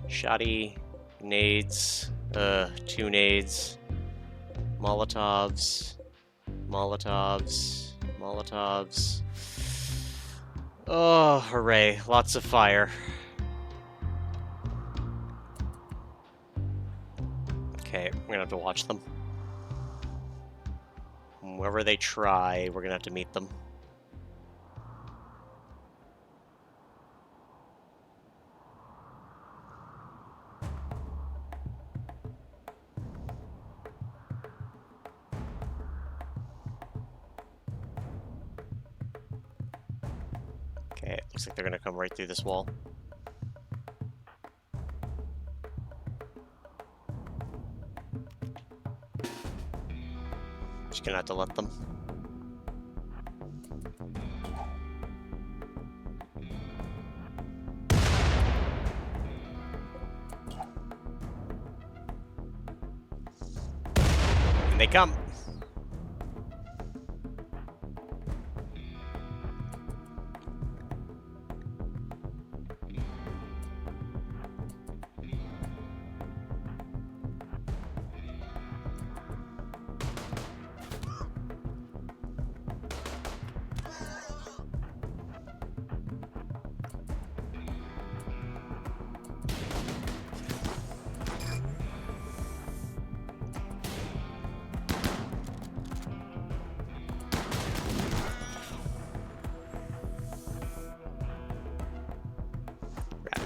Shoddy, nades, 2 nades, Molotovs, Molotovs. Oh, hooray, lots of fire. Okay, we're gonna have to watch them. Wherever they try, we're gonna have to meet them. Okay, looks like they're gonna come right through this wall. Just gonna have to let them. And they come.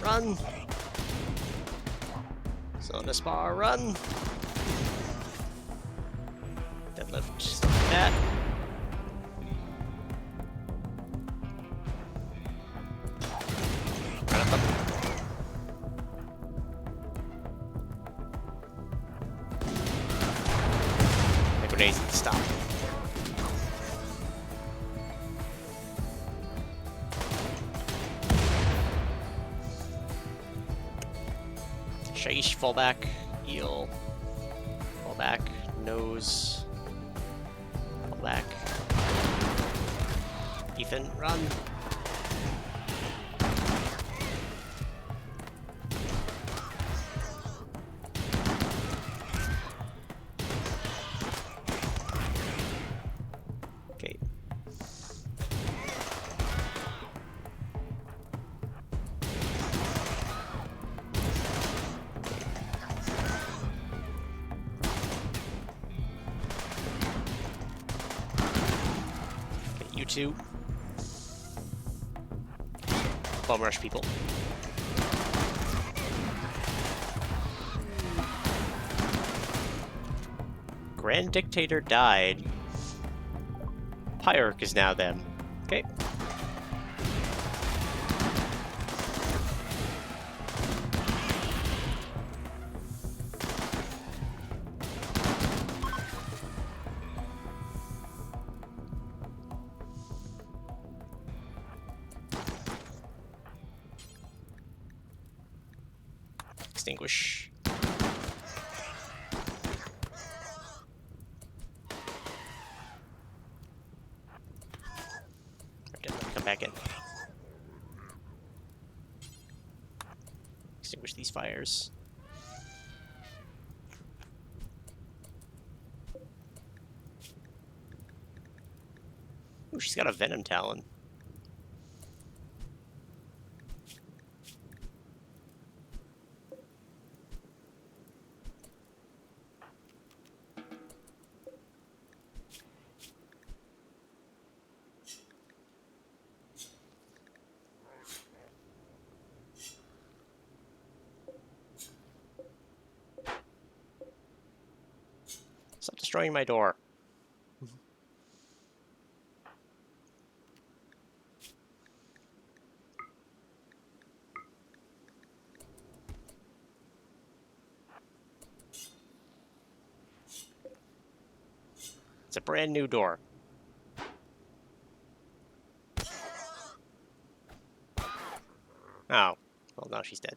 Run! Zona spar, run! Deadlift that. Run at them. The grenades need to stop. Shaish, fall back. Eel. Fall back. Nose. Fall back. Ethan, run. Okay. You two. Bum rush people. Grand Dictator died. Pyarch is now them. Okay. Extinguish. Come back in. Extinguish these fires. Ooh, she's got a venom talon. Stop destroying my door. It's a brand new door. Oh. Well, now she's dead.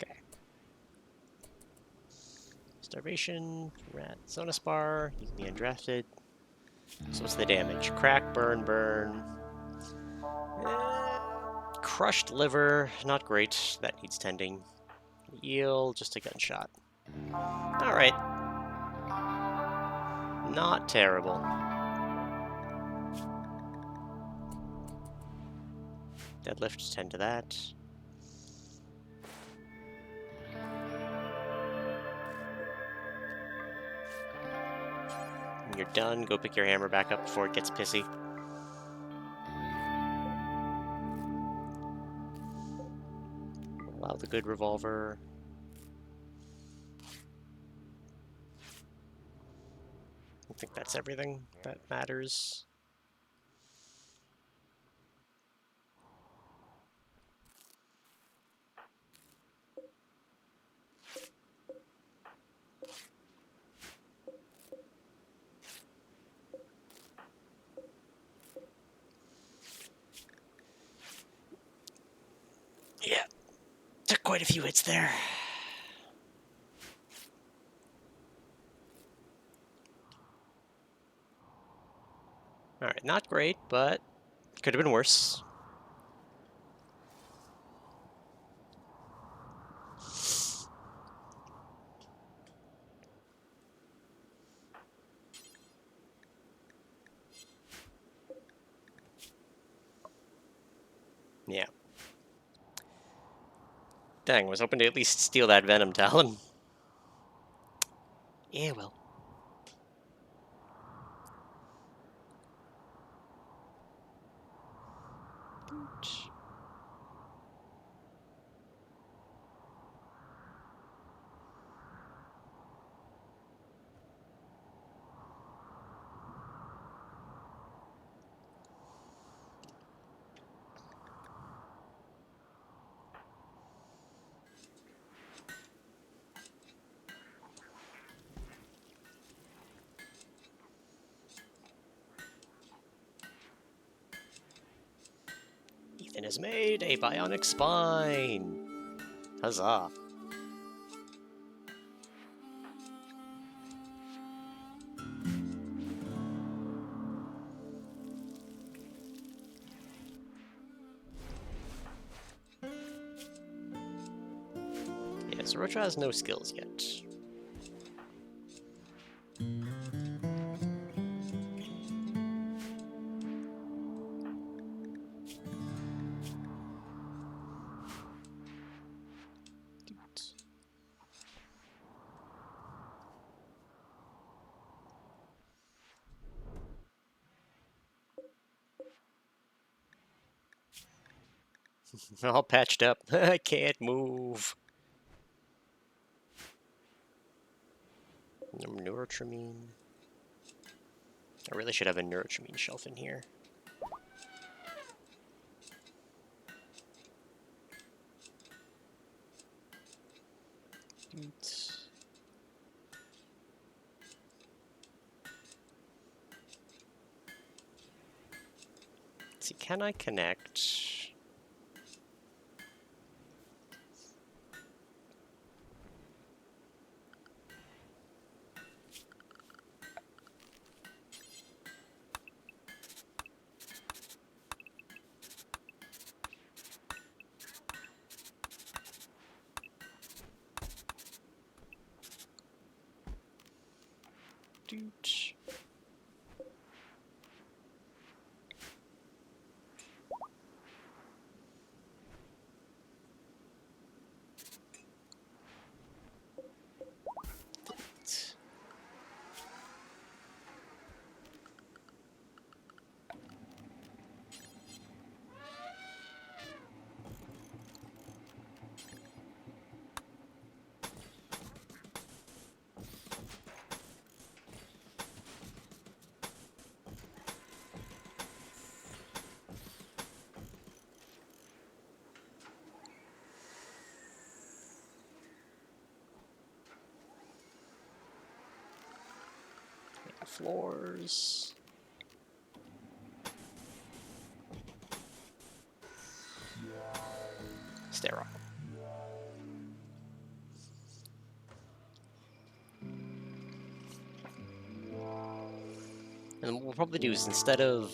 Okay. Starvation, rat, Zonaspar, you can be undrafted. So what's the damage? Crack, burn, burn. Crushed liver, not great. That needs tending. Eel, just a gunshot. Alright. Not terrible. Deadlift, tend to that. When you're done, go pick your hammer back up before it gets pissy. Allow the good revolver. I think that's everything that matters. Yeah, took quite a few hits there. Alright, not great, but could have been worse. Yeah. Dang, was hoping to at least steal that Venom Talon. Yeah, well. Dragon has made a bionic spine! Huzzah! Yeah, Zorocha has no skills yet. All patched up. I can't move. Neurotrimine. I really should have a neurotrimine shelf in here. Let's see, can I connect? Doot. Floors. Sterile. And what we'll probably do is instead of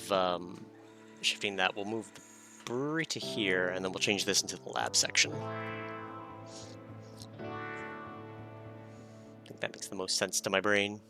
shifting that, we'll move the brewery to here, and then we'll change this into the lab section. I think that makes the most sense to my brain.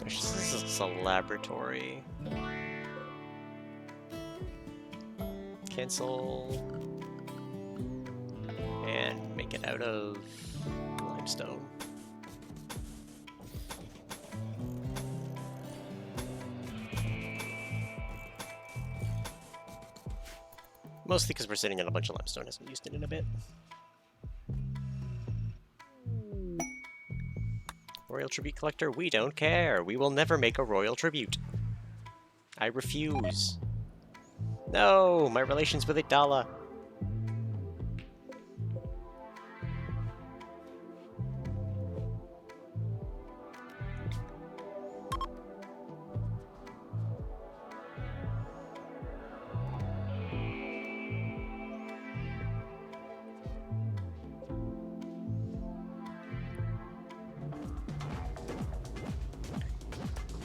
This is a laboratory. Cancel. And make it out of limestone. Mostly because we're sitting on a bunch of limestone, hasn't used it in a bit. Royal Tribute Collector, we don't care. We will never make a royal tribute. I refuse. No, my relations with Idala.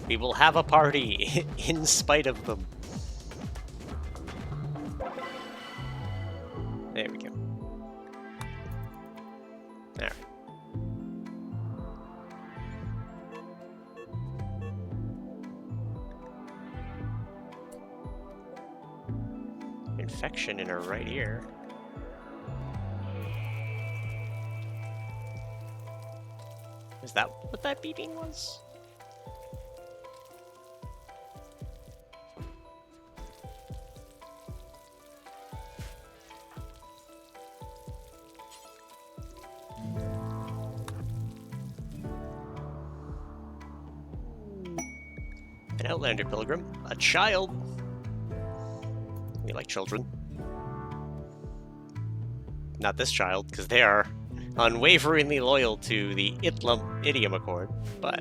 We will have a party in spite of them. There we go. There. Infection in her right ear. Is that what that beeping was? An Outlander pilgrim. A child. We like children. Not this child, because they are unwaveringly loyal to the idiom accord, but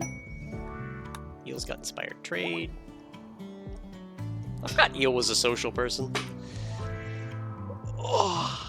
Eel's got inspired trade. I forgot Eel was a social person. Oh.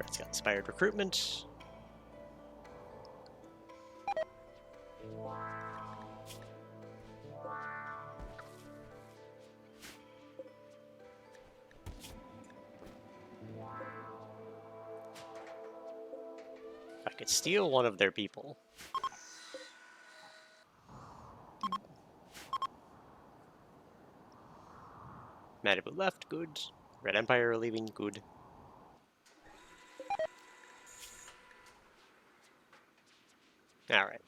Red's got inspired recruitment. I could steal one of their people. Malibu left, good. Red Empire are leaving, good. Alright.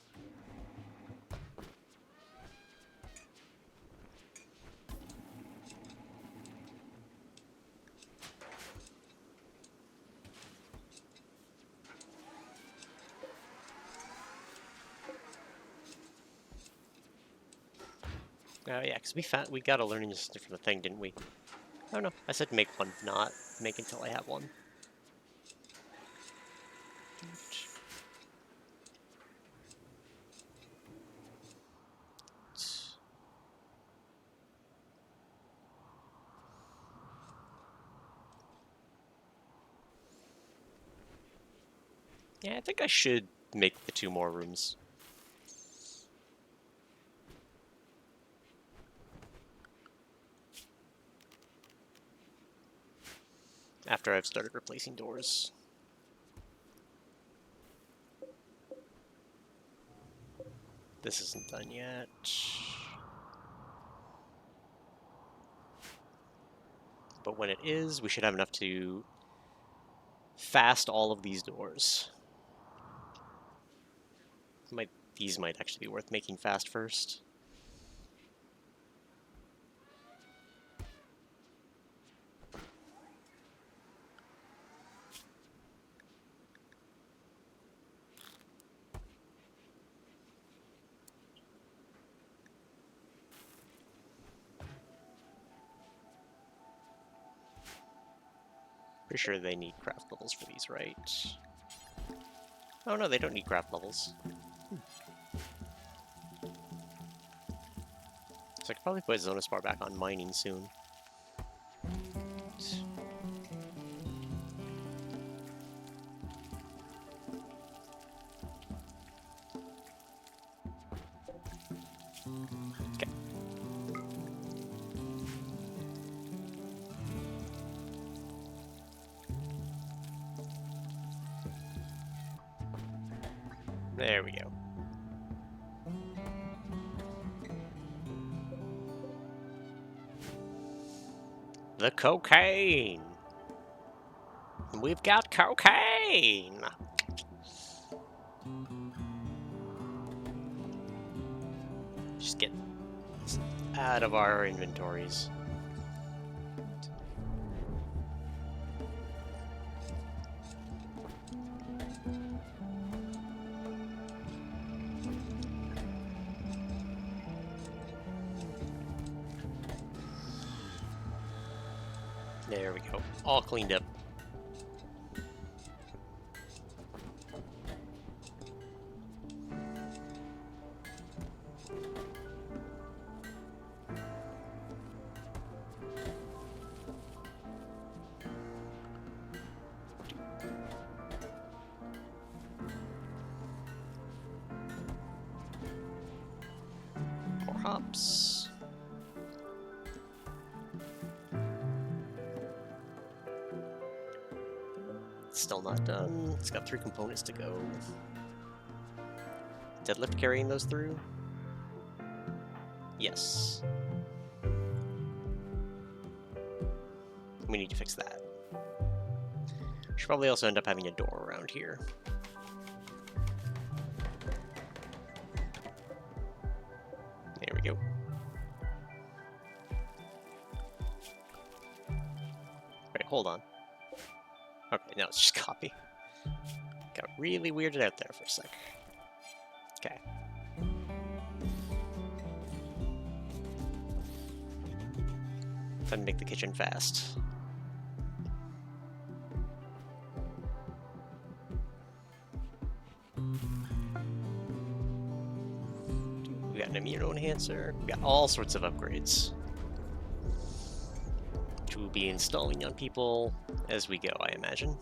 Oh yeah, because we got a learning assistant from the thing, didn't we? Oh no, I said make one, not make until I have one. Yeah, I think I should make the 2 more rooms. After I've started replacing doors. This isn't done yet. But when it is, we should have enough to fast all of these doors. These might actually be worth making fast first. Pretty sure they need craft levels for these, right? Oh no, they don't need craft levels. So I could probably put Zonus Bar back on mining soon. Okay. There we go. The cocaine! We've got cocaine! Just get this out of our inventories. There we go. All cleaned up. More hops. still not done. It's got 3 components to go. Deadlift carrying those through? Yes. We need to fix that. Should probably also end up having a door around here. There we go. Wait, hold on. Okay, no, it's just copy. Got really weirded out there for a sec. Okay. Time to make the kitchen fast. We got an immuno enhancer. We got all sorts of upgrades to be installing on people as we go, I imagine.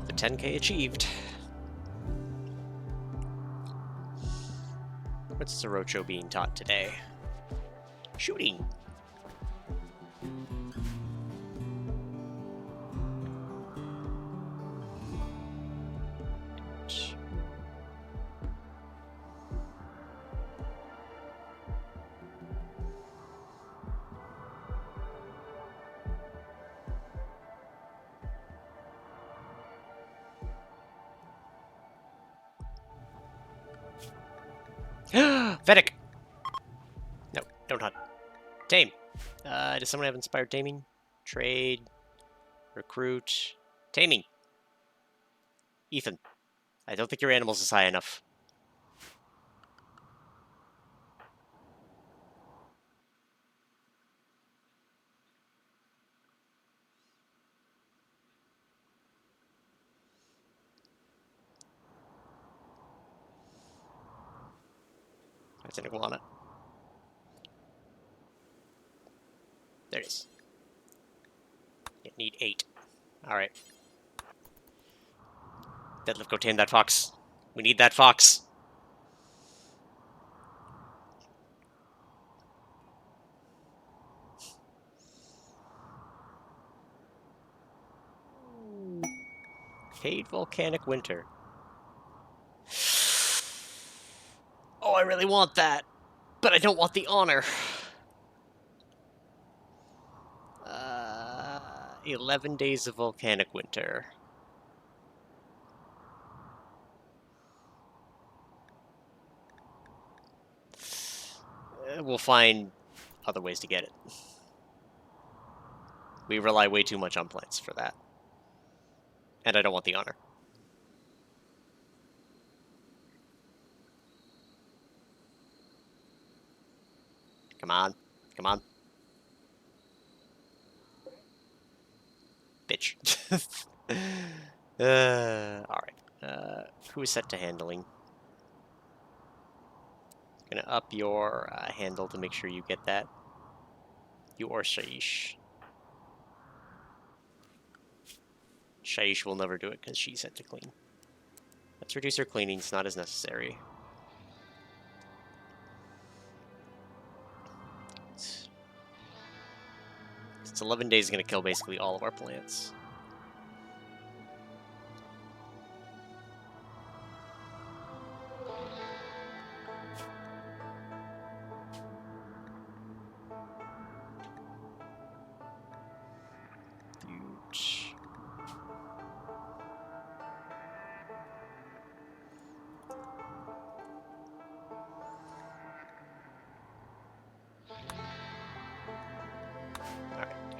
The 10K achieved. What's Sorocho being taught today? Shooting. Vedic! No, don't hunt. Tame. Does someone have inspired taming? Trade. Recruit. Taming. Ethan. I don't think your animals is high enough. That's an iguana. There it is. You need 8. Alright. Deadlift, go tame that fox. We need that fox. Paid volcanic winter. Oh, I really want that. But I don't want the honor. 11 days of volcanic winter. We'll find other ways to get it. We rely way too much on plants for that. And I don't want the honor. Come on. Come on. Bitch. Alright. Who is set to handling? Gonna up your handle to make sure you get that. You or Shaish. Shaish will never do it because she's set to clean. Let's reduce her cleaning. It's not as necessary. It's 11 days is going to kill basically all of our plants.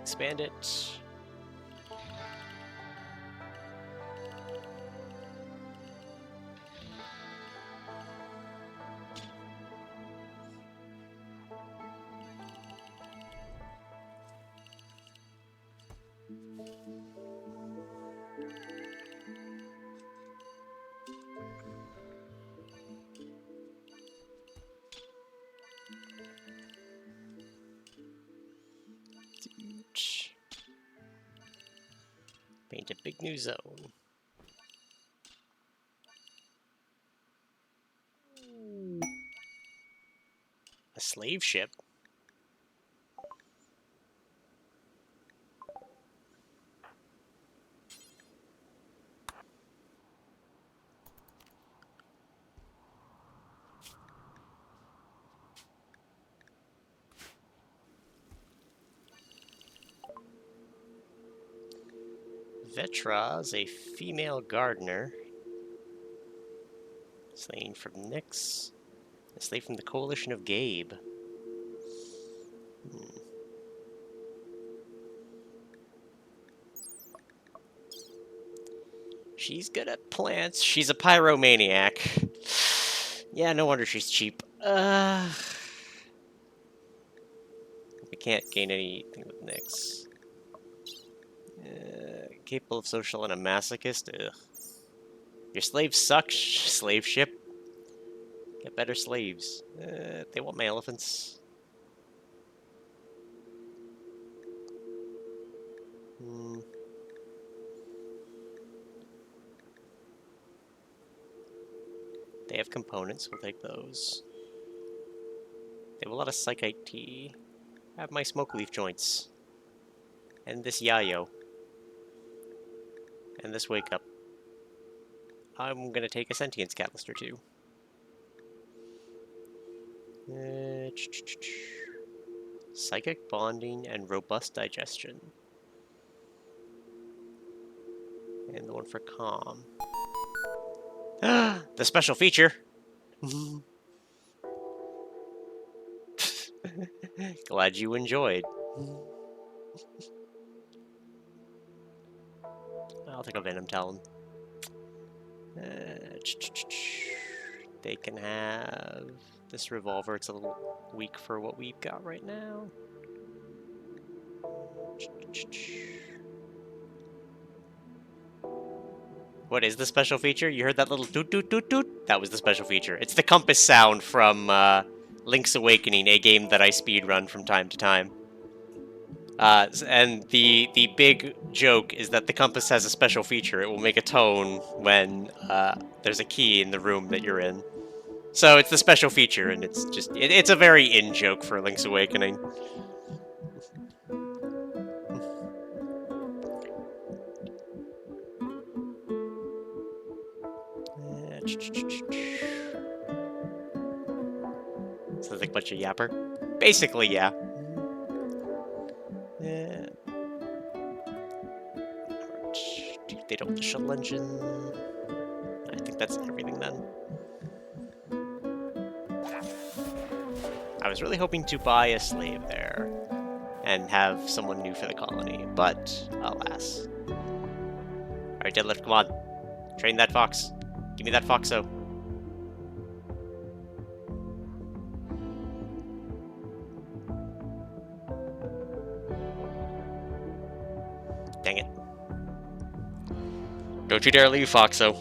Expand it. Paint a big new zone. A slave ship? Vetra's a female gardener. Slain from Nyx. A slave from the Coalition of Gabe. She's good at plants. She's a pyromaniac. Yeah, no wonder she's cheap. We can't gain anything with Nyx. Capable of social and a masochist? Ugh. Your slaves suck, slave ship. Get better slaves. They want my elephants. They have components, we'll take those. They have a lot of psychite tea. I have my smoke leaf joints. And this yayo. And this wake up. I'm gonna take a sentience catalyst or two. Psychic bonding and robust digestion. And the one for calm. The special feature! Glad you enjoyed. I'll take a Venom Talon. They can have this revolver. It's a little weak for what we've got right now. What is the special feature? You heard that little doot doot doot doot? That was the special feature. It's the compass sound from Link's Awakening, a game that I speedrun from time to time. And the big joke is that the compass has a special feature. It will make a tone when there's a key in the room that you're in. So it's the special feature, and it's just it's a very in joke for Link's Awakening. Sounds like a bunch of yapper. Basically, yeah. They don't have the shuttle engine. I think that's everything then. I was really hoping to buy a slave there and have someone new for the colony, but alas. Alright, Deadlift, come on. Train that fox. Give me that foxo. Dang it. Don't you dare leave, Foxo.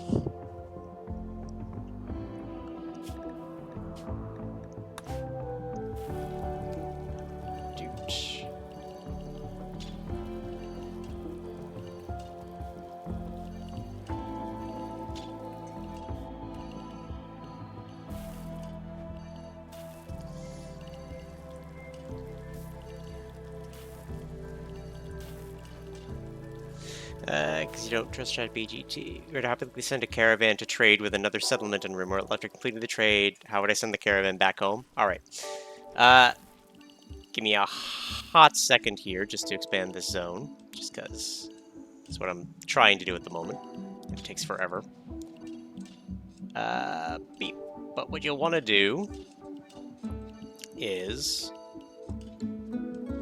Because you don't trust ChatBGT. You're to happily send a caravan to trade with another settlement in RimWorld. After completing the trade, how would I send the caravan back home? Alright. Give me a hot second here just to expand this zone. Just because that's what I'm trying to do at the moment. It takes forever. Beep. But what you'll want to do is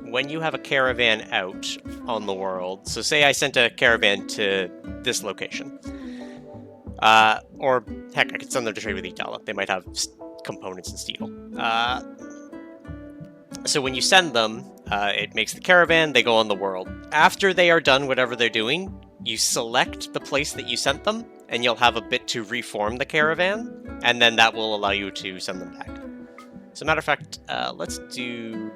when you have a caravan out on the world, so say I sent a caravan to this location, or heck, I could send them to trade with Itala. They might have components in steel. So when you send them, it makes the caravan, they go on the world. After they are done whatever they're doing, you select the place that you sent them, and you'll have a bit to reform the caravan, and then that will allow you to send them back. So matter of fact, let's do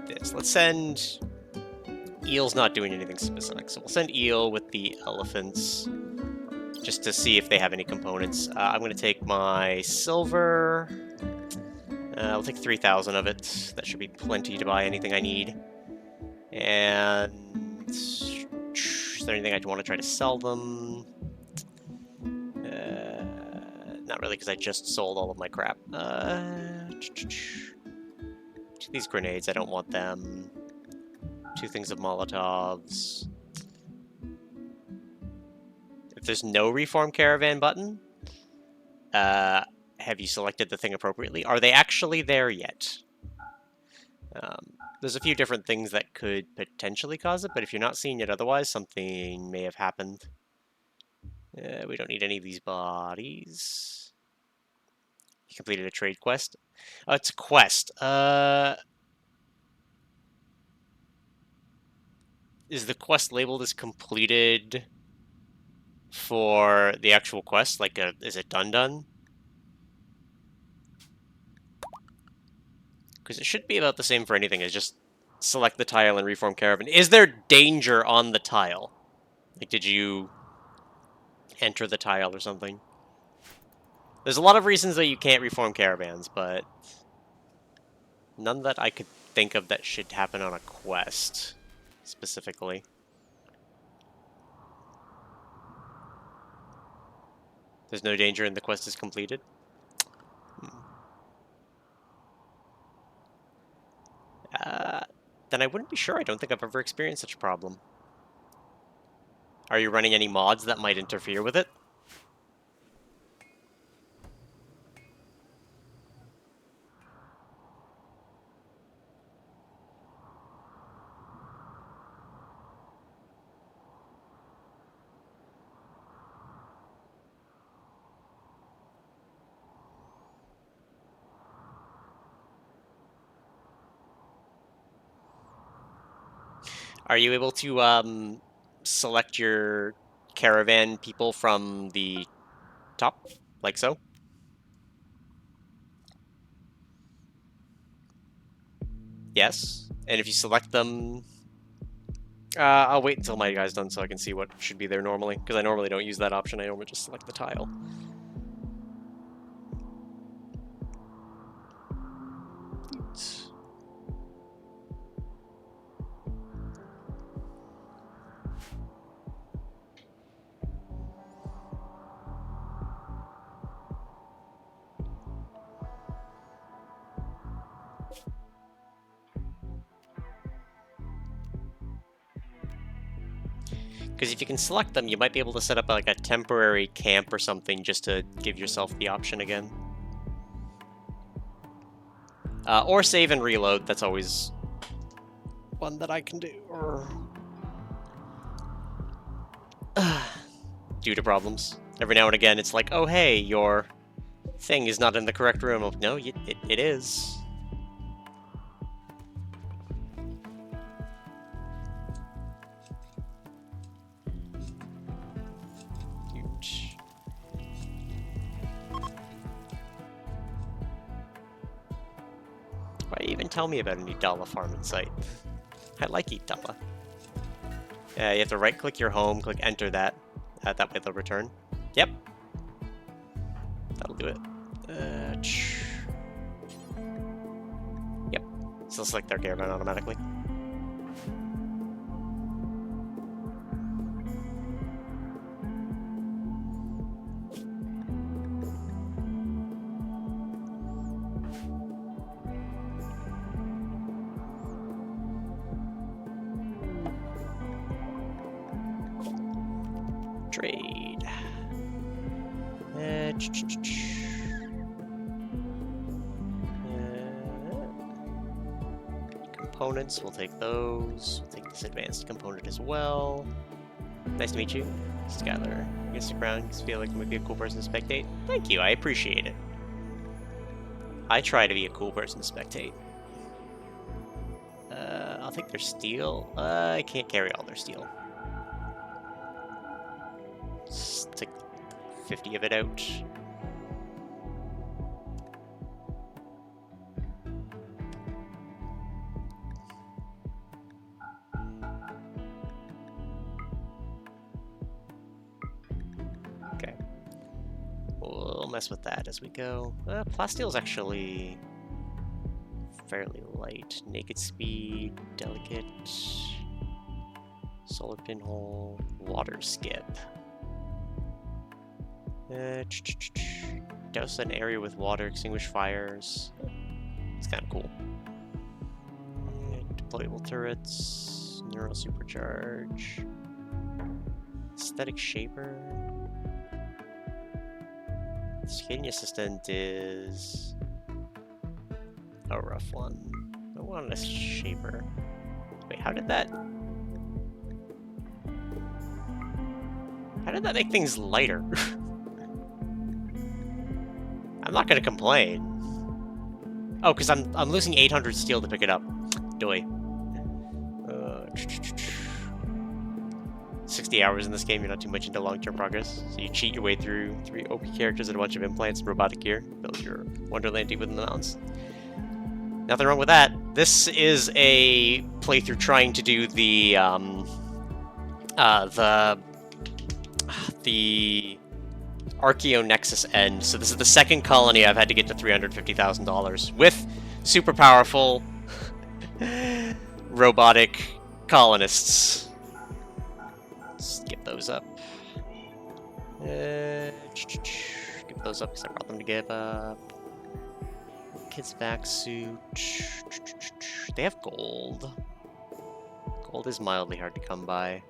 this. Let's send... Eel's not doing anything specific, so we'll send Eel with the elephants just to see if they have any components. I'm going to take my silver. I'll take 3,000 of it. That should be plenty to buy anything I need. And is there anything I want to try to sell them? Not really, because I just sold all of my crap. These grenades, I don't want them. 2 things of Molotovs. there's no reform caravan button. Have you selected the thing appropriately? Are they actually there yet? There's a few different things that could potentially cause it, but if you're not seeing it otherwise, something may have happened. We don't need any of these bodies. You completed a trade quest. Oh, it's a quest. Is the quest labeled as completed for the actual quest? Like, is it done? Because it should be about the same for anything, as just select the tile and reform caravan. Is there danger on the tile? Like, did you enter the tile or something? There's a lot of reasons that you can't reform caravans, but none that I could think of that should happen on a quest, specifically. There's no danger and the quest is completed? Then I wouldn't be sure. I don't think I've ever experienced such a problem. Are you running any mods that might interfere with it? Are you able to select your caravan people from the top, like so? Yes. And if you select them... I'll wait until my guy's done so I can see what should be there normally, because I normally don't use that option. I normally just select the tile. Because if you can select them, you might be able to set up like a temporary camp or something just to give yourself the option again. Or save and reload, that's always one that I can do. Due to problems. Every now and again, it's like, oh hey, your thing is not in the correct room. I'm like, no, it is. Why even tell me about an Idala farming site? I like Idala. Yeah, you have to right-click your home, click enter that. That way they'll return. Yep. That'll do it. Yep. So select their caravan automatically. Trade. Components, we'll take those. We'll take this advanced component as well. Nice to meet you, Skylar. You stick around, you feel like you might be a cool person to spectate. Thank you, I appreciate it. I try to be a cool person to spectate. I'll take their steel. I can't carry all their steel. Let's take 50 of it out. Okay. We'll mess with that as we go. Plasteel's actually fairly light. Naked speed, delicate, solar pinhole, water skip. Douse an area with water, extinguish fires. It's kind of cool. Deployable turrets, neural supercharge, aesthetic shaper. Circadian assistant is a rough one. I want a shaper. Wait, how did that make things lighter? I'm not gonna complain. Oh, because I'm losing 800 steel to pick it up. Doy. 60 hours in this game, you're not too much into long-term progress. So you cheat your way through 3 OP characters and a bunch of implants and robotic gear. Build your wonderland deep within the mountains. Nothing wrong with that. This is a playthrough trying to do the Archeo Nexus end. So this is the second colony I've had to get to $350,000 with super powerful robotic colonists. Let's get those up. Give those up because I brought them to give up. Kid's vac suit. They have gold. Gold is mildly hard to come by.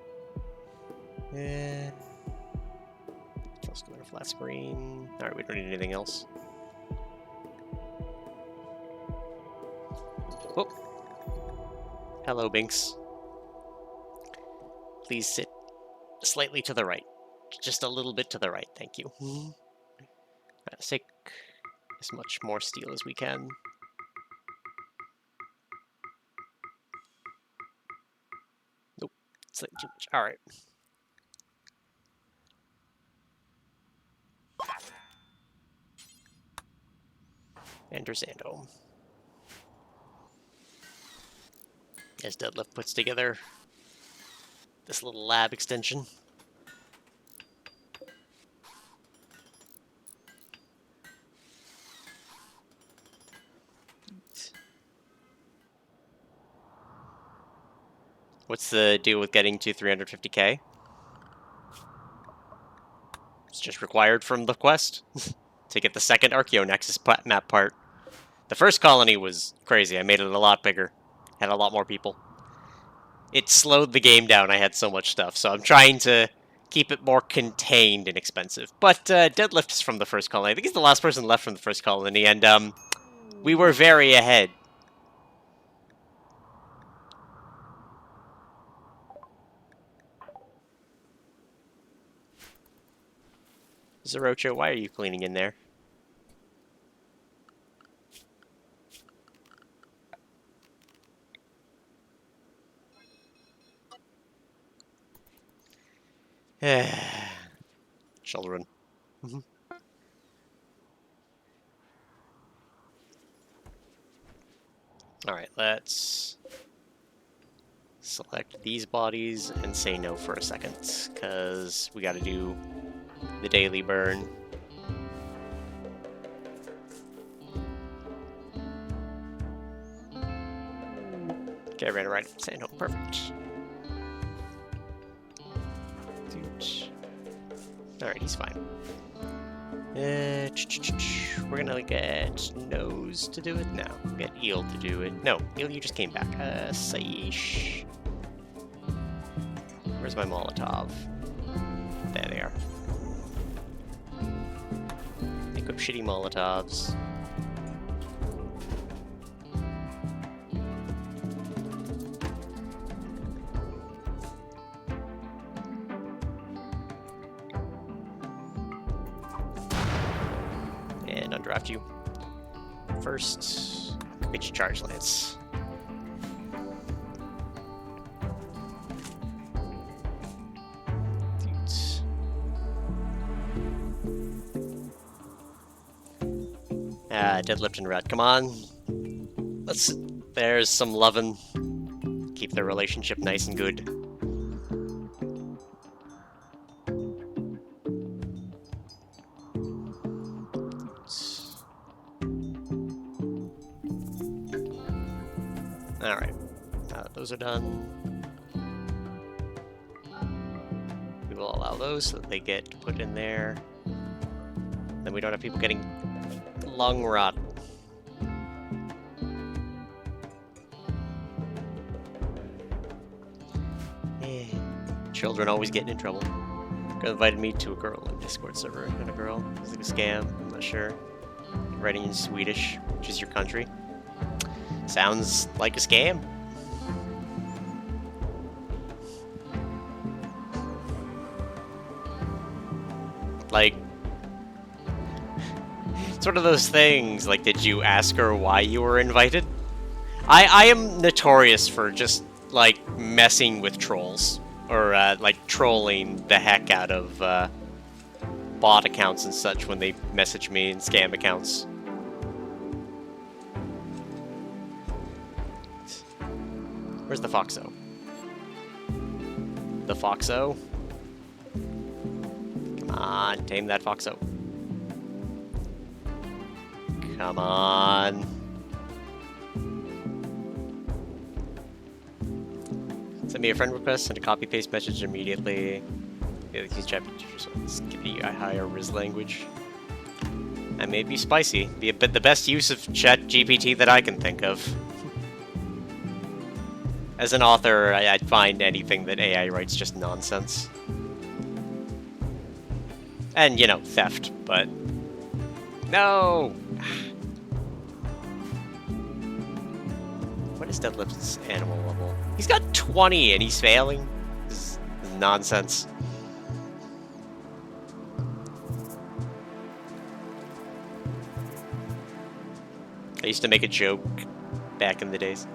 Let's go to flat screen. Alright, we don't need anything else. Oh. Hello, Binks. Please sit slightly to the right. Just a little bit to the right, thank you. Let's take as much more steel as we can. Nope, slightly too much. Alright. Enter Zando. As Deadlift puts together this little lab extension. What's the deal with getting to 350k? It's just required from the quest to get the second Archeo Nexus map part. The first colony was crazy. I made it a lot bigger. Had a lot more people. It slowed the game down. I had so much stuff, so I'm trying to keep it more contained and expensive. But Deadlift is from the first colony. I think he's the last person left from the first colony, and we were very ahead. Zerocho, why are you cleaning in there? Children. Alright, let's select these bodies and say no for a second, because we gotta do the daily burn. Okay, I ran right up say no, perfect. Alright, he's fine. We're gonna get Nose to do it now. Get Eel to do it. No, Eel, you just came back. Saish. Where's my Molotov? There they are. Equip shitty Molotovs. And undraft you. First, get your charge lance. Deadlift and Red, come on. There's some lovin'. Keep their relationship nice and good. Alright, those are done. We will allow those so that they get put in there. Then we don't have people getting lung rot. Children always getting in trouble. Girl invited me to a girl on Discord server, and a girl. It was like a scam. not sure. Writing in Swedish, which is your country. Sounds like a scam. Like, it's one of those things, like, did you ask her why you were invited? I am notorious for just, like, messing with trolls. Or, like, trolling the heck out of, bot accounts and such when they message me in scam accounts. Where's the Foxo? The Foxo? Come on, tame that Foxo. Come on. Send me a friend request, send a copy-paste message immediately. Yeah, use chat features, so let's give you a higher Riz language. That may be spicy. Be the best use of chat GPT that I can think of. As an author, I'd find anything that AI writes just nonsense. And, you know, theft, but... No! What is Deadlift's animal level? He's got 20 and he's failing? This is nonsense. I used to make a joke back in the days.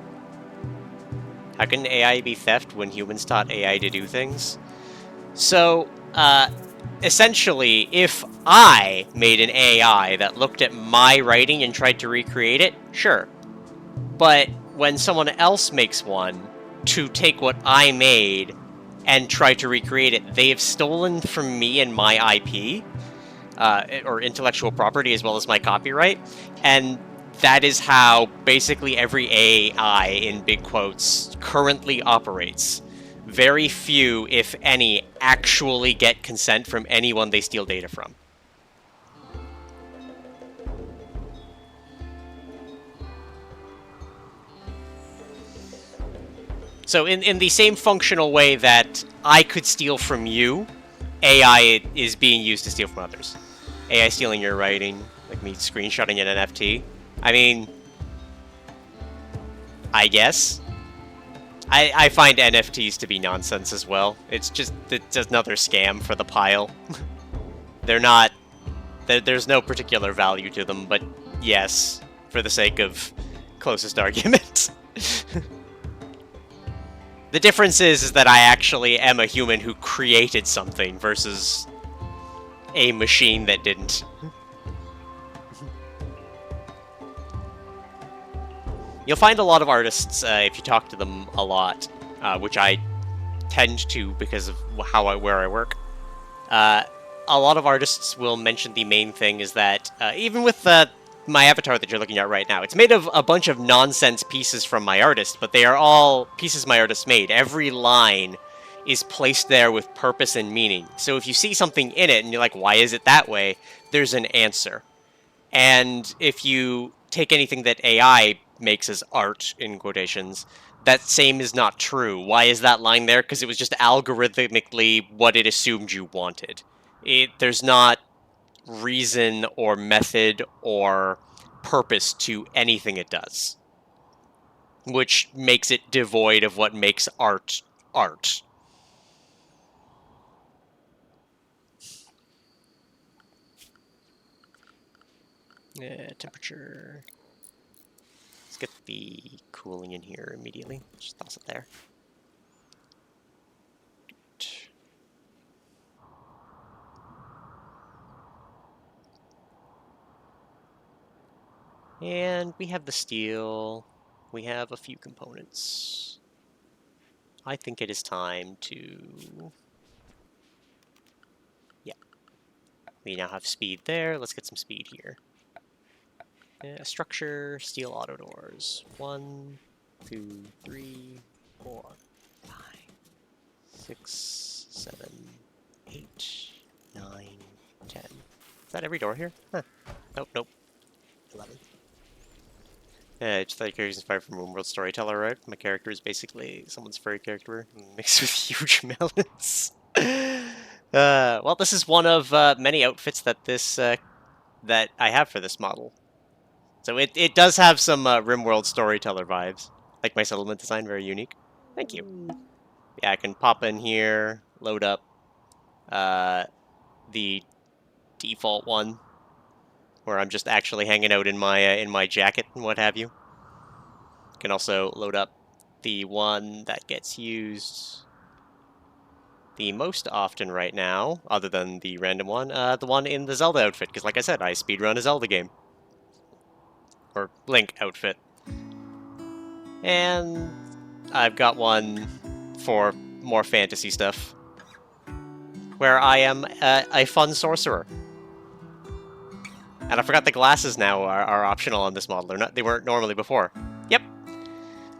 How can AI be theft when humans taught AI to do things? So, essentially, if I made an AI that looked at my writing and tried to recreate it, sure. But when someone else makes one to take what I made and try to recreate it, they have stolen from me and my IP, or intellectual property, as well as my copyright, and that is how basically every AI, in big quotes, currently operates. Very few, if any, actually get consent from anyone they steal data from. So in the same functional way that I could steal from you, AI is being used to steal from others. AI stealing your writing, like me screenshotting an NFT. I mean, I guess. I find NFTs to be nonsense as well. It's just another scam for the pile. They're not... There's no particular value to them, but yes, for the sake of closest argument. The difference is that I actually am a human who created something versus a machine that didn't. You'll find a lot of artists, if you talk to them a lot, which I tend to because of where I work. A lot of artists will mention the main thing is that, even with my avatar that you're looking at right now, it's made of a bunch of nonsense pieces from my artist, but they are all pieces my artist made. Every line is placed there with purpose and meaning. So if you see something in it and you're like, why is it that way? There's an answer. And if you take anything that AI makes as art, in quotations, that same is not true. Why is that line there? Because it was just algorithmically what it assumed you wanted. There's not reason or method or purpose to anything it does, which makes it devoid of what makes art art. Temperature. Let's get the cooling in here immediately. Just toss it there. And we have the steel. We have a few components. I think it is time to... Yeah. We now have speed there. Let's get some speed here. Structure, steel auto doors. 1, 2, 3, 4, 5, 6, 7, 8, 9, 10. Is that every door here? Huh. Nope, nope. 11. I just thought your character is inspired from RimWorld Storyteller, right? My character is basically someone's furry character mixed with huge melons. Well, this is one of many outfits that this that I have for this model. So it does have some RimWorld storyteller vibes. Like my settlement design, very unique. Thank you. Yeah, I can pop in here, load up the default one, where I'm just actually hanging out in my jacket and what have you. Can also load up the one that gets used the most often right now, other than the random one, the one in the Zelda outfit, because like I said, I speedrun a Zelda game. Or Link outfit. And I've got one for more fantasy stuff, where I am a fun sorcerer. And I forgot the glasses now are optional on this model. They weren't normally before. Yep.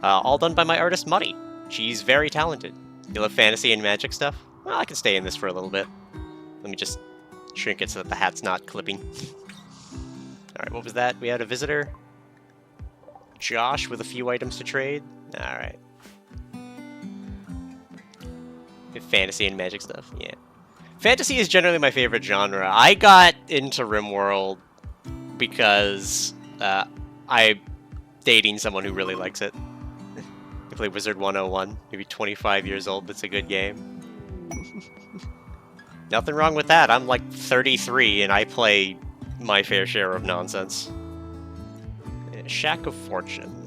All done by my artist, Muddy. She's very talented. You love fantasy and magic stuff? Well, I can stay in this for a little bit. Let me just shrink it so that the hat's not clipping. Alright, what was that? We had a visitor. Josh with a few items to trade. Alright. Fantasy and magic stuff, yeah. Fantasy is generally my favorite genre. I got into RimWorld because I'm dating someone who really likes it. I play Wizard 101, maybe 25 years old, but it's a good game. Nothing wrong with that. I'm like 33 and I play my fair share of nonsense. Shack of Fortune.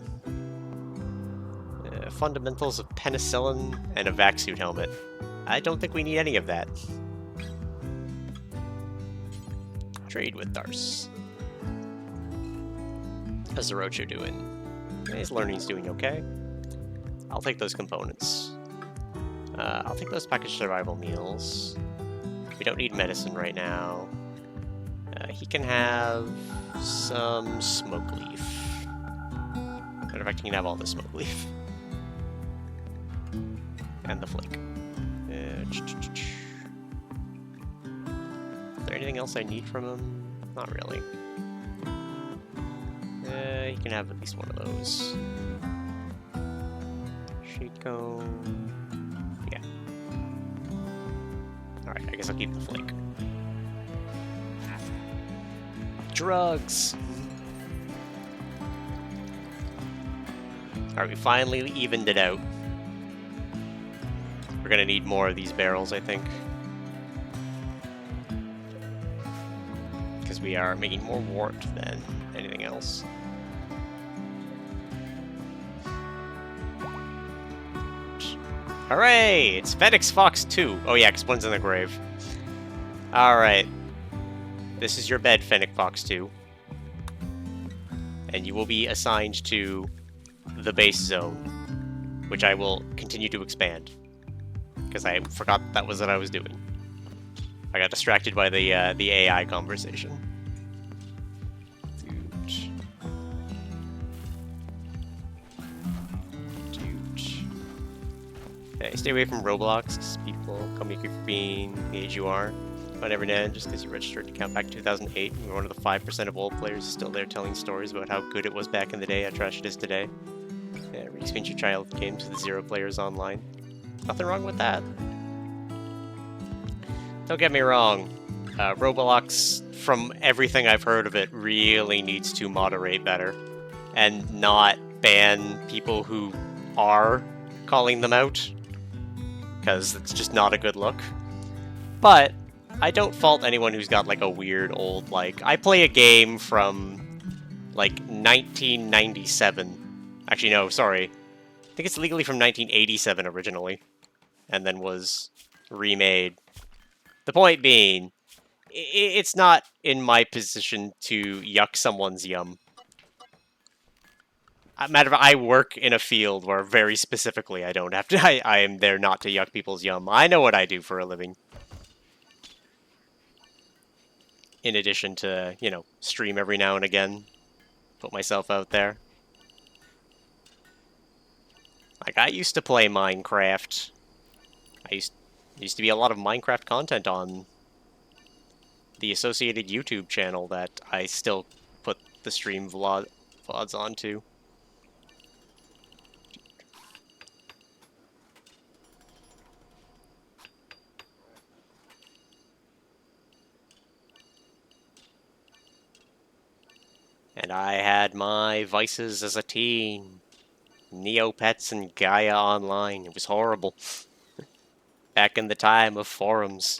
Fundamentals of penicillin and a vac suit helmet. I don't think we need any of that. Trade with Darce. How's Zorocho doing? His learning's doing okay. I'll take those components. I'll take those packaged survival meals. We don't need medicine right now. He can have some smoke leaf. Matter of fact, he can have all the smoke leaf. And the flake. Is there anything else I need from him? Not really. He can have at least one of those. Sheet cone. Yeah. Alright, I guess I'll keep the flake. Drugs! Alright, we finally evened it out. We're gonna need more of these barrels, I think. Because we are making more wart than anything else. Hooray! It's Fenix Fox 2. Oh yeah, because one's in the grave. Alright. This is your bed, Fenix Fox 2. And you will be assigned to the base zone, which I will continue to expand. Because I forgot that was what I was doing. I got distracted by the AI conversation. Hey, stay away from Roblox. People call me creepy for being the age you are. But every now and then, just because you registered an account back in 2008, and you're one of the 5% of old players still there telling stories about how good it was back in the day, how trash it is today. Yeah, re-experience your childhood games with 0 players online. Nothing wrong with that. Don't get me wrong, Roblox, from everything I've heard of it, really needs to moderate better. And not ban people who are calling them out. Because it's just not a good look. But I don't fault anyone who's got like a weird old, like, I play a game from like 1997. Actually, no, sorry. I think it's legally from 1987 originally. And then was remade. The point being, it's not in my position to yuck someone's yum. Matter of fact, I work in a field where very specifically I don't have to. I am there not to yuck people's yum. I know what I do for a living. In addition to, you know, stream every now and again, put myself out there. Like, I used to play Minecraft. Used to be a lot of Minecraft content on the associated YouTube channel that I still put the stream VODs onto. I had my vices as a teen. Neopets and Gaia Online. It was horrible. Back in the time of forums.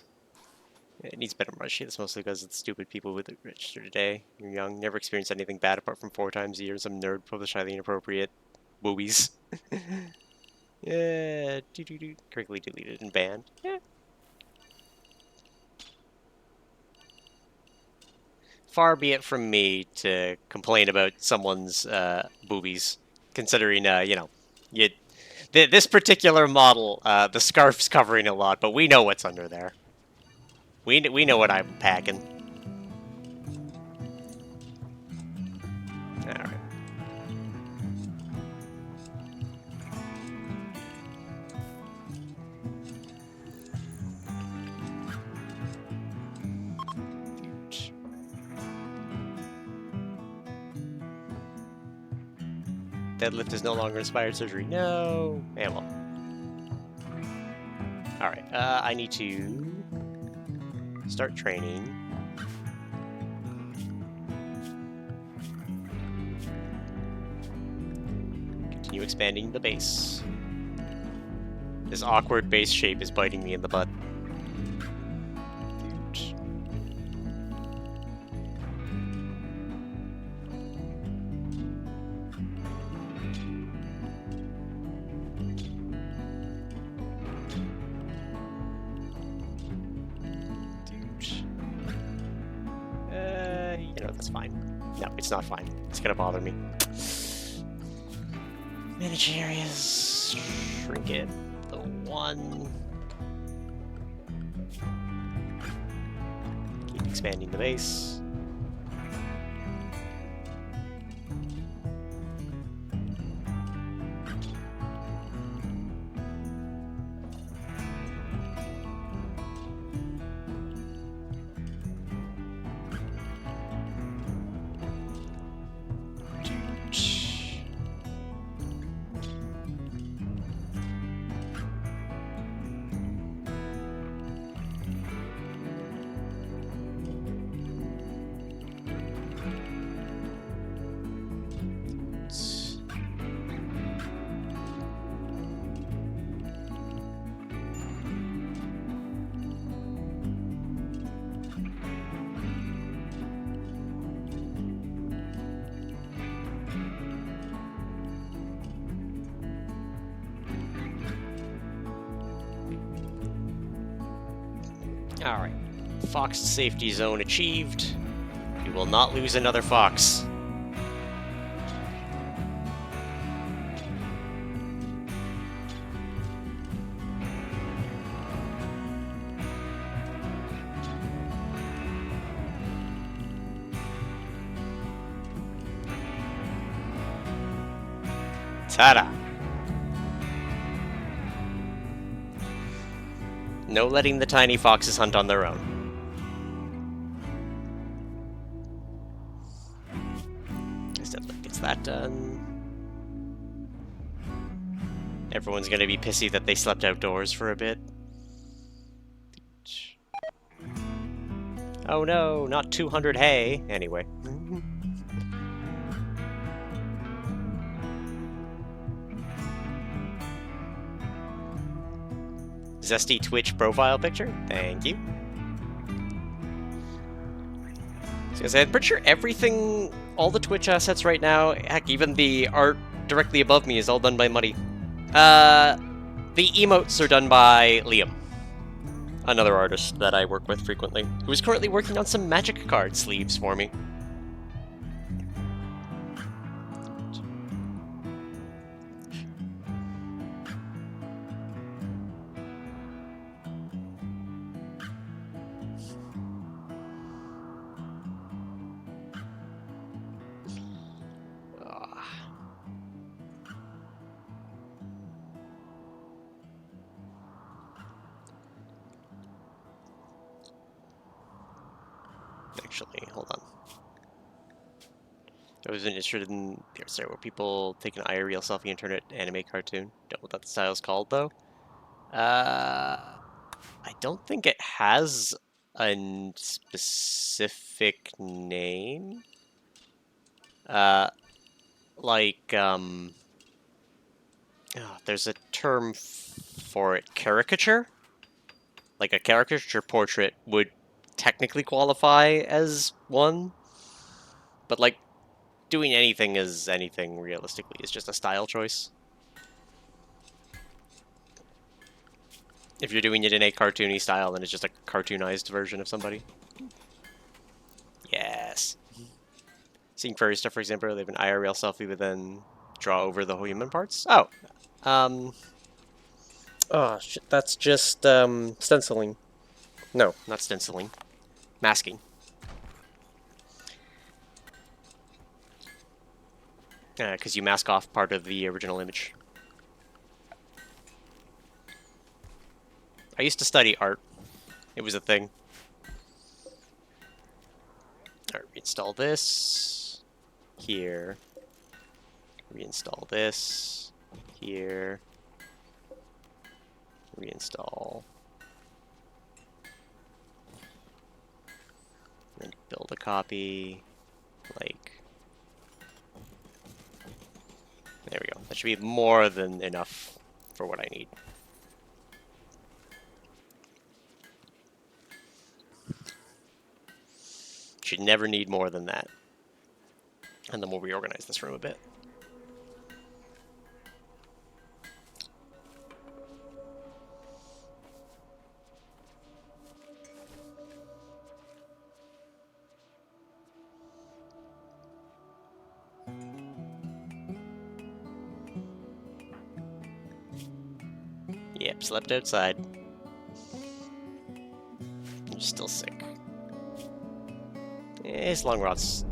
It needs better merch. That's mostly because it's stupid people with it register today. You're young, never experienced anything bad apart from 4 times a year. Some nerd published highly inappropriate boobies. Yeah, quickly deleted and banned. Yeah. Far be it from me to complain about someone's boobies, considering, you know, this particular model, the scarf's covering a lot, but we know what's under there. We know what I'm packing. All right. Deadlift is no longer inspired surgery. No. And well. All right. I need to start training. Continue expanding the base. This awkward base shape is biting me in the butt. You know, that's fine. No, it's not fine. It's gonna bother me. Manage areas. Shrink it. The 1. Keep expanding the base. Alright. Fox safety zone achieved. We will not lose another fox. Ta-da! No letting the tiny foxes hunt on their own. This definitely gets that done. Everyone's gonna be pissy that they slept outdoors for a bit. Oh no, not 200 hay. Anyway. Zesty Twitch profile picture? Thank you. So I'm pretty sure everything, all the Twitch assets right now, heck, even the art directly above me is all done by Muddy. The emotes are done by Liam, another artist that I work with frequently, who is currently working on some magic card sleeves for me. Actually, hold on. I was interested in there were people take an IRL selfie and turn it anime cartoon. Don't know what that style's called though. I don't think it has a specific name. Like, there's a term for it, caricature? Like a caricature portrait would technically qualify as one, but like doing anything as anything realistically is just a style choice. If you're doing it in a cartoony style, then it's just a cartoonized version of somebody. Yes. Seeing furry stuff, for example, they have an IRL selfie, but then draw over the human parts. Oh, oh, shit, that's just stenciling. No, not stenciling. Masking. Because you mask off part of the original image. I used to study art. It was a thing. Alright, reinstall this. Here. Reinstall this. Here. Reinstall. Then build a copy. Like. There we go. That should be more than enough for what I need. Should never need more than that. And then we'll reorganize this room a bit. Yep, slept outside. You're still sick. His lung rot's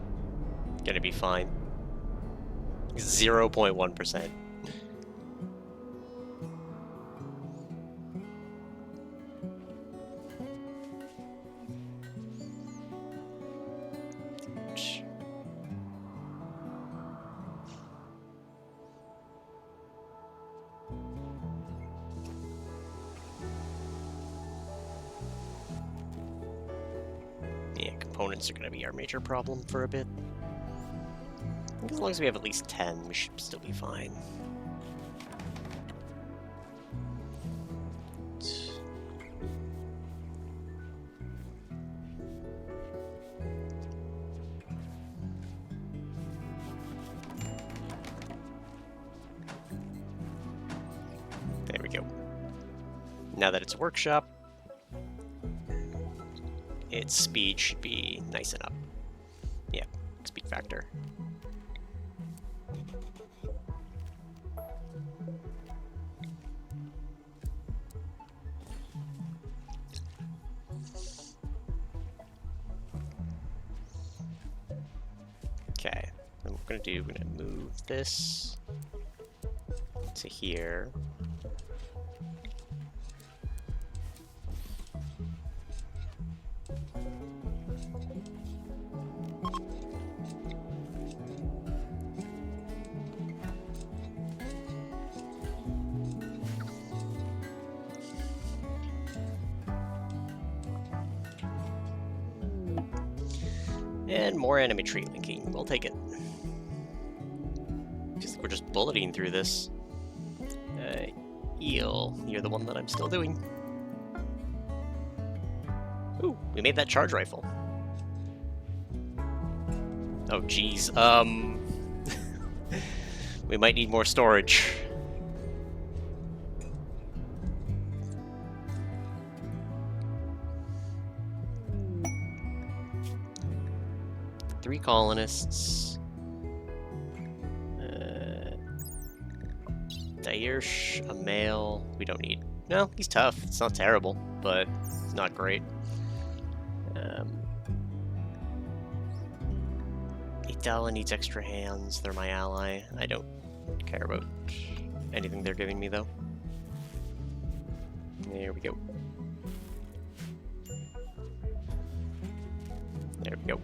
gonna be fine. 0.1%. Yeah, components are gonna be our major problem for a bit. I think as long as we have at least 10, we should still be fine. There we go. Now that it's a workshop, its speed should be nice and up. Yeah, speed factor. Okay, then what we're gonna move this to here. And more enemy tree linking. We'll take it. Because we're just bulleting through this. Eel, you're the one that I'm still doing. Ooh, we made that charge rifle. Oh, geez. We might need more storage. Three colonists. Dairsh, a male. We don't need. No, he's tough. It's not terrible, but it's not great. Itala needs extra hands. They're my ally. I don't care about anything they're giving me, though. There we go. There we go.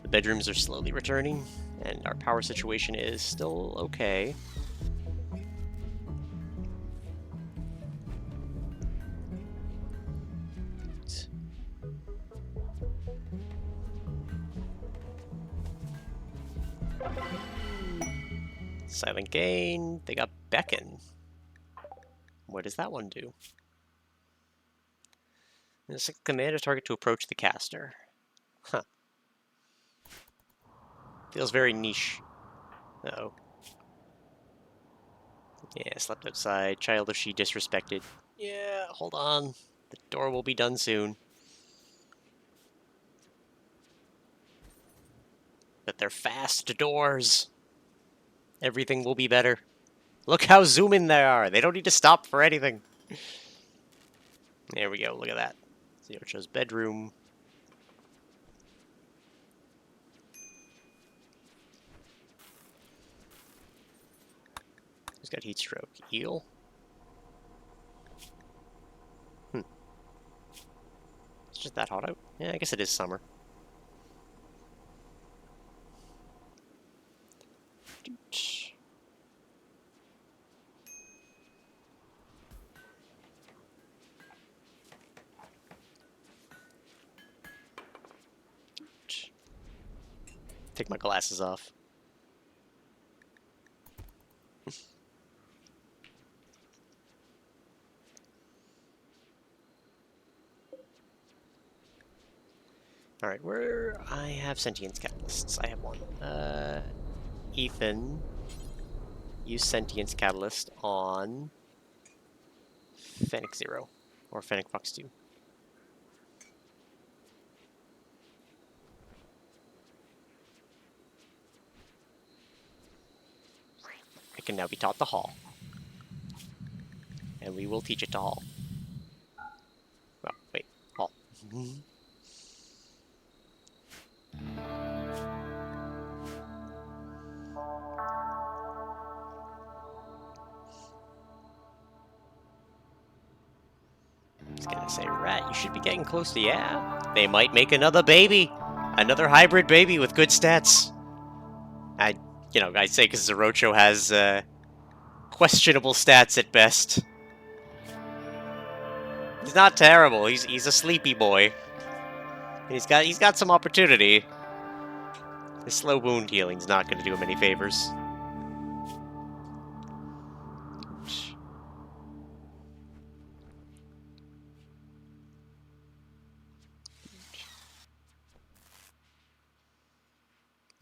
The bedrooms are slowly returning, and our power situation is still okay. Silent Gain. They got Beckon. What does that one do? It's a command a target to approach the caster. Huh. Feels very niche. Uh-oh. Yeah, slept outside. Childishly disrespected. Yeah, hold on. The door will be done soon. But they're fast doors. Everything will be better. Look how zoom in they are. They don't need to stop for anything. There we go. Look at that. Zero chose bedroom. Who's got heat stroke? Eel? It's just that hot out. Yeah, I guess it is summer. Take my glasses off. Alright, where I have sentience catalysts. I have one. Ethan, use sentience catalyst on Fennec 0 or Fennec Fox 2. It can now be taught to Hall. And we will teach it to Hall. Well, wait, Hall. I was gonna say, Rat, you should be getting close to, yeah. They might make another baby. Another hybrid baby with good stats. I'd say because Zorocho has, questionable stats at best. He's not terrible. He's a sleepy boy. He's got some opportunity. His slow wound healing's not going to do him any favors.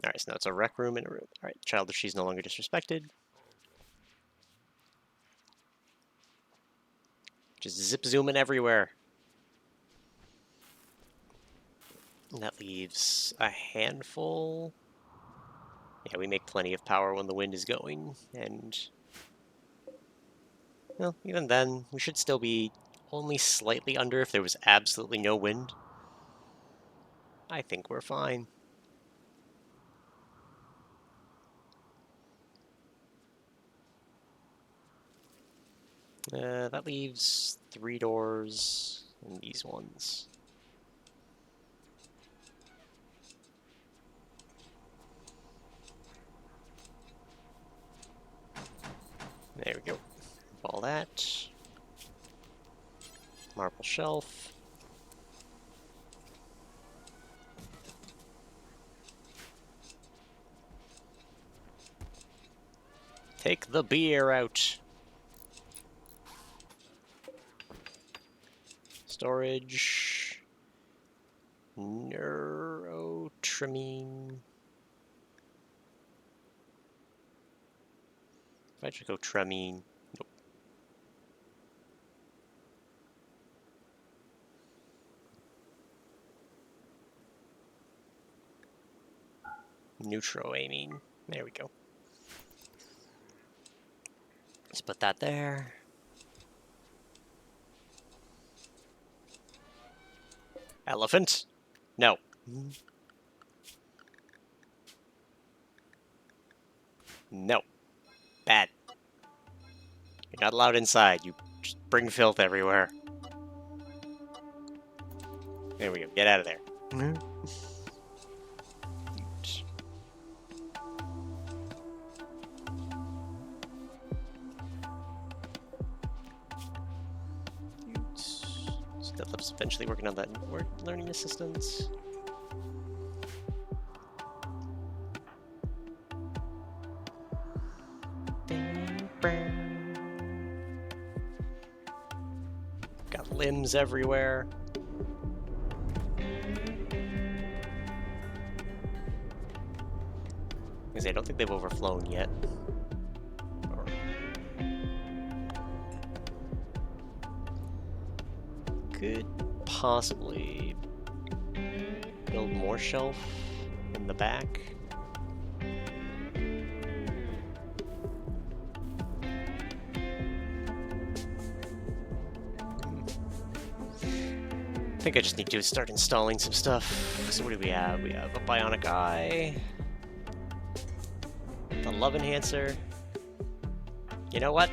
Alright, so now it's a rec room and a room. Alright, childish, she's no longer disrespected. Just zip zooming everywhere. And that leaves a handful. Yeah, we make plenty of power when the wind is going, and well, even then, we should still be only slightly under if there was absolutely no wind. I think we're fine. That leaves 3 doors and these ones. There we go. All that. Marble shelf. Take the beer out. Storage. Neurotrimine. If I should go trimine. Nope. Neutroamine. There we go. Let's put that there. Elephant? No. No. Bad. You're not allowed inside. You just bring filth everywhere. There we go. Get out of there. Deathloop's eventually working on that learning assistance. limbs everywhere. Because I don't think they've overflown yet. Could possibly build more shelf in the back. I think I just need to start installing some stuff. So what do we have? We have a bionic eye, the love enhancer. You know what?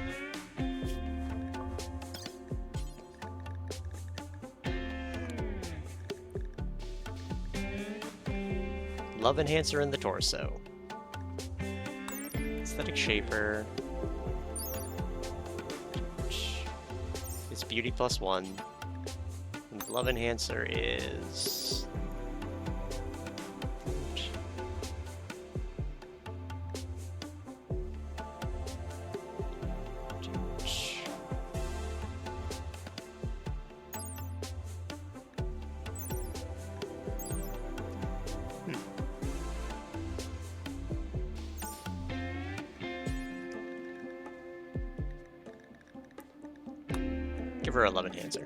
Love enhancer in the torso. Aesthetic shaper. It's beauty +1. And the love enhancer is... Give her a love enhancer.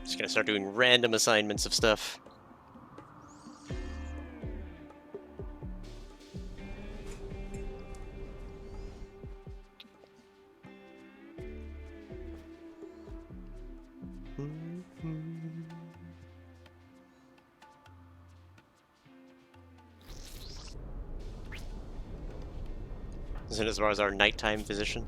Just gonna start doing random assignments of stuff. Isn't it as far as our nighttime physician?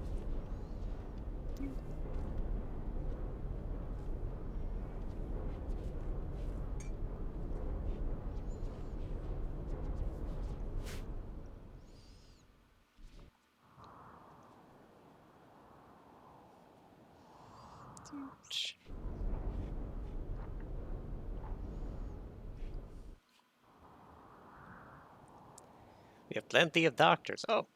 We have plenty of doctors. Oh.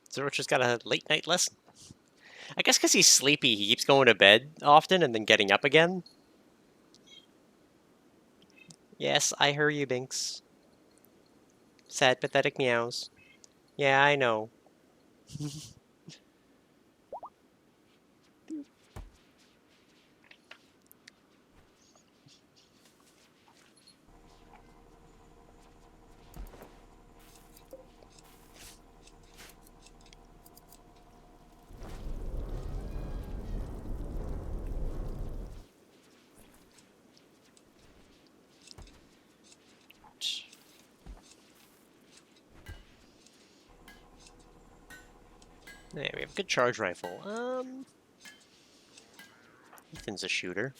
Zoro's just got a late night lesson. I guess because he's sleepy, he keeps going to bed often and then getting up again. Yes, I hear you, Binks. Sad, pathetic meows. Yeah, I know. Yeah, we have a good charge rifle. Ethan's a shooter.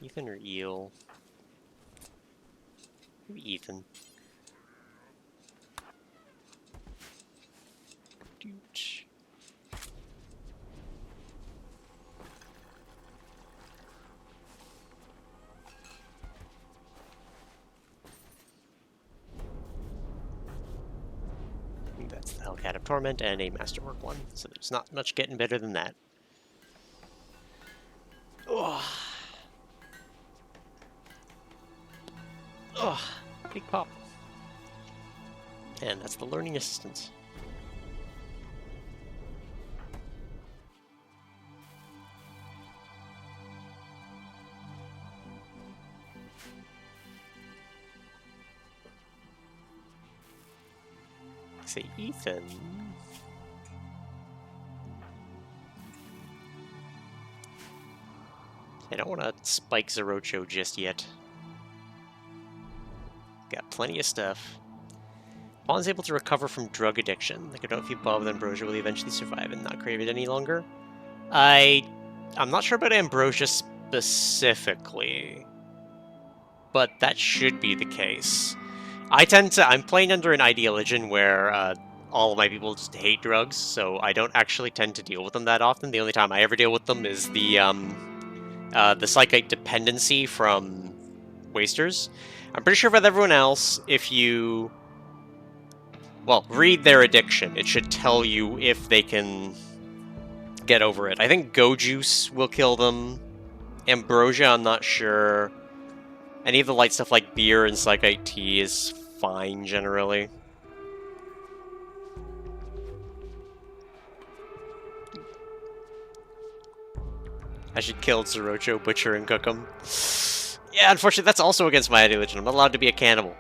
Ethan or Eel? Maybe Ethan. That's the Hellcat of Torment and a Masterwork one, so there's not much getting better than that. Oh, big pop. And that's the learning assistance. Say Ethan. I don't want to spike Zerocho just yet. Got plenty of stuff. Pawn's able to recover from drug addiction. Like, I don't know if you Bob with Ambrosia will he eventually survive and not crave it any longer. I'm not sure about Ambrosia specifically, but that should be the case. I'm playing under an ideology where all of my people just hate drugs, so I don't actually tend to deal with them that often. The only time I ever deal with them is the psychite dependency from wasters. I'm pretty sure with everyone else, if you, well, read their addiction, it should tell you if they can get over it. I think Go Juice will kill them. Ambrosia, I'm not sure. Any of the light stuff like beer and psychite tea is fine generally. I should kill Zorocho, butcher, and cook him. Yeah, unfortunately, that's also against my religion. I'm not allowed to be a cannibal.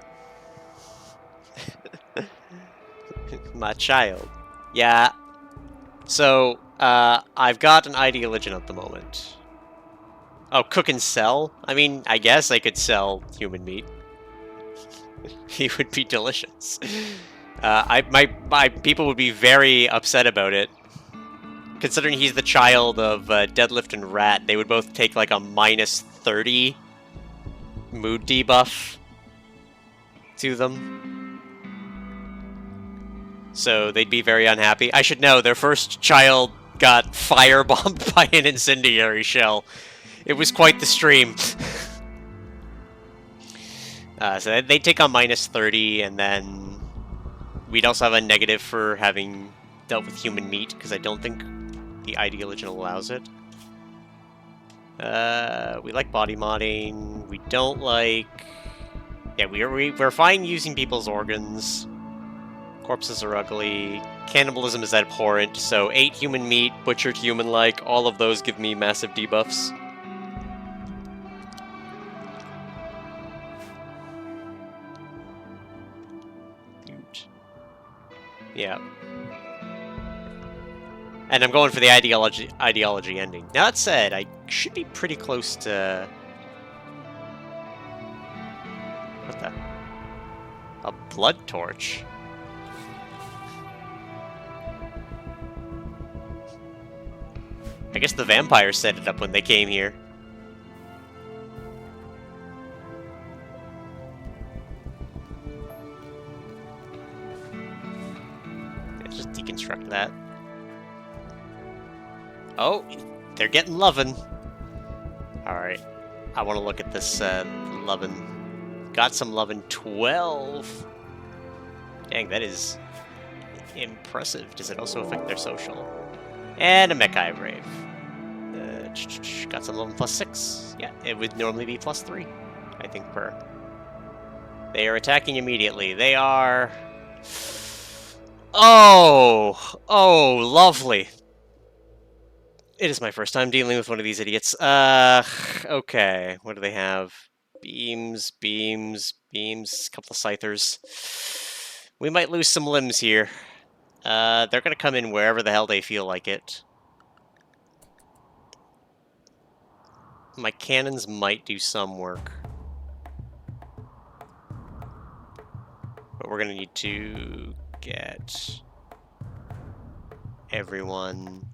My child. Yeah. So, I've got an ID religion at the moment. Oh, cook and sell? I mean, I guess I could sell human meat. He would be delicious. My people would be very upset about it. Considering he's the child of Deadlift and Rat, they would both take like a minus 30 mood debuff to them. So they'd be very unhappy. I should know, their first child got firebombed by an incendiary shell. It was quite the stream. So they take on minus 30, and then we'd also have a negative for having dealt with human meat, because I don't think the ID religion allows it. We like body modding. We don't like... Yeah, we're fine using people's organs. Corpses are ugly. Cannibalism is abhorrent, so 8 human meat, butchered human-like, all of those give me massive debuffs. Yeah. And I'm going for the ideology ending. Now, that said, I should be pretty close to... What the... A blood torch? I guess the vampires set it up when they came here. Let's just deconstruct that. Oh, they're getting lovin'. Alright. I want to look at this lovin'. Got some lovin'. 12. Dang, that is impressive. Does it also affect their social? And a Mechai Brave. Got some lovin' plus 6. Yeah, it would normally be plus 3, I think, per. They are attacking immediately. They are... Oh! Oh, lovely. It is my first time dealing with one of these idiots. Okay. What do they have? Beams, beams, beams. A couple of scythers. We might lose some limbs here. They're gonna come in wherever the hell they feel like it. My cannons might do some work. But we're gonna need to get everyone...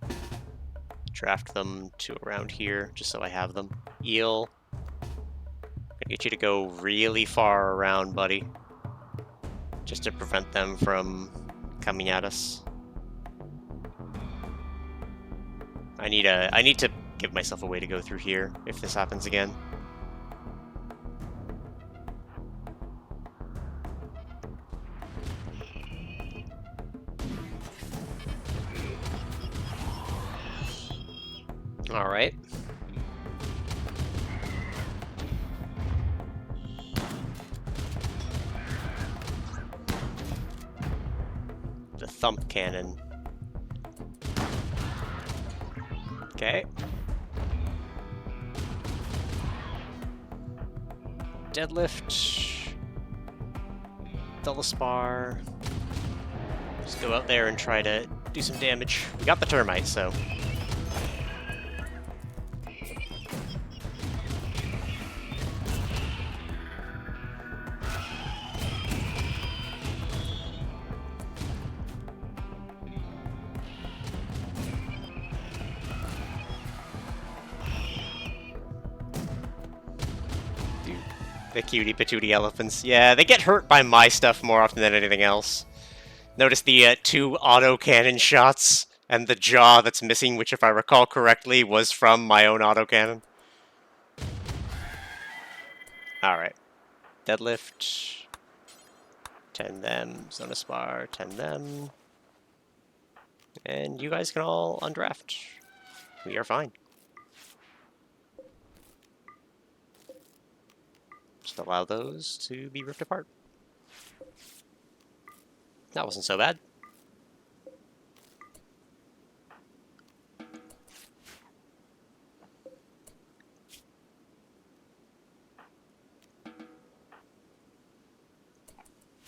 Draft them to around here, just so I have them. Eel. Gonna get you to go really far around, buddy. Just to prevent them from coming at us. I need to give myself a way to go through here if this happens again. All right. The thump cannon. Okay. Deadlift. Dullaspar. Just go out there and try to do some damage. We got the termite, so... The cutie patootie elephants. Yeah, they get hurt by my stuff more often than anything else. Notice the 2 autocannon shots and the jaw that's missing, which, if I recall correctly, was from my own autocannon. Alright. Deadlift. 10 them. Zona spar. 10 them. And you guys can all undraft. We are fine. Just allow those to be ripped apart. That wasn't so bad.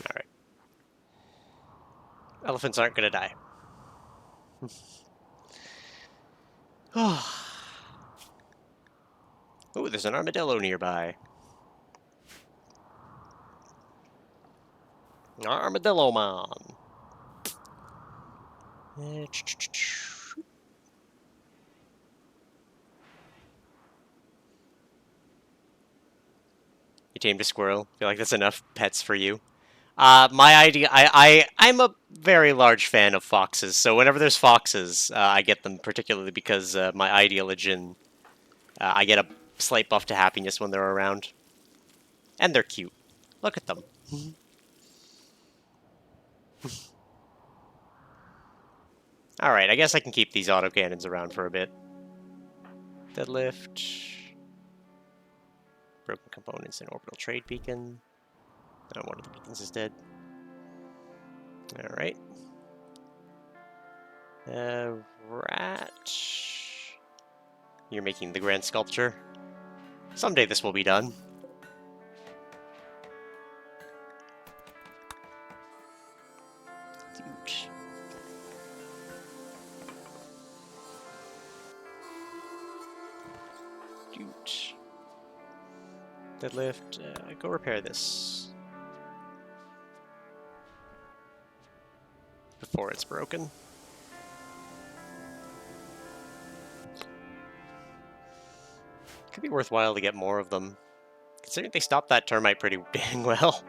Alright. Elephants aren't gonna die. Oh, there's an armadillo nearby. Armadillo man. You tamed a squirrel. Feel like that's enough pets for you. My idea, I'm a very large fan of foxes, so whenever there's foxes, I get them, particularly because my ideology, I get a slight buff to happiness when they're around. And they're cute. Look at them. Alright, I guess I can keep these autocannons around for a bit. Deadlift. Broken components and orbital trade beacon. Oh, one of the beacons is dead. Alright. Rat. You're making the grand sculpture. Someday this will be done. Dude. Deadlift. Go repair this. Before it's broken. Could be worthwhile to get more of them. Considering they stopped that termite pretty dang well.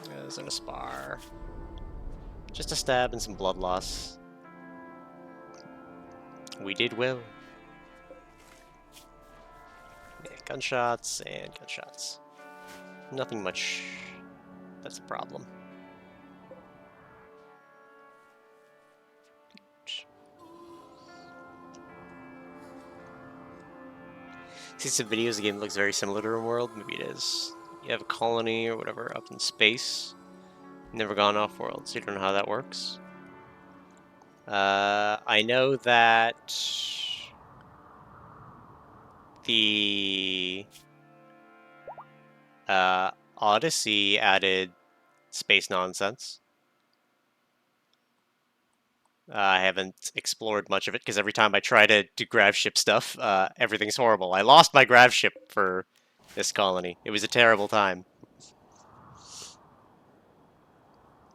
There's a spar. Just a stab and some blood loss. We did well. Yeah, gunshots and gunshots. Nothing much. That's a problem. See some videos, the game looks very similar to RimWorld. Maybe it is. You have a colony or whatever up in space. Never gone off-world, so you don't know how that works. I know that the Odyssey added space nonsense. I haven't explored much of it, because every time I try to do grav ship stuff, everything's horrible. I lost my grav ship for this colony. It was a terrible time.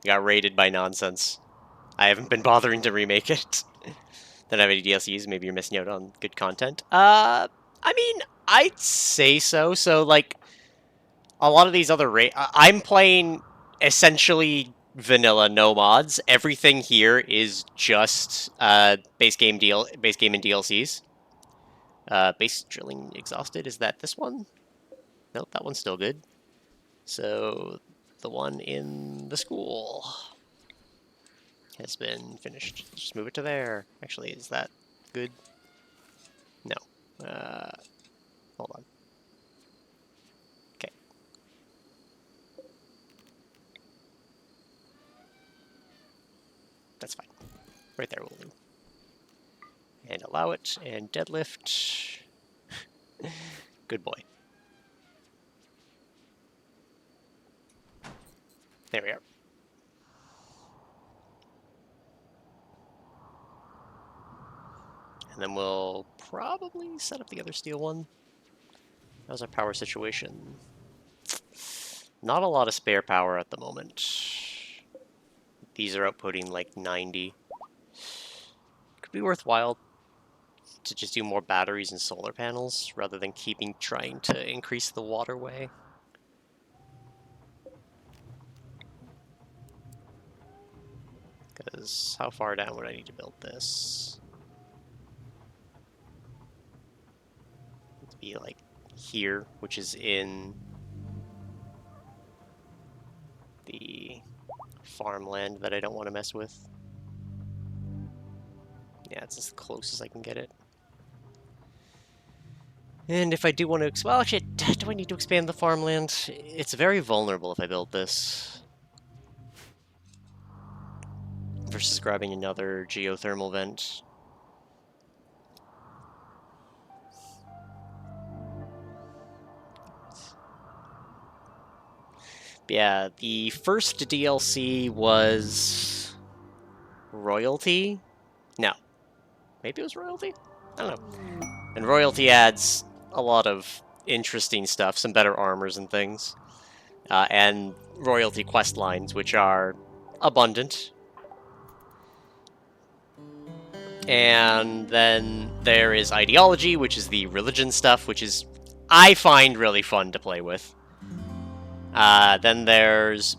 Got raided by nonsense. I haven't been bothering to remake it. Don't have any DLCs, maybe you're missing out on good content. I mean, I'd say so. So, like, a lot of these other I'm playing essentially vanilla, no mods. Everything here is just base game and DLCs. Base drilling exhausted. Is that this one? Nope, that one's still good. So the one in the school has been finished. Just move it to there. Actually, is that good? No. Hold on. Okay. That's fine. Right there will do. And allow it, and deadlift. Good boy. There we are. And then we'll probably set up the other steel one. How's our power situation? Not a lot of spare power at the moment. These are outputting like 90. Could be worthwhile to just do more batteries and solar panels rather than trying to increase the waterway. Because how far down would I need to build this? It'd be like here, which is in the farmland that I don't want to mess with. Yeah, it's as close as I can get it. And if I do want to... Well, actually, do I need to expand the farmland? It's very vulnerable if I build this. Versus grabbing another geothermal vent. Yeah, the first DLC was... Royalty? No. Maybe it was Royalty? I don't know. And Royalty adds a lot of interesting stuff, some better armors and things. And Royalty quest lines, which are abundant. And then there is Ideology, which is the religion stuff, which is I find really fun to play with. Then there's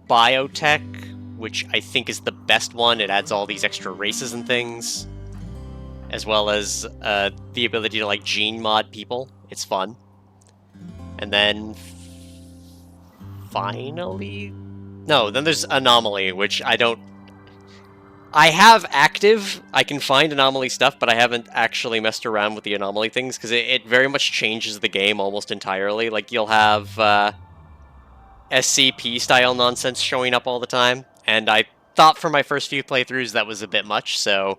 Biotech, which I think is the best one. It adds all these extra races and things, as well as the ability to like gene mod people. It's fun. And then finally, no, then there's Anomaly, which I have active. I can find Anomaly stuff, but I haven't actually messed around with the Anomaly things because it very much changes the game almost entirely. Like you'll have SCP style nonsense showing up all the time, and I thought for my first few playthroughs that was a bit much. So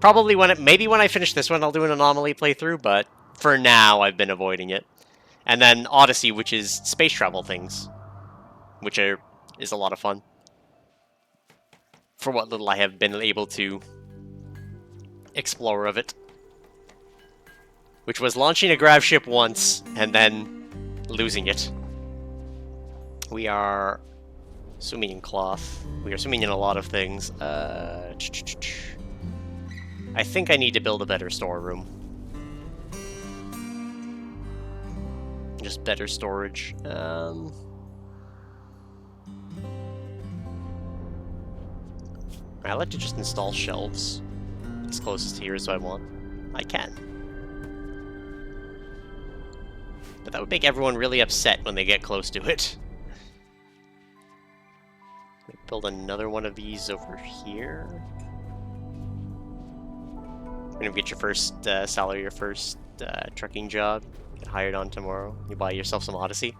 probably maybe when I finish this one, I'll do an Anomaly playthrough. But for now, I've been avoiding it. And then Odyssey, which is space travel things, which is a lot of fun. For what little I have been able to explore of it. Which was launching a grav ship once, and then losing it. We are swimming in cloth. We are swimming in a lot of things. I think I need to build a better storeroom. Just better storage. I'd like to just install shelves as close as here as I want. I can. But that would make everyone really upset when they get close to it. Build another one of these over here. You're gonna get your first salary, your first trucking job. Get hired on tomorrow. You buy yourself some Odyssey.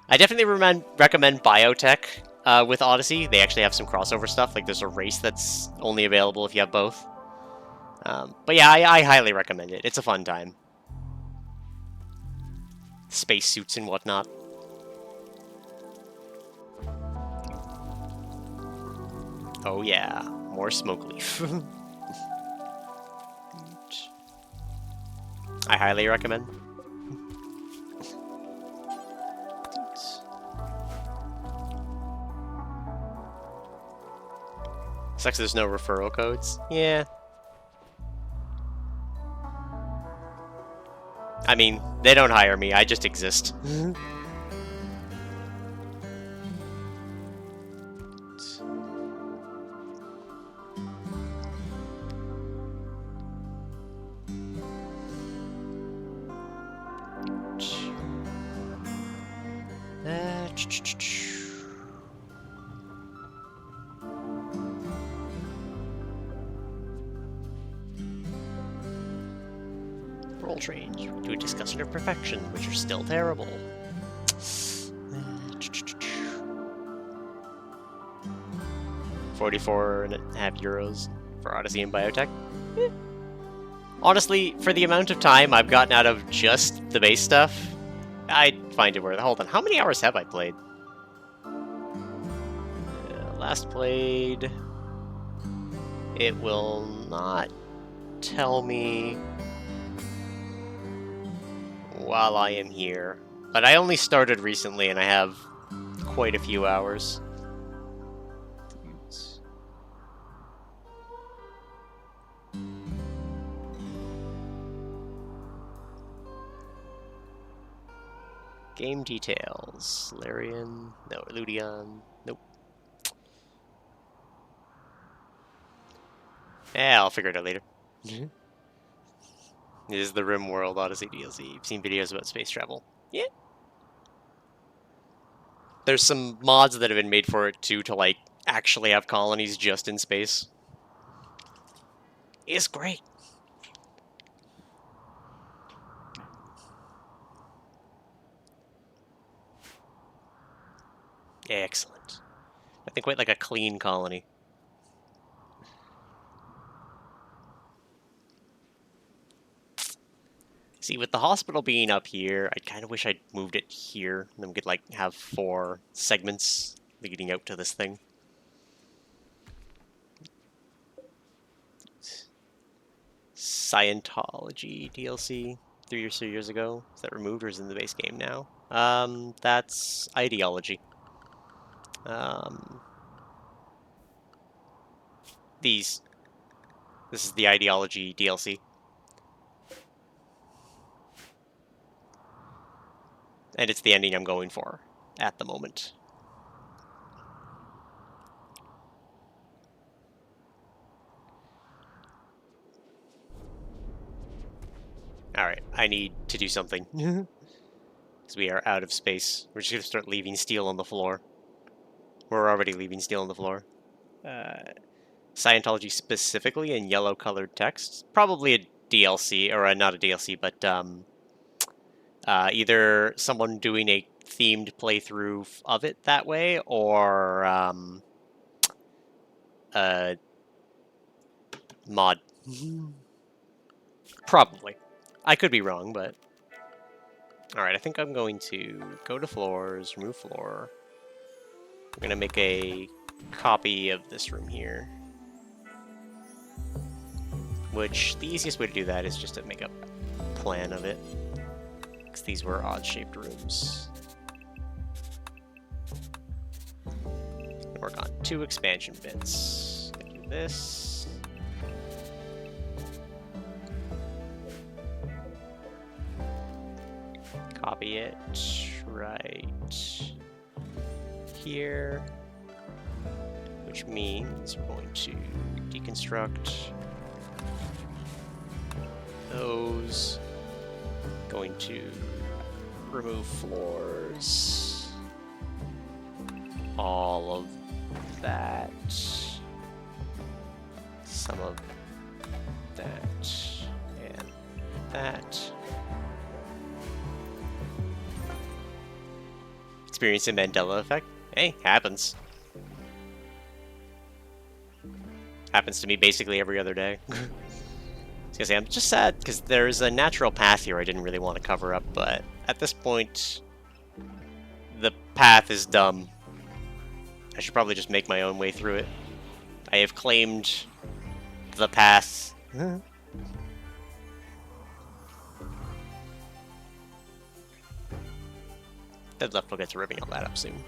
I definitely recommend Biotech with Odyssey. They actually have some crossover stuff. Like there's a race that's only available if you have both. But yeah, I highly recommend it. It's a fun time. Spacesuits and whatnot. Oh yeah, more smoke leaf. I highly recommend. Sucks there's no referral codes. Yeah. I mean, they don't hire me, I just exist. Roll trains to a discussion of perfection, which are still terrible. 44.5 euros for Odyssey and Biotech. Honestly, for the amount of time I've gotten out of just the base stuff, I'd find it worth it. Hold on, how many hours have I played? Last played... It will not tell me while I am here. But I only started recently and I have quite a few hours. Game details. Larian. No, Ludion. Nope. Yeah, I'll figure it out later. This is the RimWorld Odyssey DLC. You've seen videos about space travel. Yeah. There's some mods that have been made for it too to like actually have colonies just in space. It's great. Excellent. I think quite like a clean colony. See, with the hospital being up here, I kind of wish I'd moved it here. Then we could like have 4 segments leading out to this thing. Scientology DLC 3 or so years ago. Is that removed or is it in the base game now? That's ideology. This is the ideology DLC. And it's the ending I'm going for at the moment. Alright, I need to do something. Because we are out of space. We're just going to start leaving steel on the floor. We're already leaving steel on the floor. Scientology specifically in yellow colored text. Probably a DLC, or not a DLC, but either someone doing a themed playthrough of it that way, or mod. Probably. I could be wrong, but... Alright, I think I'm going to go to floors, remove floor. I'm going to make a copy of this room here. Which, the easiest way to do that is just to make a plan of it. Because these were odd-shaped rooms. Work on 2 expansion bits. Do this. Copy it right here. Which means we're going to deconstruct those. Going to remove floors. All of that. Some of that. And that. Experiencing Mandela effect? Hey, happens. Happens to me basically every other day. I was gonna say, I'm just sad because there's a natural path here I didn't really want to cover up, but at this point, the path is dumb. I should probably just make my own way through it. I have claimed the path. Dead left will get to ripping all that up soon.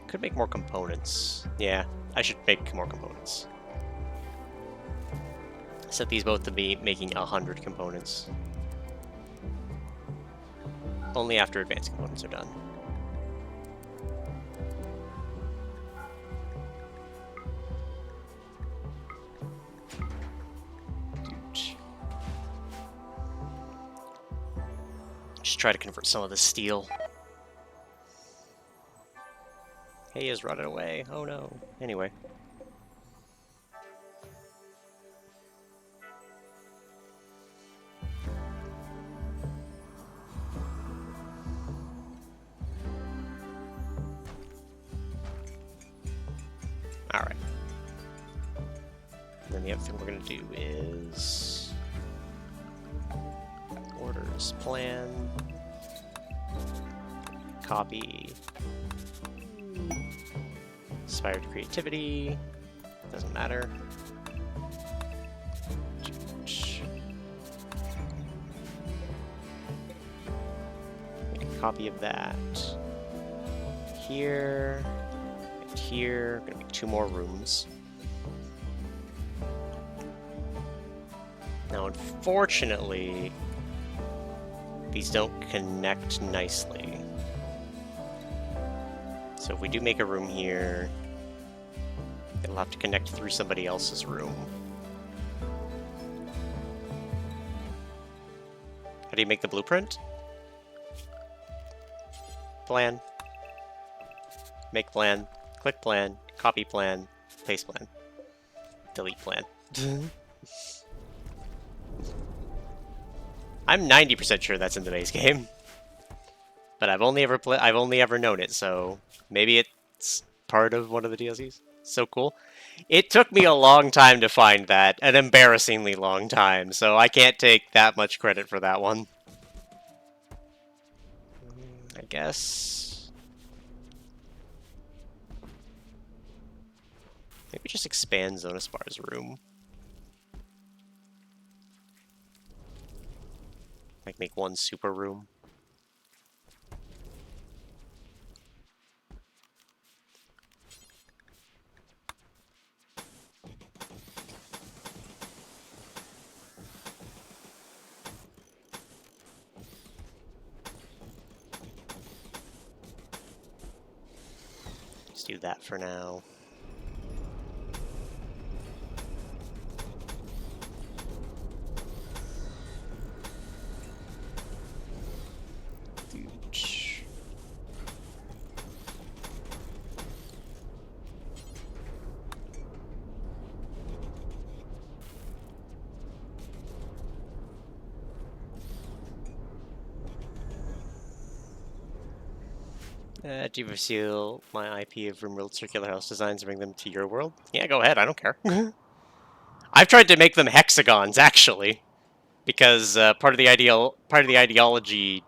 Could make more components. Yeah, I should make more components. Set these both to be making 100 components. Only after advanced components are done. Just try to convert some of the steel. Hay has rotted away. Oh no. Anyway. Alright. And then the other thing we're going to do is... orders, plan, copy, inspired creativity, doesn't matter. Make a copy of that. Here, and here, I'm gonna make 2 more rooms. Now, unfortunately, these don't connect nicely. So if we do make a room here, it'll have to connect through somebody else's room. How do you make the blueprint? Plan. Make plan. Click plan. Copy plan. Paste plan. Delete plan. I'm 90% sure that's in the base game, but I've only ever known it, so maybe it's part of one of the DLCs. So cool. It took me a long time to find that, an embarrassingly long time, so I can't take that much credit for that one. I guess maybe just expand Zonaspar's room. Like, make one super room. Let's do that for now. Do you ever steal my IP of RimWorld circular house designs and bring them to your world? Yeah, go ahead. I don't care. I've tried to make them hexagons, actually, because part of the ideology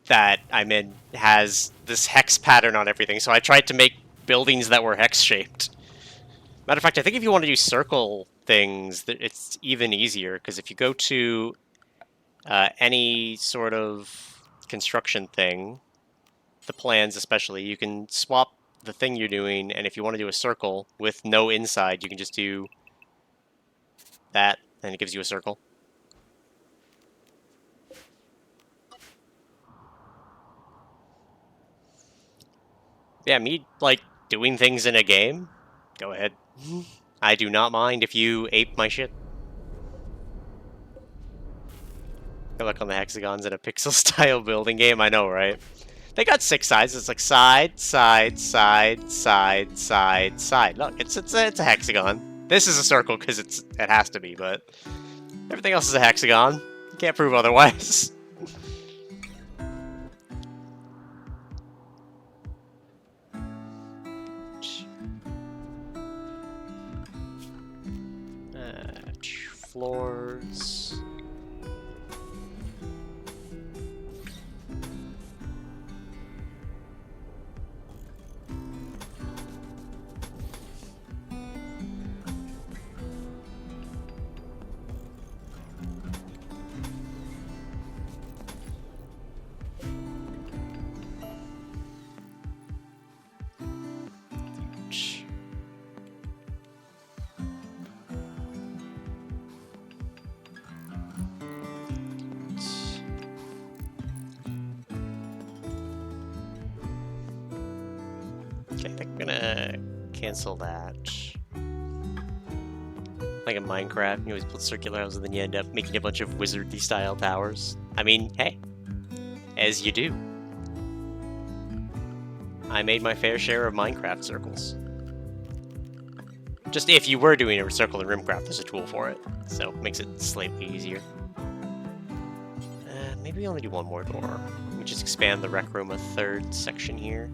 that I'm in has this hex pattern on everything. So I tried to make buildings that were hex-shaped. Matter of fact, I think if you want to do circle things, it's even easier, because if you go to any sort of construction thing, the plans especially, you can swap the thing you're doing, and if you want to do a circle with no inside, you can just do that, and it gives you a circle. Yeah, me, like, doing things in a game? Go ahead. I do not mind if you ape my shit. Good luck on the hexagons in a pixel-style building game, I know, right? They got 6 sides. It's like side, side, side, side, side, side. Look, it's a hexagon. This is a circle because it has to be, but everything else is a hexagon. You can't prove otherwise. Floors. Okay, I think I'm gonna cancel that. Like in Minecraft, you always build circular houses and then you end up making a bunch of wizardly style towers. I mean, hey, as you do. I made my fair share of Minecraft circles. Just if you were doing a circle in RimCraft, there's a tool for it, so it makes it slightly easier. Maybe we only do one more door. We just expand the rec room a third section here.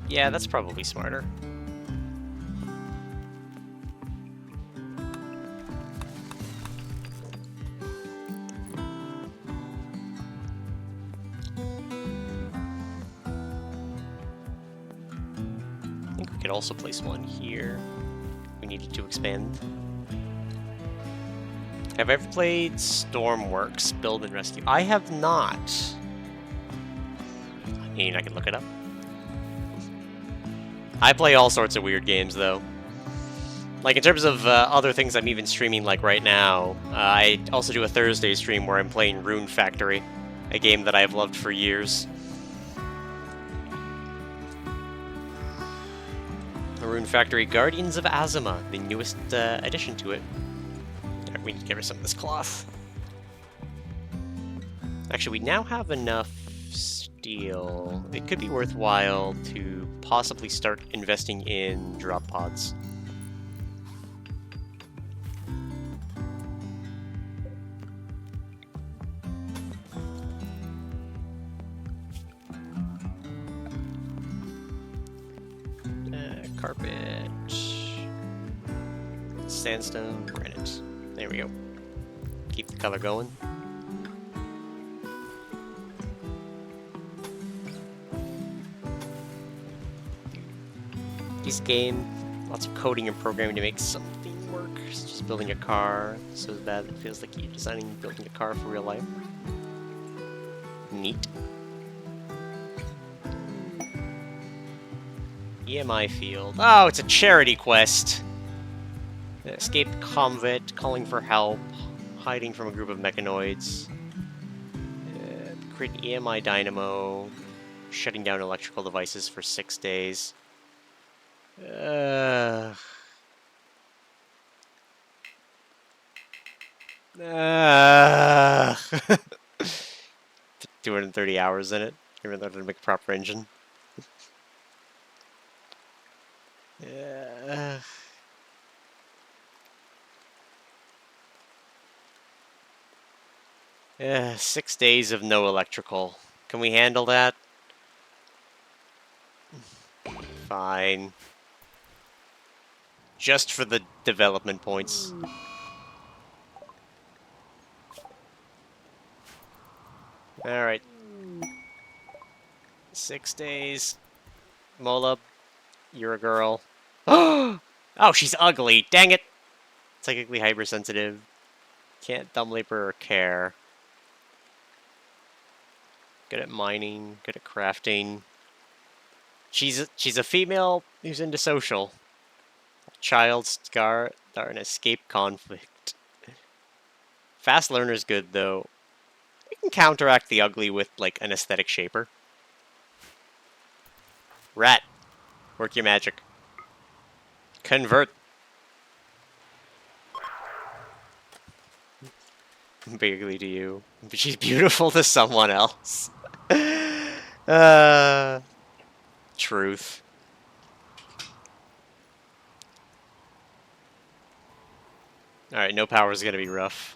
Yeah, that's probably smarter. I think we could also place one here. We needed to expand. Have I ever played Stormworks Build and Rescue? I have not. I mean, I can look it up. I play all sorts of weird games, though. Like, in terms of other things I'm even streaming, like, right now, I also do a Thursday stream where I'm playing Rune Factory, a game that I've loved for years. Rune Factory Guardians of Azuma, the newest addition to it. Right, we need to get rid of some of this cloth. Actually, we now have enough steel. It could be worthwhile to possibly start investing in drop pods. Carpet, sandstone, granite. There we go. Keep the color going. This game, lots of coding and programming to make something work. It's just building a car, so bad it feels like you're designing and building a car for real life. Neat. EMI field. Oh, it's a charity quest. Escaped convict, calling for help, hiding from a group of mechanoids. Create an EMI dynamo, shutting down electrical devices for 6 days. Uh, 230 hours in it, even though it didn't make a proper engine. 6 days of no electrical. Can we handle that? Fine. Just for the development points. Alright. 6 days. Mola, you're a girl. Oh, she's ugly. Dang it. Psychically hypersensitive. Can't dumb labor or care. Good at mining. Good at crafting. She's a female who's into social. Child scar or an escape conflict. Fast learner's good though. You can counteract the ugly with like an aesthetic shaper. Rat. Work your magic. Convert. Bigly to you. But she's beautiful to someone else. Truth. Alright, no power is gonna be rough.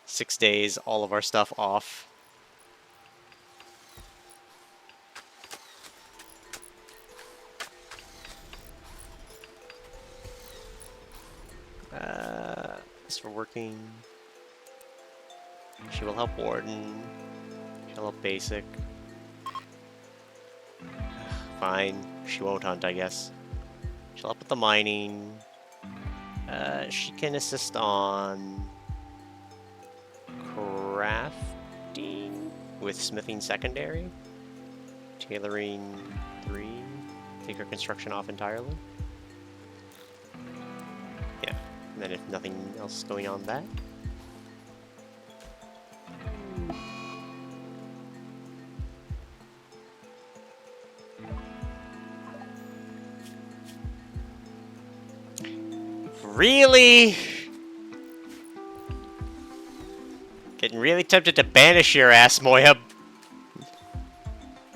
6 days, all of our stuff off. As for working, she will help Warden. She'll help Basic. Fine. She won't hunt, I guess. She'll help with the mining. She can assist on crafting with smithing secondary. Tailoring 3. Take her construction off entirely. Yeah. And then if nothing else is going on that. Really? Getting really tempted to banish your ass, Moyab.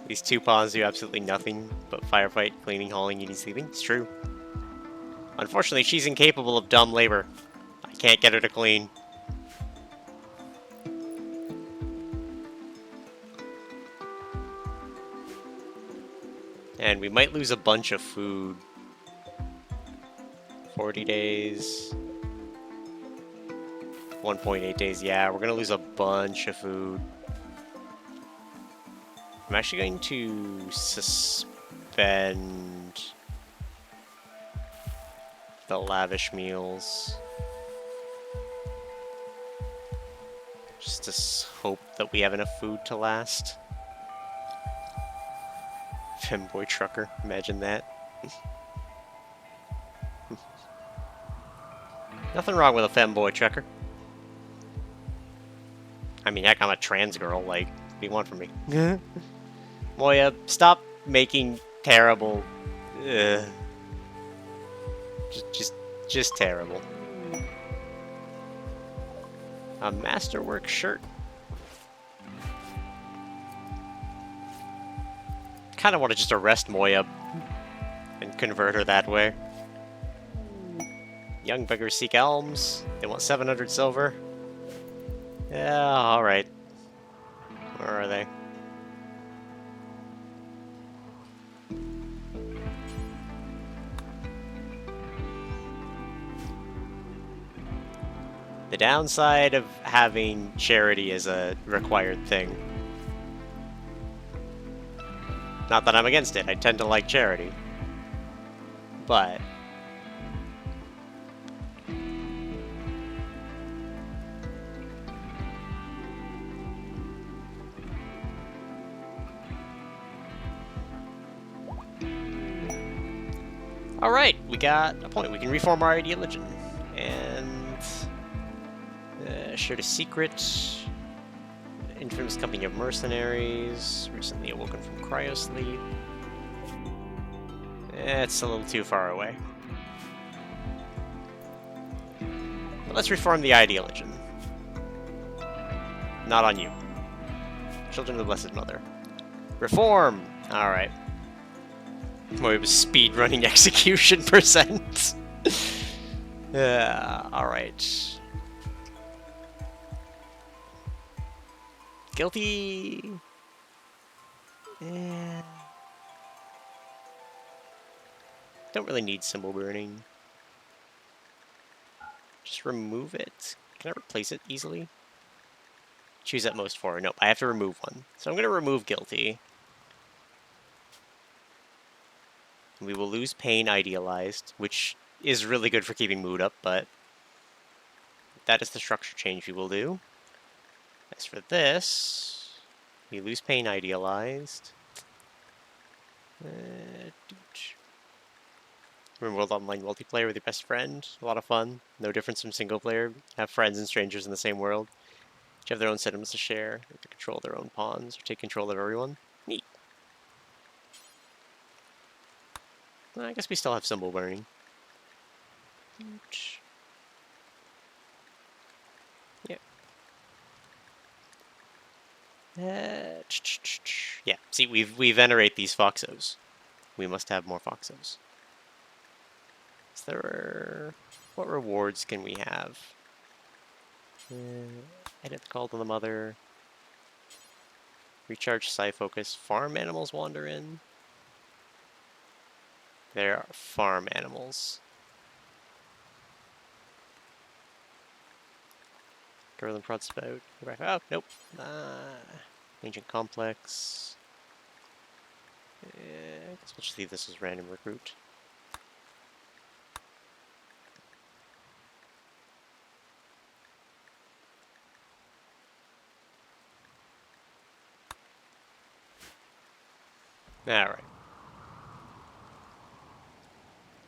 These 2 pawns do absolutely nothing but firefight, cleaning, hauling, eating, sleeping. It's true. Unfortunately, she's incapable of dumb labor. I can't get her to clean. And we might lose a bunch of food. 40 days. 1.8 days. Yeah, we're gonna lose a bunch of food. I'm actually going to suspend the lavish meals. Just to hope that we have enough food to last. Femboy trucker, imagine that. Nothing wrong with a femboy checker. I mean, heck, I'm a trans girl. Like, what do you want from me? Moya, stop making terrible. Ugh. Just terrible. A masterwork shirt. Kind of want to just arrest Moya and convert her that way. Young beggars seek alms. They want 700 silver. Yeah, alright. Where are they? The downside of having charity as a required thing. Not that I'm against it, I tend to like charity. But... Alright, we got a point. We can reform our ideology. And... shared a secret. Infamous company of mercenaries. Recently awoken from cryosleep. It's a little too far away. But let's reform the ideology. Not on you. Children of the Blessed Mother. Reform! Alright. Moya was speedrunning execution percent. Alright. Guilty. Yeah. Don't really need symbol burning. Just remove it. Can I replace it easily? Choose at most 4. Nope, I have to remove one. So I'm going to remove guilty. We will lose pain idealized, which is really good for keeping mood up, but that is the structure change we will do. As for this, we lose pain idealized. RimWorld online multiplayer with your best friend. A lot of fun. No difference from single player. Have friends and strangers in the same world. Each have their own settlements to share. They have to control their own pawns or take control of everyone. Neat. Well, I guess we still have symbol burning. Yeah. Yeah. See, we venerate these foxos. We must have more foxos. Is there... What rewards can we have? Edit the call to the mother. Recharge psi focus. Farm animals wander in. There are farm animals. Garland prod spout. Oh, nope. Ancient complex. I guess we'll just leave this as random recruit. Alright.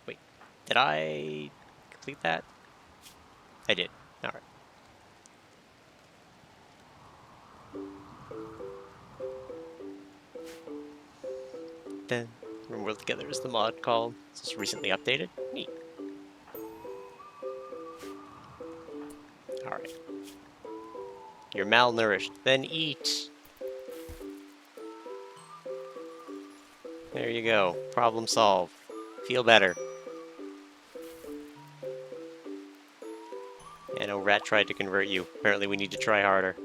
Wait, did I complete that? I did. Alright. Then, RimWorld Together is the mod called. It's just recently updated. Neat. Alright. You're malnourished. Then eat. There you go. Problem solved. Feel better. Yeah, no, Rat tried to convert you. Apparently we need to try harder.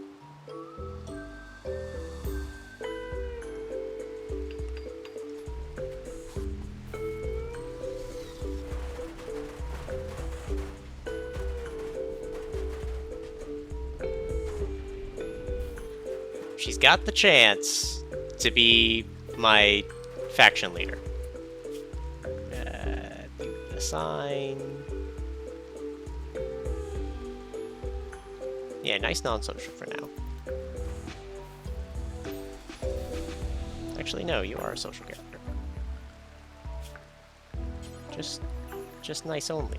She's got the chance to be my faction leader. Assign. Yeah, nice non-social for now. Actually, no, you are a social character. Just nice only.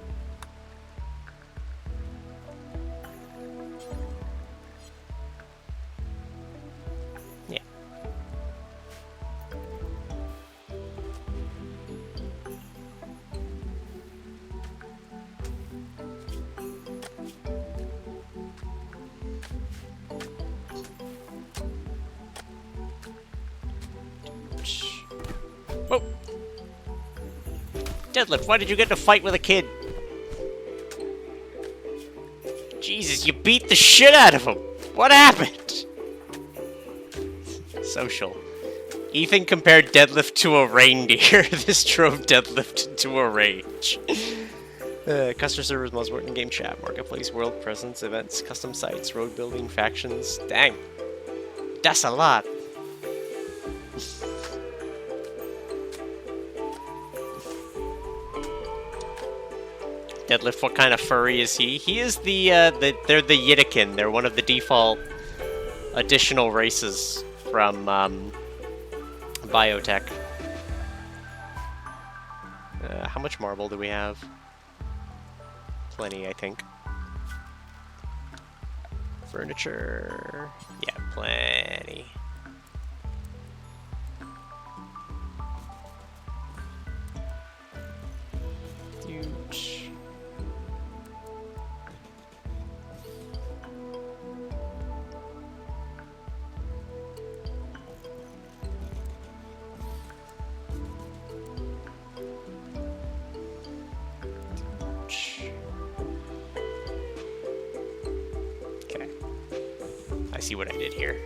Deadlift, why did you get in a fight with a kid? Jesus, you beat the shit out of him. What happened? Social. Ethan compared Deadlift to a reindeer. This drove Deadlift into a rage. Customer servers, most important game chat, marketplace, world presence, events, custom sites, road building, factions. Dang. That's a lot. Deadlift, what kind of furry is he? He is they're the Yiddikin. They're one of the default additional races from, Biotech. How much marble do we have? Plenty, I think. Furniture... yeah, plenty. Huge. Okay. I see what I did here.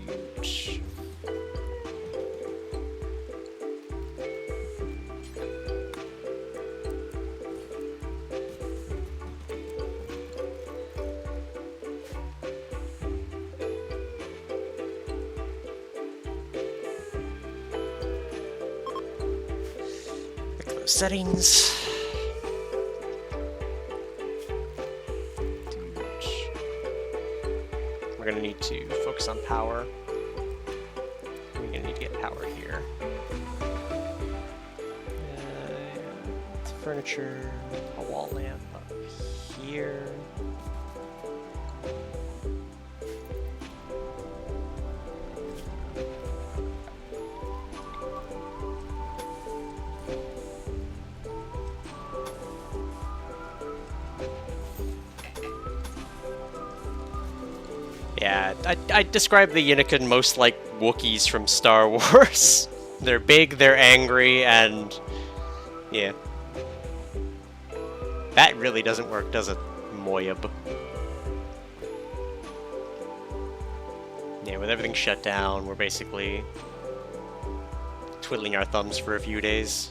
Huge. Settings. We're gonna need to focus on power. We're gonna need to get power here. Furniture, a wall lamp up here. Yeah, I describe the Yinnikin most like Wookiees from Star Wars. They're big, they're angry, and... yeah. That really doesn't work, does it, Moyab? Yeah, with everything shut down, we're basically twiddling our thumbs for a few days.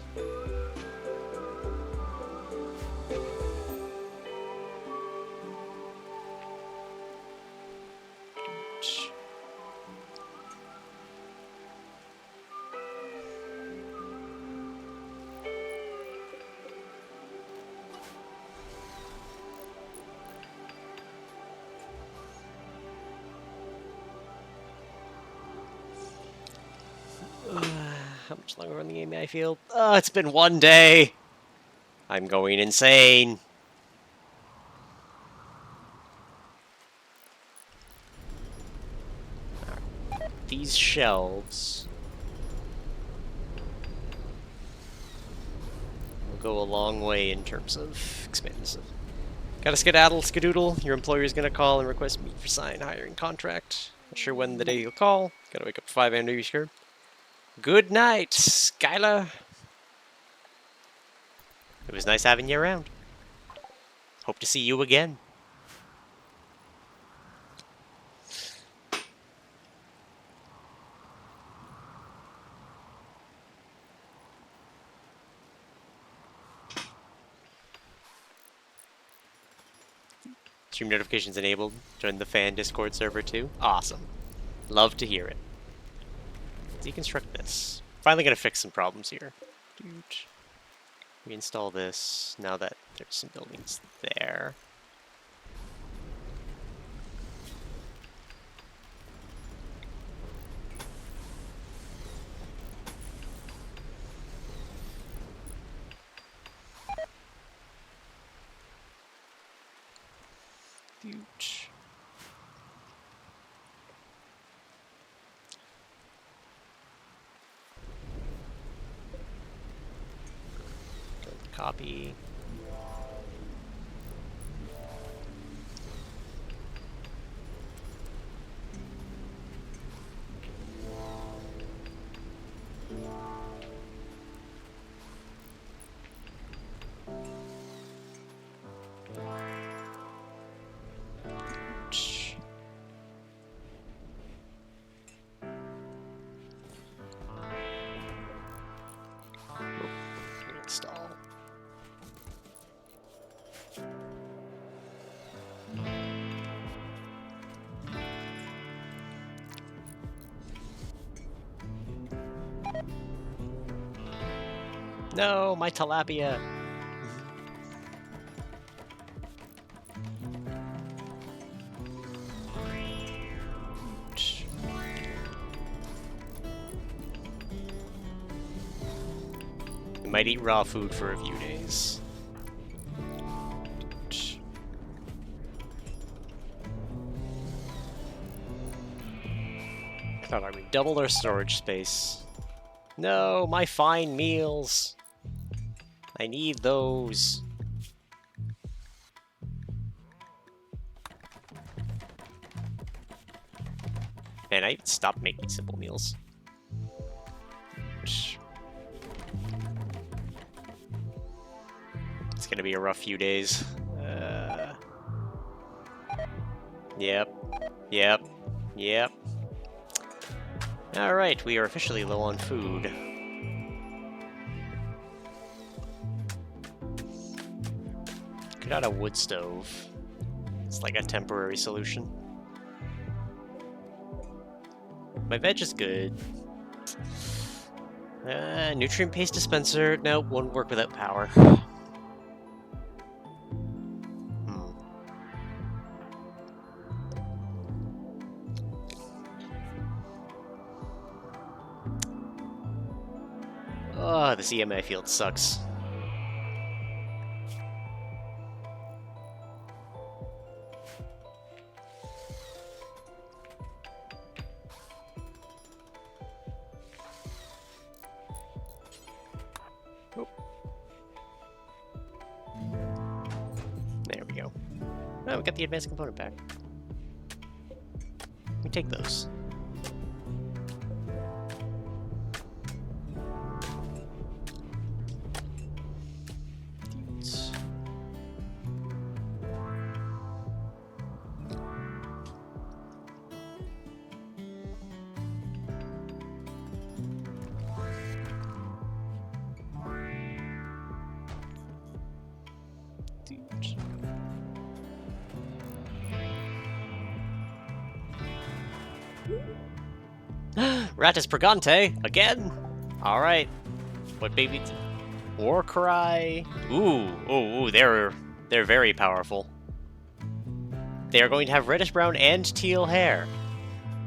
How much longer on the game I feel? Oh, it's been one day! I'm going insane! Right. These shelves will go a long way in terms of expansive. Gotta skedaddle, skedoodle. Your employer is gonna call and request me for sign hiring contract. Not sure when the day you'll call. Gotta wake up at 5 a.m. to be sure. Good night, Skylar. It was nice having you around. Hope to see you again. Stream notifications enabled. Join the fan Discord server too. Awesome. Love to hear it. Deconstruct this. Finally gonna fix some problems here. Reinstall this now that there's some buildings there. Huge. Copy. No, my tilapia. We might eat raw food for a few days. Alright, we doubled our storage space. No, my fine meals. I need those. Man, I stopped making simple meals. It's gonna be a rough few days. Yep. Alright, we are officially low on food. Get out a wood stove. It's like a temporary solution. My veg is good. Nutrient paste dispenser. Nope, won't work without power. Oh, this EMA field sucks. Oh. There we go. Oh, we got the advanced component pack. We take those. Ratus Pregante again. All right. What baby? War cry. Ooh, they're very powerful. They are going to have reddish brown and teal hair.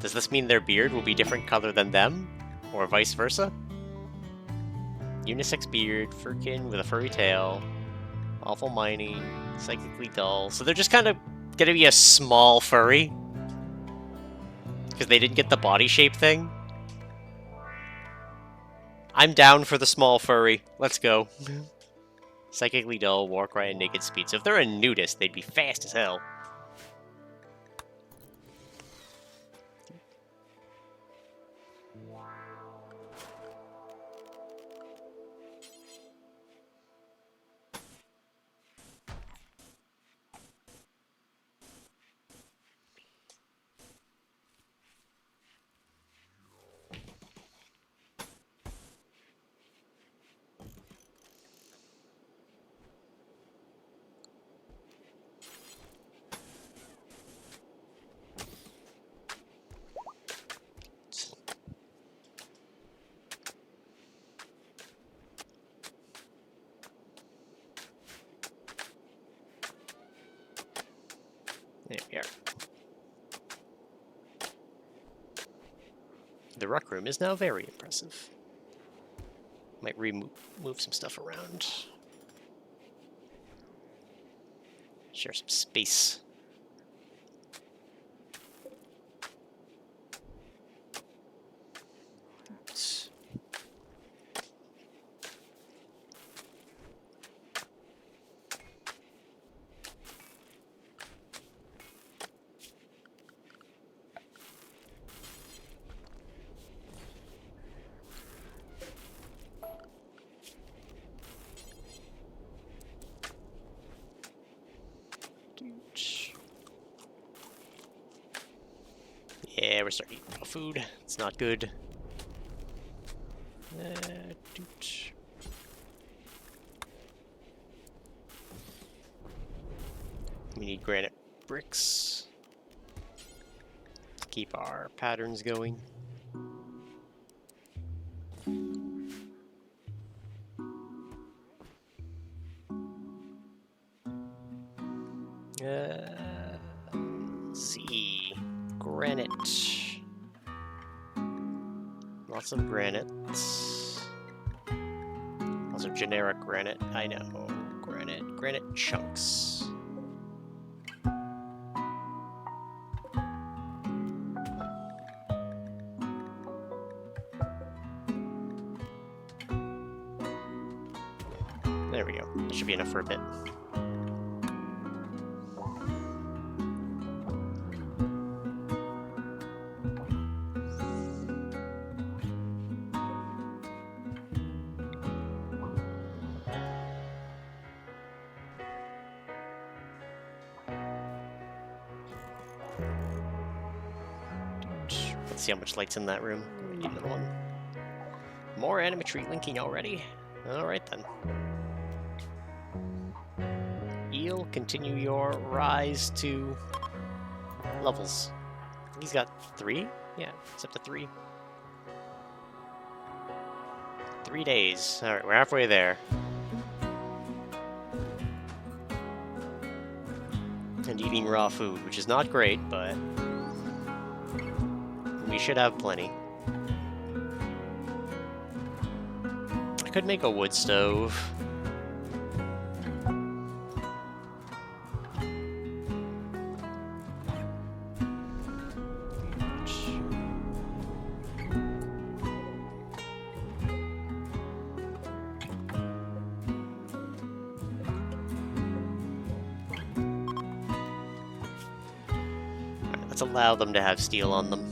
Does this mean their beard will be different color than them, or vice versa? Unisex beard, furkin with a furry tail, awful mining, psychically dull. So they're just kind of gonna be a small furry because they didn't get the body shape thing. I'm down for the small furry. Let's go. Psychically dull, warcry, and naked speed. So if they're a nudist, they'd be fast as hell. There we are. The ruck room is now very impressive. Might move some stuff around. Share some space. Yeah, we're starting to eat raw food. It's not good. We need granite bricks to keep our patterns going. Let's see. Granite. Lots of granite. Lots of generic granite. I know. Granite. Granite chunks. There we go. That should be enough for a bit. Let's see how much light's in that room. We need another one. More animatry linking already? Alright then. Eel, continue your rise to levels. He's got 3? Yeah, it's up to 3. 3 days. Alright, we're halfway there. And eating raw food, which is not great, but we should have plenty. I could make a wood stove. Let's allow them to have steel on them.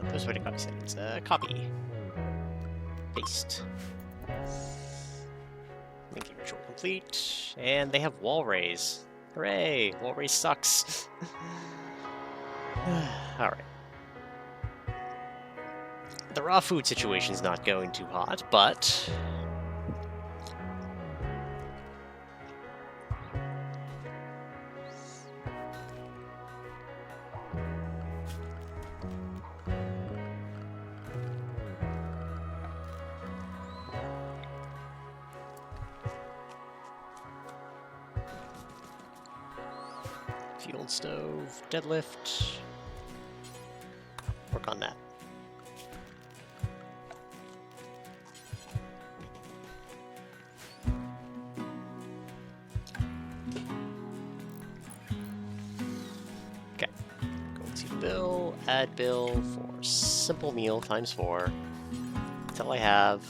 There's a way to copy settings. Copy. Paste. Linking ritual complete. And they have wall raise. Hooray! Wall raise sucks. Alright. The raw food situation's not going too hot, but fuel stove, deadlift. Work on that. Okay. Go to bill, add bill for simple meal times 4. Until I have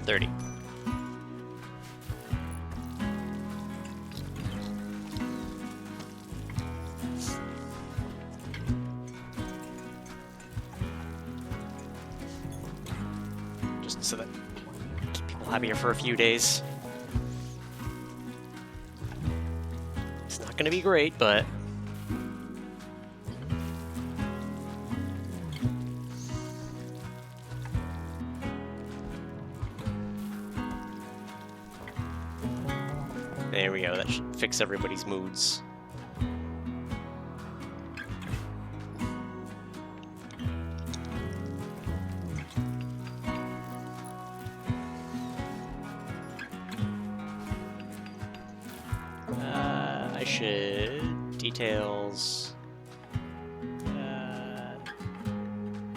30. So that keep people happier for a few days. It's not going to be great, but there we go. That should fix everybody's moods. Details.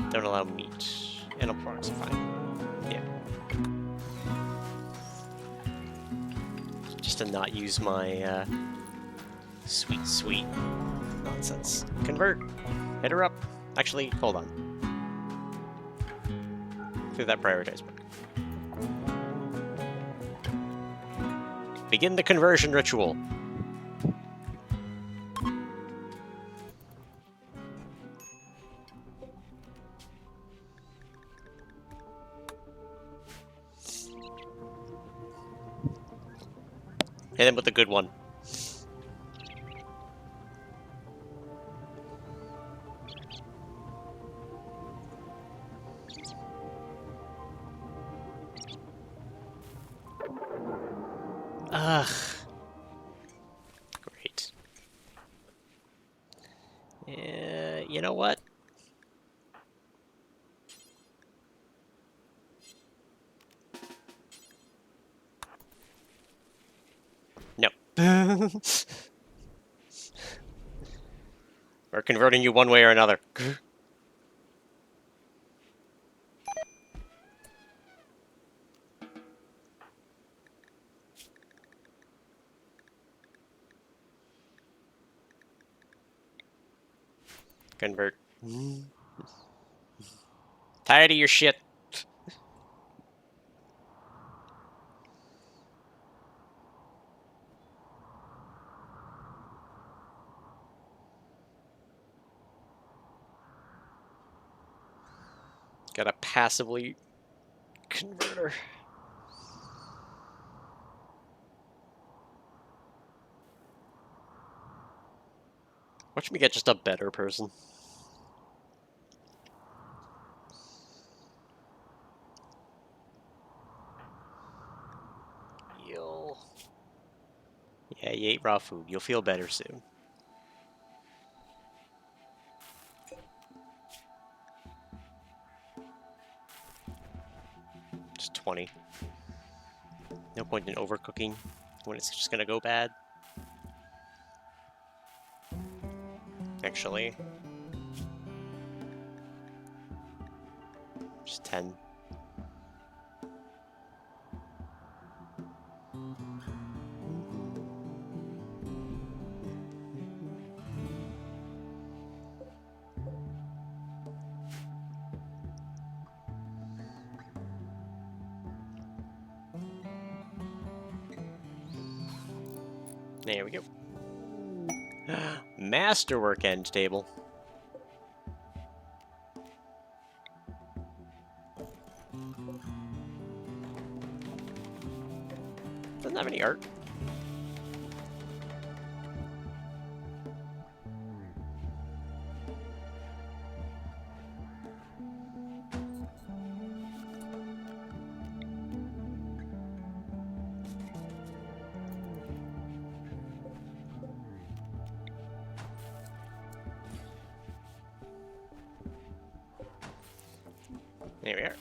Don't allow meat. Animal products are fine. Yeah. Just to not use my sweet nonsense. Convert. Hit her up. Actually, hold on. Through that prioritize book. Begin the conversion ritual. Hit him with a good one. Ugh. Great. You know what? No. We're converting you one way or another. Convert. Tired of your shit. Got a passively converter. Watch me get just a better person. Yeah, you ate raw food. You'll feel better soon. Just 20. No point in overcooking when it's just gonna go bad. Actually. Just 10. There we go. Masterwork end table. Doesn't have any art. There we are.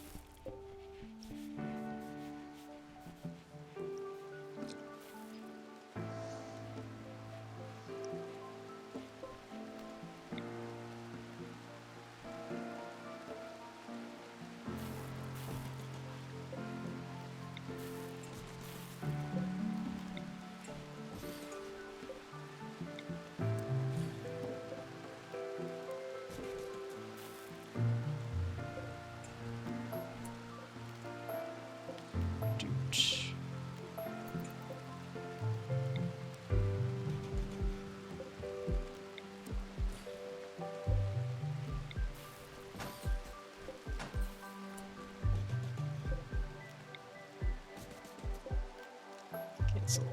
Cancel.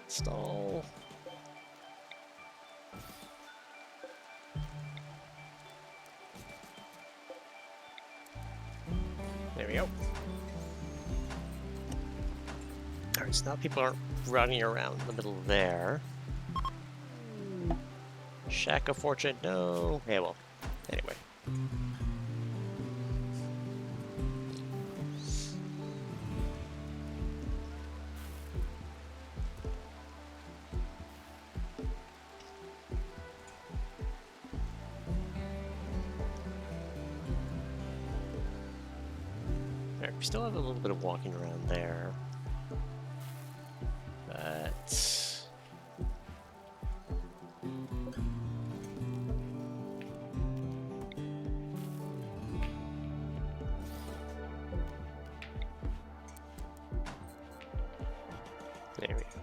Reinstall. There we go. Alright, so now people aren't running around in the middle there. Shack of Fortune, no. Yeah, well, anyway. Alright, we still have a little bit of walking around there. But... there we go.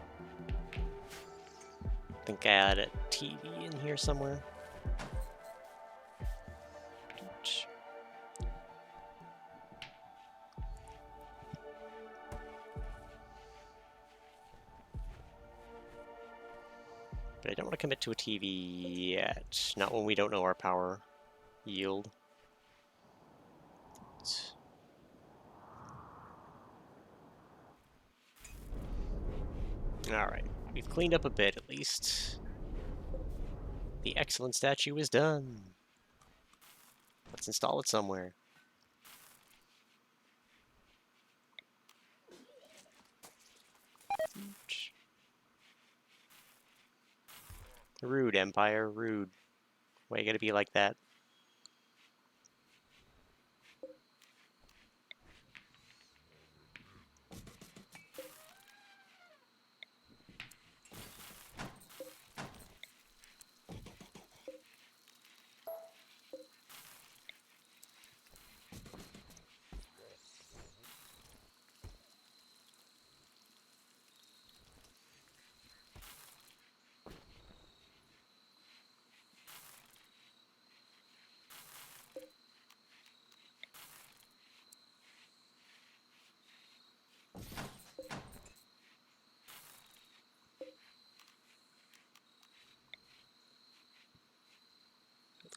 I think I had a TV in here somewhere. But I don't want to commit to a TV yet. Not when we don't know our power yield. Alright, we've cleaned up a bit at least. The excellent statue is done. Let's install it somewhere. Rude, Empire, rude. Why you gotta be like that?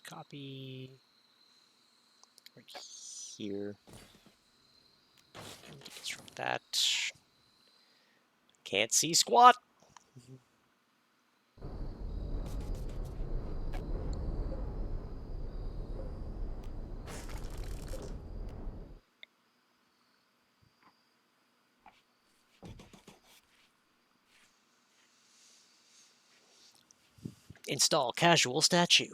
Copy right here. Deconstruct that. Can't see squat. Install casual statue.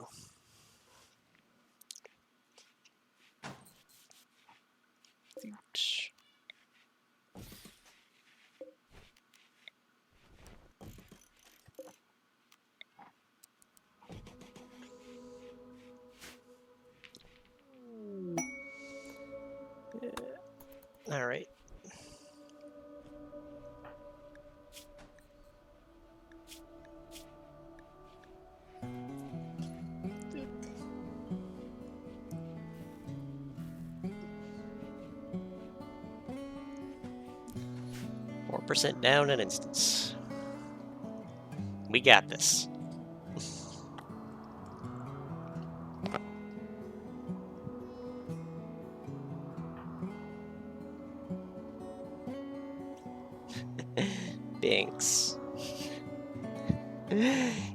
All right. % down an instance. We got this. Binks.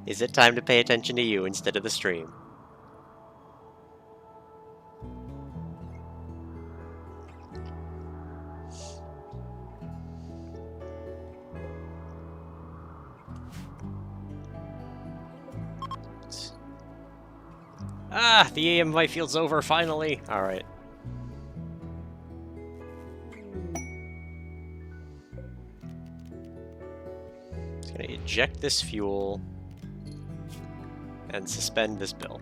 Is it time to pay attention to you instead of the stream? Ah, the AM field's over, finally! Alright. Just gonna eject this fuel and suspend this bill.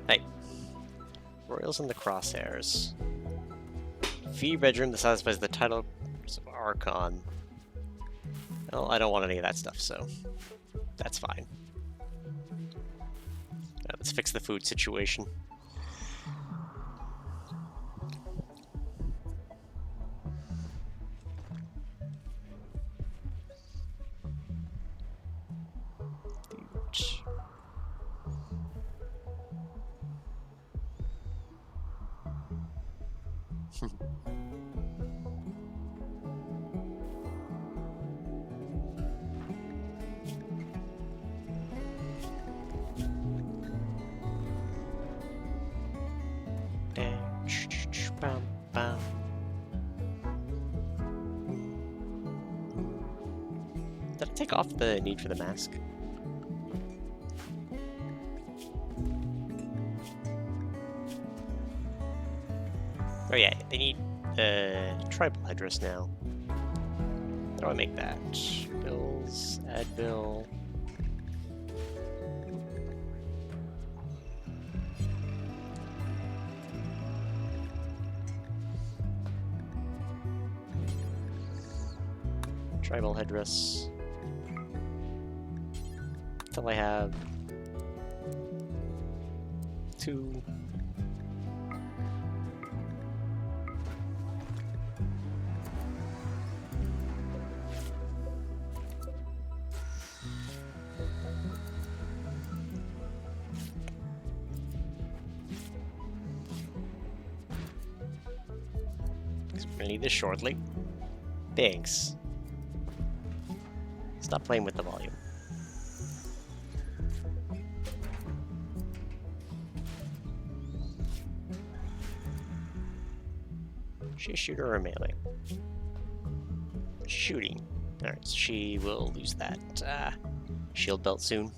Hey. Royals in the crosshairs. Fee bedroom that satisfies the title of Archon. Well, I don't want any of that stuff, so that's fine. Let's fix the food situation. Did I take off the need for the mask? Oh yeah, they need tribal headdress now. How do I make that? Bills, add bill. Tribal headdress. Until I have 2. gonna need this shortly. Thanks. Stop playing with the volume. Is she a shooter or a melee? Shooting. Alright, so she will lose that shield belt soon.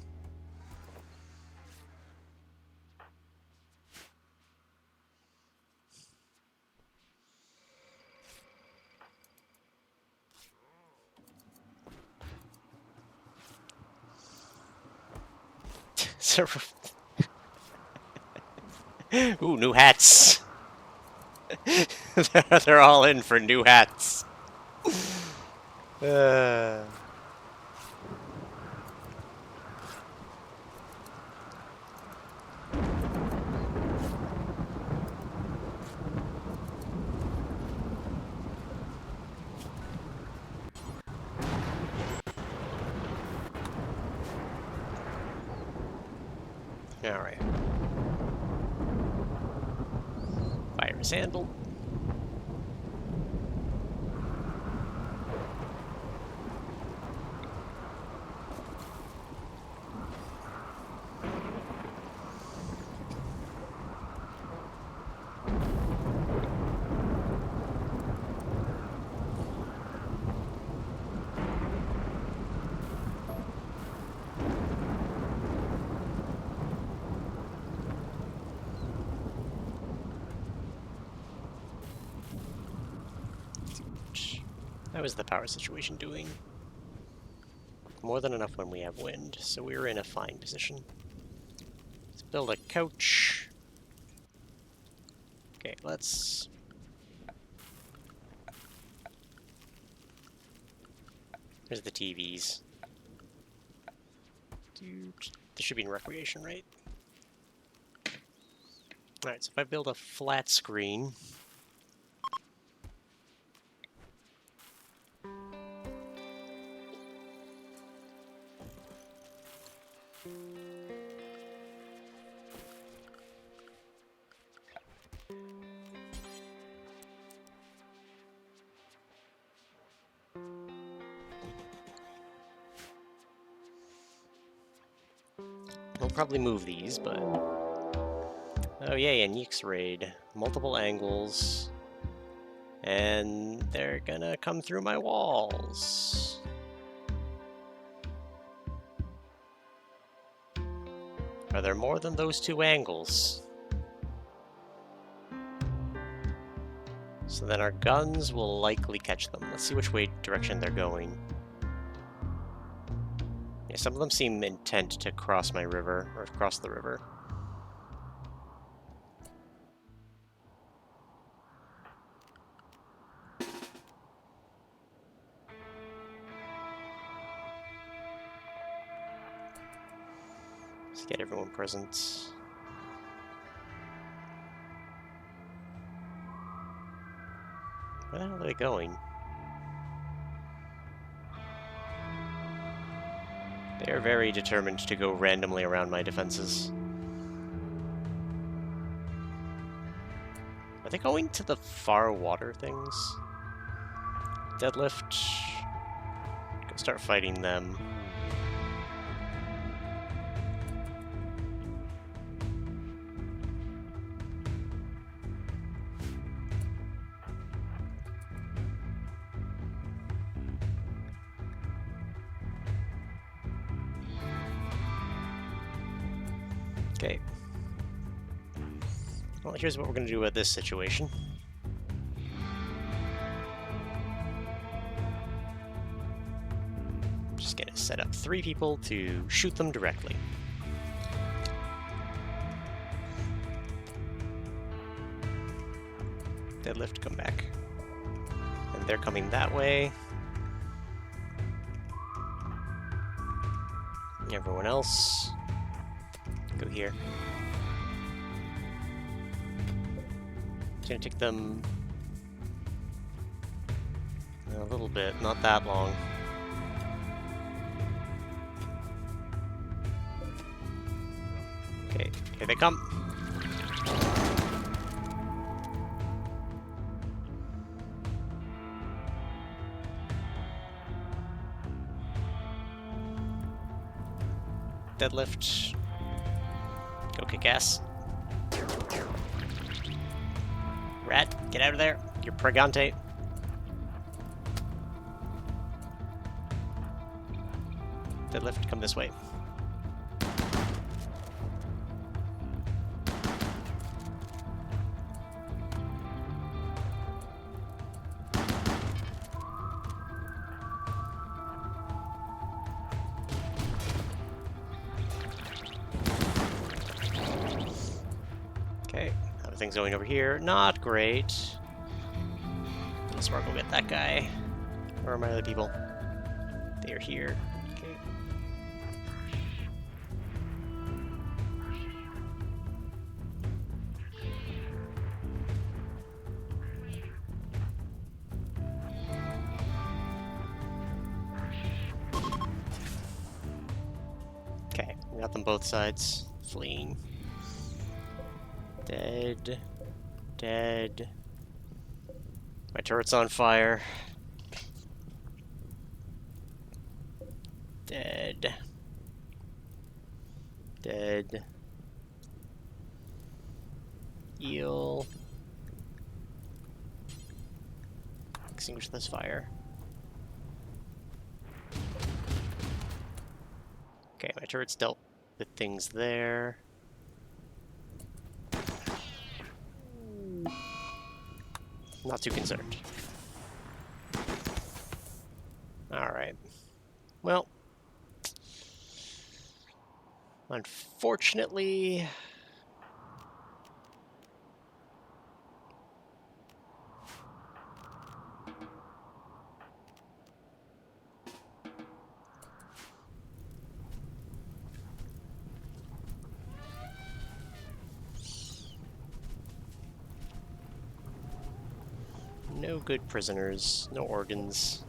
Ooh, new hats! They're all in for new hats. Alright. Fire is handled. How is the power situation doing? More than enough when we have wind, so we're in a fine position. Let's build a couch. Okay, let's... Here's the TVs. Dude, this should be in recreation, right? Alright, so if I build a flat screen... We'll probably move these, but... Oh yay, a Nyx raid. Multiple angles. And they're gonna come through my walls. Are there more than those two angles? So then our guns will likely catch them. Let's see which direction they're going. Yeah, some of them seem intent to cross my river, or cross the river. Let's get everyone present. Where the hell are they going? They are very determined to go randomly around my defenses. Are they going to the far water things? Deadlift. Go start fighting them. Okay. Well, here's what we're going to do with this situation. Just going to set up 3 people to shoot them directly. Deadlift, come back. And they're coming that way. Everyone else... go here. It's gonna take them a little bit, not that long. Okay, here they come. Deadlift. Go kick ass. Rat, get out of there. You're pregante. Deadlift, come this way. Okay, how are things going over here? Not great. Let's go get that guy. Where are my other people? They are here. Okay. Okay, we got them both sides. Fleeing. Dead. Dead. My turret's on fire. Dead. Dead. Heal. Extinguish this fire. Okay, my turret's dealt with things there. Not too concerned. Alright. Well, unfortunately, no good prisoners, no organs.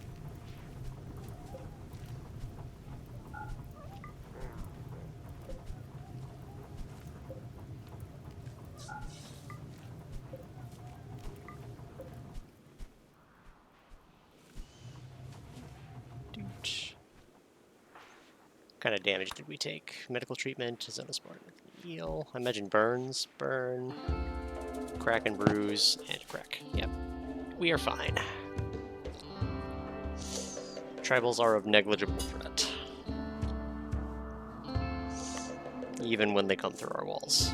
What kind of damage did we take? Medical treatment, zone of sport, heal. I imagine burns, burn, crack and bruise, and crack. Yep. We are fine. Tribals are of negligible threat. Even when they come through our walls.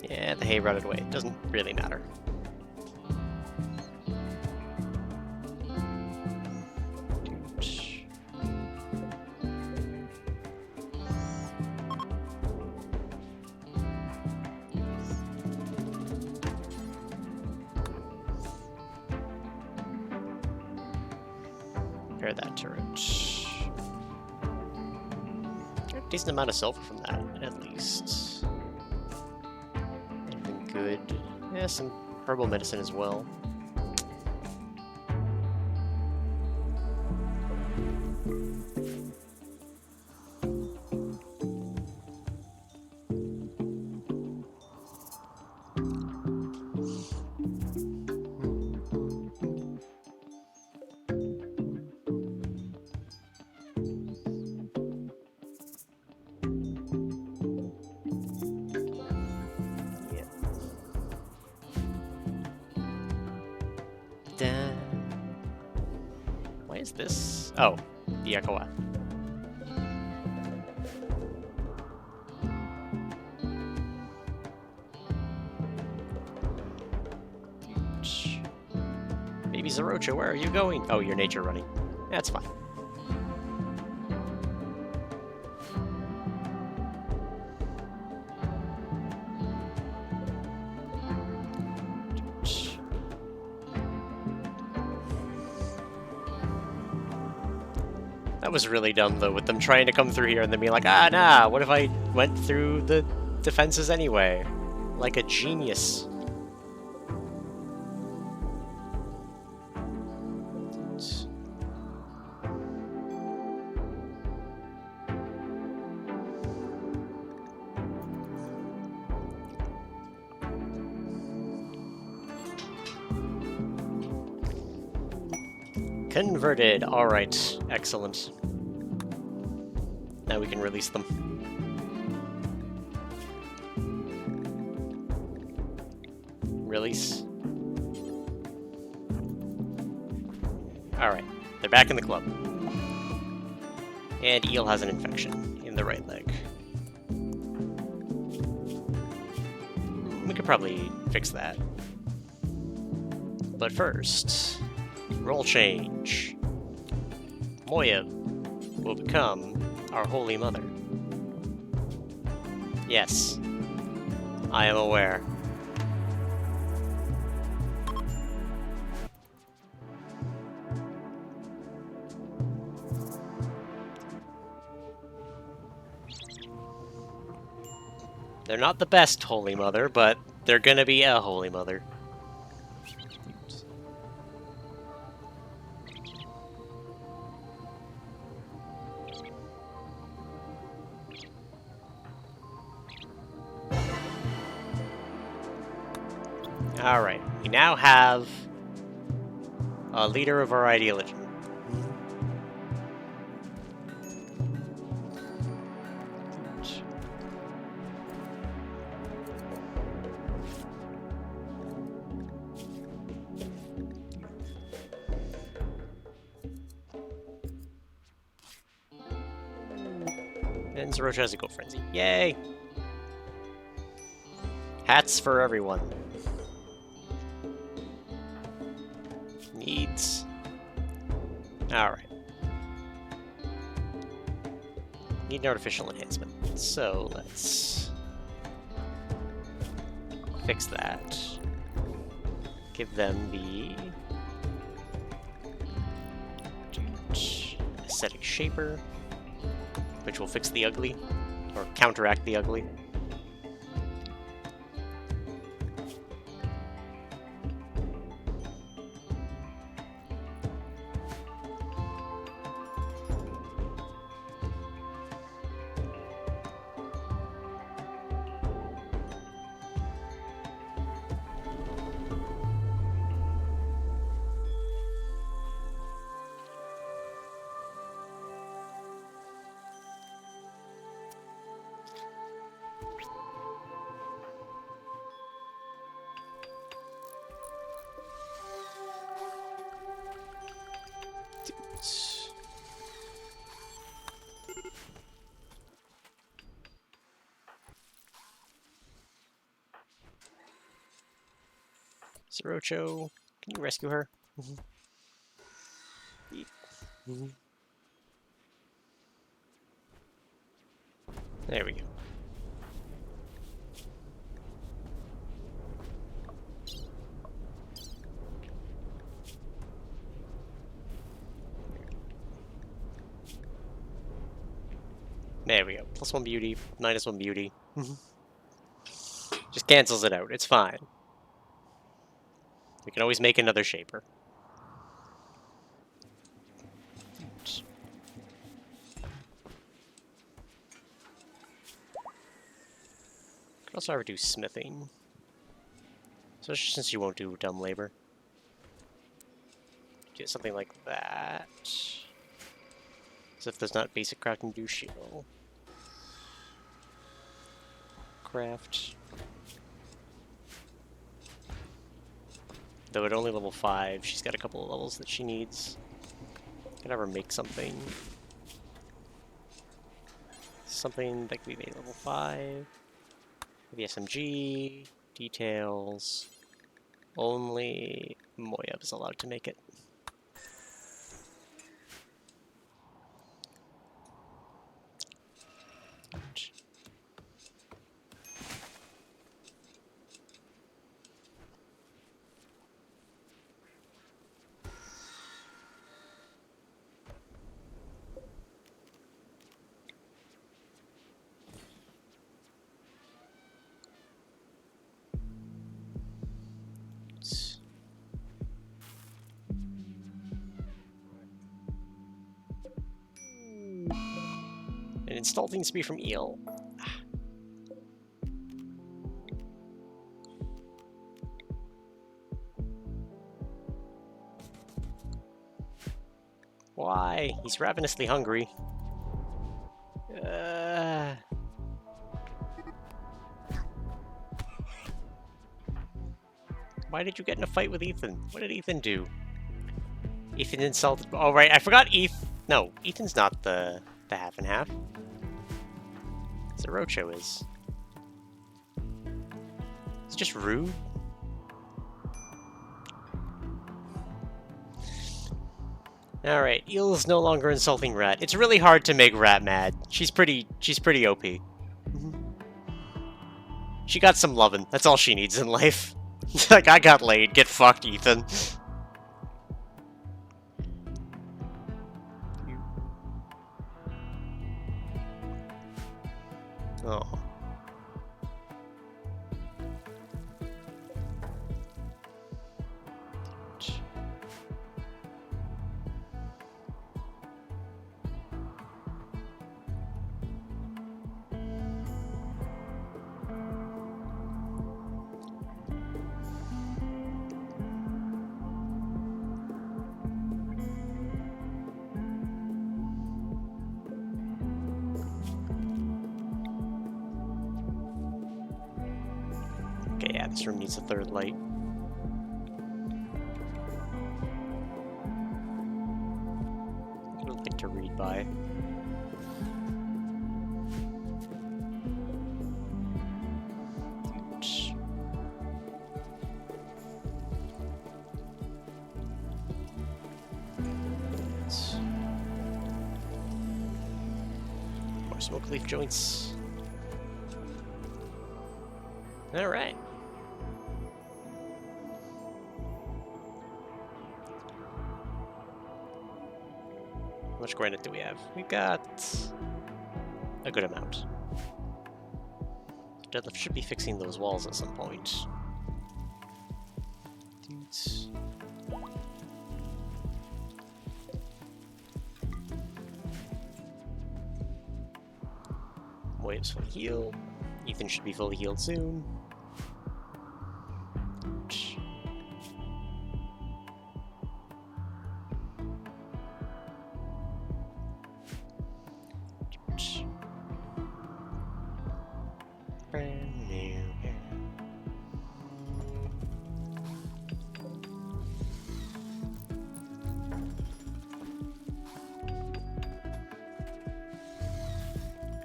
Yeah, the hay rotted away. It doesn't really matter. Repair that turret. Got a decent amount of silver from that, at least. Anything good? Yeah, some herbal medicine as well. Why is this? Oh, the Echo Eye. Baby Zerocha, where are you going? Oh, you're nature running. That's fine. That was really dumb, though, with them trying to come through here and then being like, ah, nah, what if I went through the defenses anyway? Like a genius. Converted. Alright, excellent. Now we can release them. Release. Alright, they're back in the club. And Eel has an infection in the right leg. We could probably fix that. But first, role change. Moya will become our Holy Mother. Yes, I am aware. They're not the best Holy Mother, but they're gonna be a Holy Mother. Alright, we now have a leader of our ideology. And Zerocha has a Go Frenzy. Yay! Hats for everyone. Needs. Alright. Need an artificial enhancement. So let's fix that. Give them the aesthetic shaper, which will fix the ugly, or counteract the ugly. Zerocho, can you rescue her? There we go. There we go. +1 beauty, -1 beauty. Just cancels it out. It's fine. We can always make another shaper. Could also ever do smithing. Especially since you won't do dumb labor. Get something like that. As if there's not basic crafting, do shield. Craft. Though at only level 5, she's got a couple of levels that she needs. Could ever make something. Something that could be made level 5. The SMG, details. Only Moyab is allowed to make it. And install things to be from Eel. Why? He's ravenously hungry. Why did you get in a fight with Ethan? What did Ethan do? Ethan insulted... Oh, right, I forgot No, Ethan's not the half and half. Zerocho is. It's just rude. Alright, Eel's no longer insulting Rat. It's really hard to make Rat mad. She's pretty OP. She got some lovin'. That's all she needs in life. Like, I got laid. Get fucked, Ethan. Oh. Okay, yeah, this room needs a third light. I would like to read by. More smoke leaf joints. All right. How much granite do we have? We've got a good amount. Deadlift should be fixing those walls at some point. Dudes. Moya's fully healed. Ethan should be fully healed soon.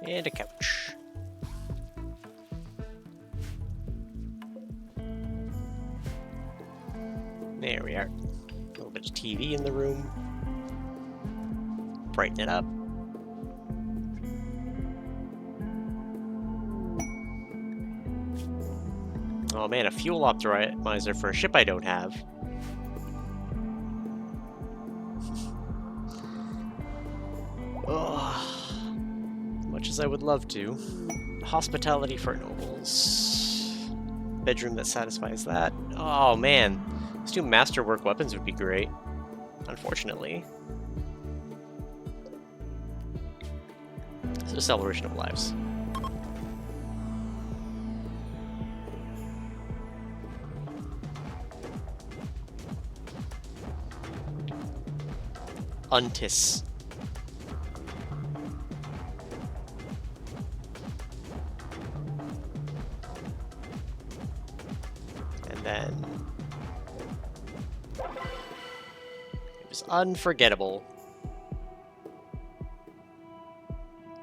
And a couch. There we are. A little bit of TV in the room. Brighten it up. Oh man, a fuel optimizer for a ship I don't have. Ugh. Much as I would love to. Hospitality for nobles. Bedroom that satisfies that. Oh man, these two masterwork weapons would be great. Unfortunately. It's a celebration of lives. Untis. And then it was unforgettable.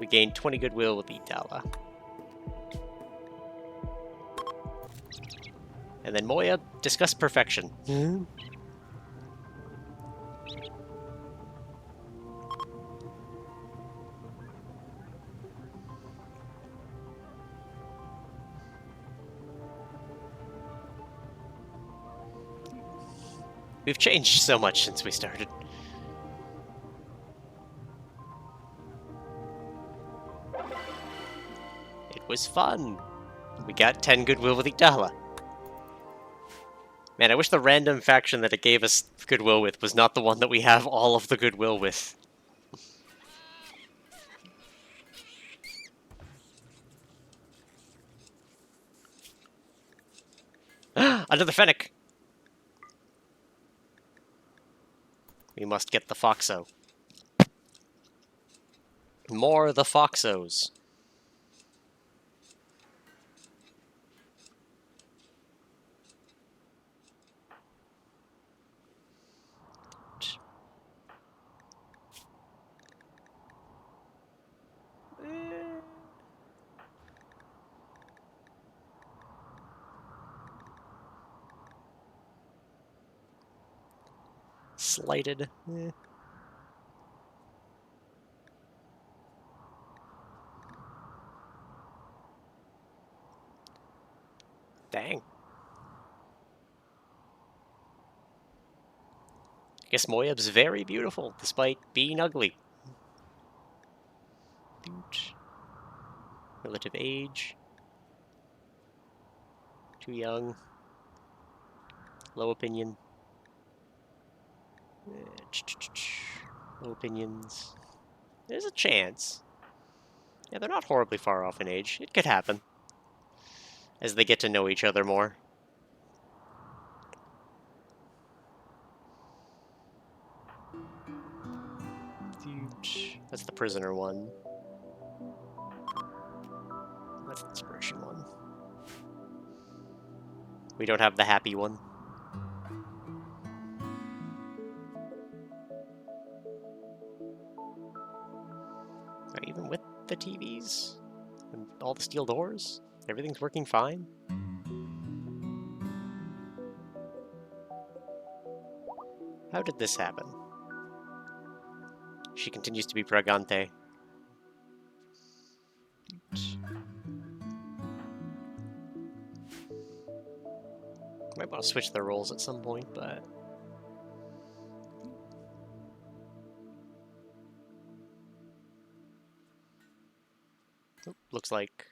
We gained 20 goodwill with Itala. And then Moya discussed perfection. We've changed so much since we started. It was fun. We got 10 goodwill with Igdala. Man, I wish the random faction that it gave us goodwill with was not the one that we have all of the goodwill with. Another Fennec! We must get the Foxo. More the Foxos. Slighted. Dang. I guess Moyab's very beautiful, despite being ugly. Relative age. Too young. Low opinion. Low opinions. There's a chance. Yeah, they're not horribly far off in age. It could happen. As they get to know each other more. That's the prisoner one. That's the inspiration one. We don't have the happy one. Even with the TVs and all the steel doors, everything's working fine. How did this happen? She continues to be Pregante. Might want to switch their roles at some point, but... Oh, looks like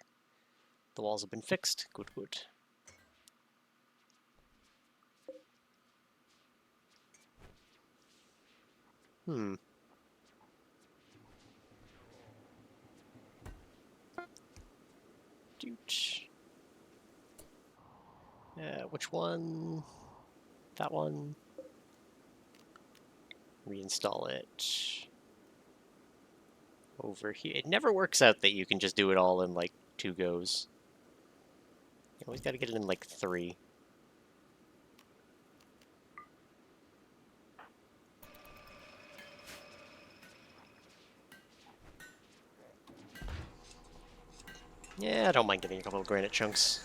the walls have been fixed. Good, good. Which one? That one. Reinstall it. Over here. It never works out that you can just do it all in like 2 goes. You always gotta get it in like 3. Yeah, I don't mind getting a couple of granite chunks.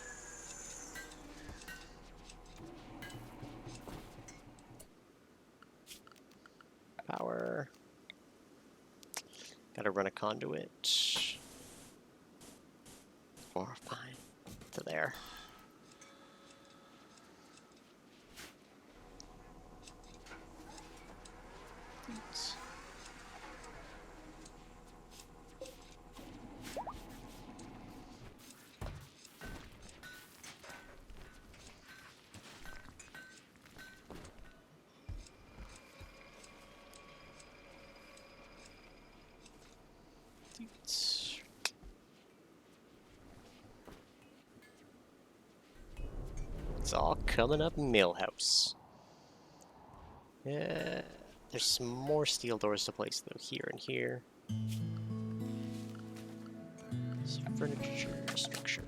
Power. Gotta run a conduit. 4 of pine to there. Oops. It's all coming up Millhouse. Yeah, there's some more steel doors to place though, here and here. Furniture structure.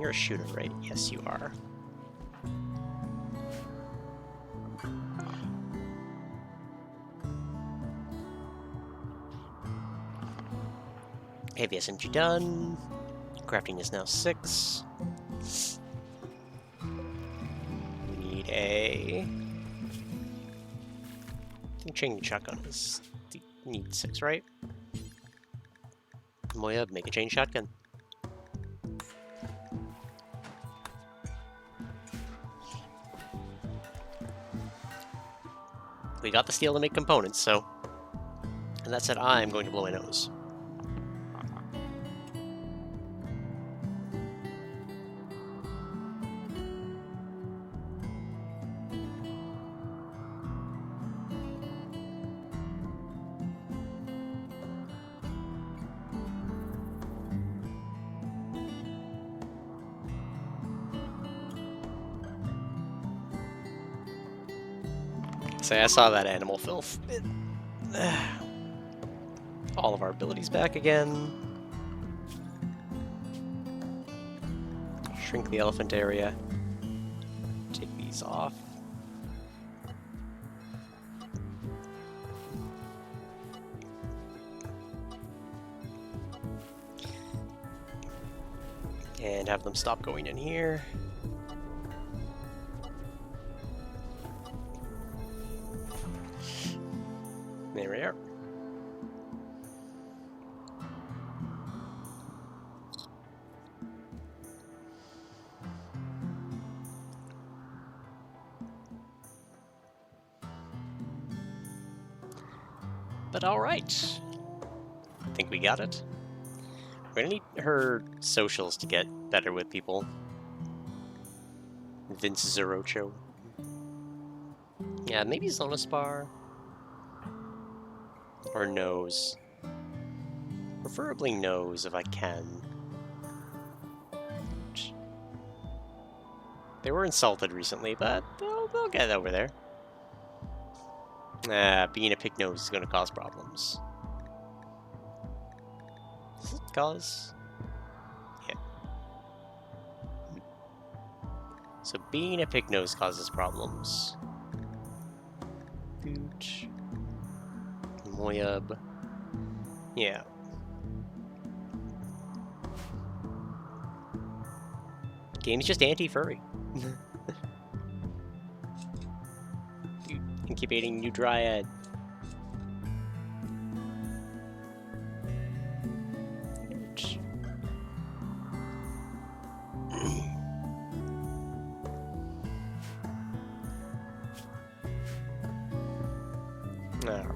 You're a shooter, right? Yes, you are. Heavy SMG done. Crafting is now 6. We need a... I think chain shotgun is... need 6, right? Moya, make a chain shotgun. We got the steel to make components, so... And that said, I'm going to blow my nose. Say, I saw that animal filth. All of our abilities back again. Shrink the elephant area. Take these off. And have them stop going in here. There we are. But alright. I think we got it. We're gonna need her socials to get better with people. Vince Zerocho. Yeah, maybe Zonaspar. Or Nose. Preferably Nose if I can. They were insulted recently, but they'll get over there. Being a pick nose is going to cause problems. Does it cause? Yeah. So being a pick nose causes problems. Gooch. Moyub. Yeah. Game's just anti-furry. Incubating new dryad. Alright.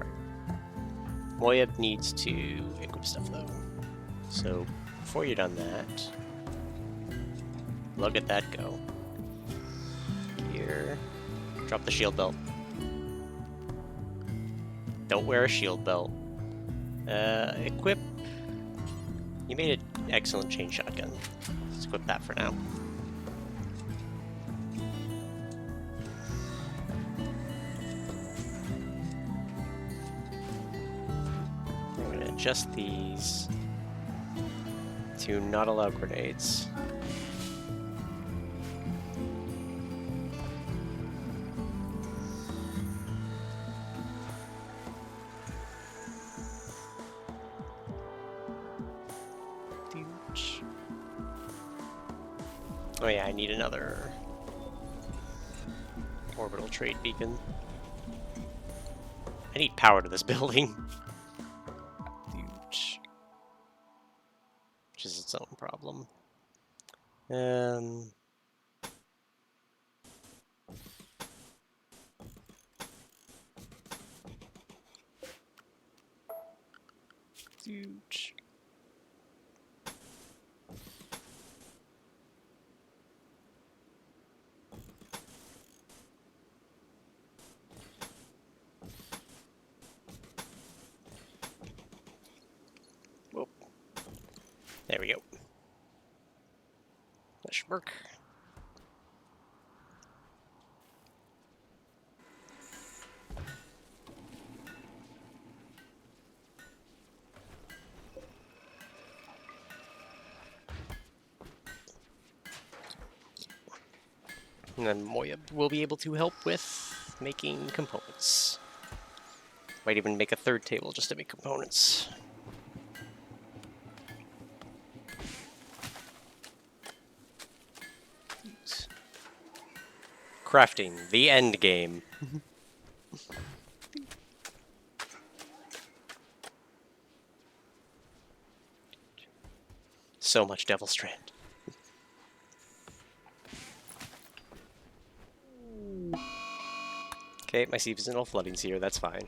Moyub needs to equip stuff though. So before you're done that, look at that go. Here. Drop the shield belt. Don't wear a shield belt. Equip. You made an excellent chain shotgun. Let's equip that for now. I'm gonna adjust these to not allow grenades. Oh yeah, I need another orbital trade beacon. I need power to this building. Huge. Which is its own problem. Huge. There we go. That should work. And then Moyub will be able to help with making components. Might even make a third table just to make components. Crafting, the end game. So much Devil Strand. Okay, my seasonal flooding's here, that's fine.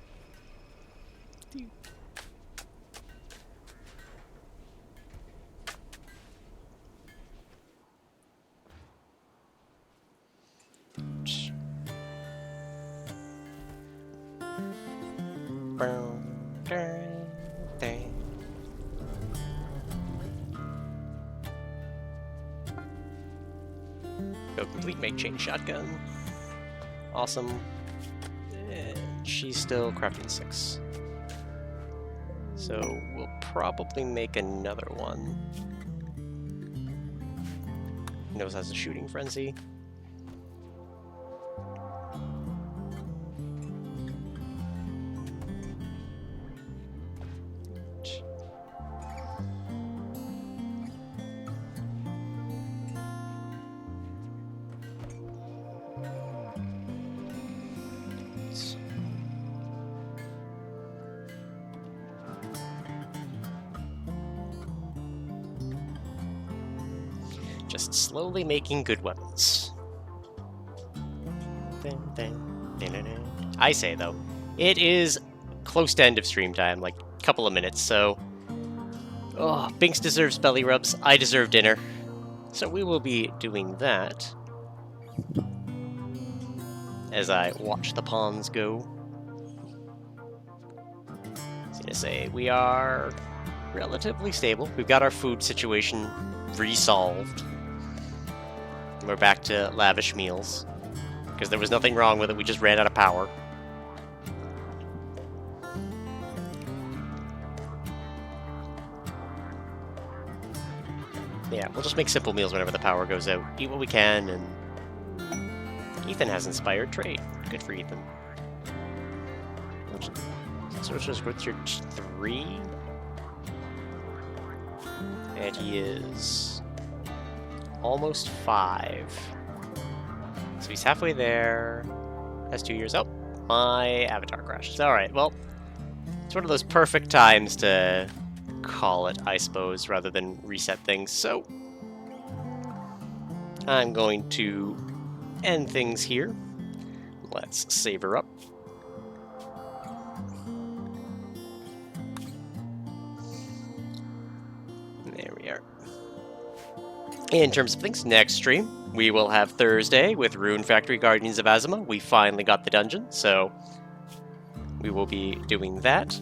Go complete make chain shotgun. Awesome. And she's still crafting 6. So we'll probably make another one. Knows has a shooting frenzy. Just slowly making good weapons. I say, though, it is close to end of stream time, like a couple of minutes, so... Oh, Binks deserves belly rubs, I deserve dinner. So we will be doing that as I watch the pawns go. I was gonna say, we are relatively stable. We've got our food situation resolved. We're back to lavish meals, because there was nothing wrong with it, we just ran out of power. Yeah, we'll just make simple meals whenever the power goes out. Eat what we can, and... Ethan has inspired trade. Good for Ethan. So it's just what's your 3? And he is... almost 5. So he's halfway there. Has 2 years. Oh, my avatar crashed. Alright, well, it's one of those perfect times to call it, I suppose, rather than reset things. So I'm going to end things here. Let's save her up. There we are. In terms of things, next stream, we will have Thursday with Rune Factory Guardians of Azuma. We finally got the dungeon, so we will be doing that.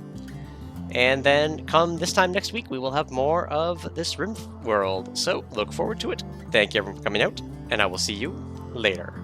And then come this time next week, we will have more of this RimWorld. So look forward to it. Thank you everyone for coming out, and I will see you later.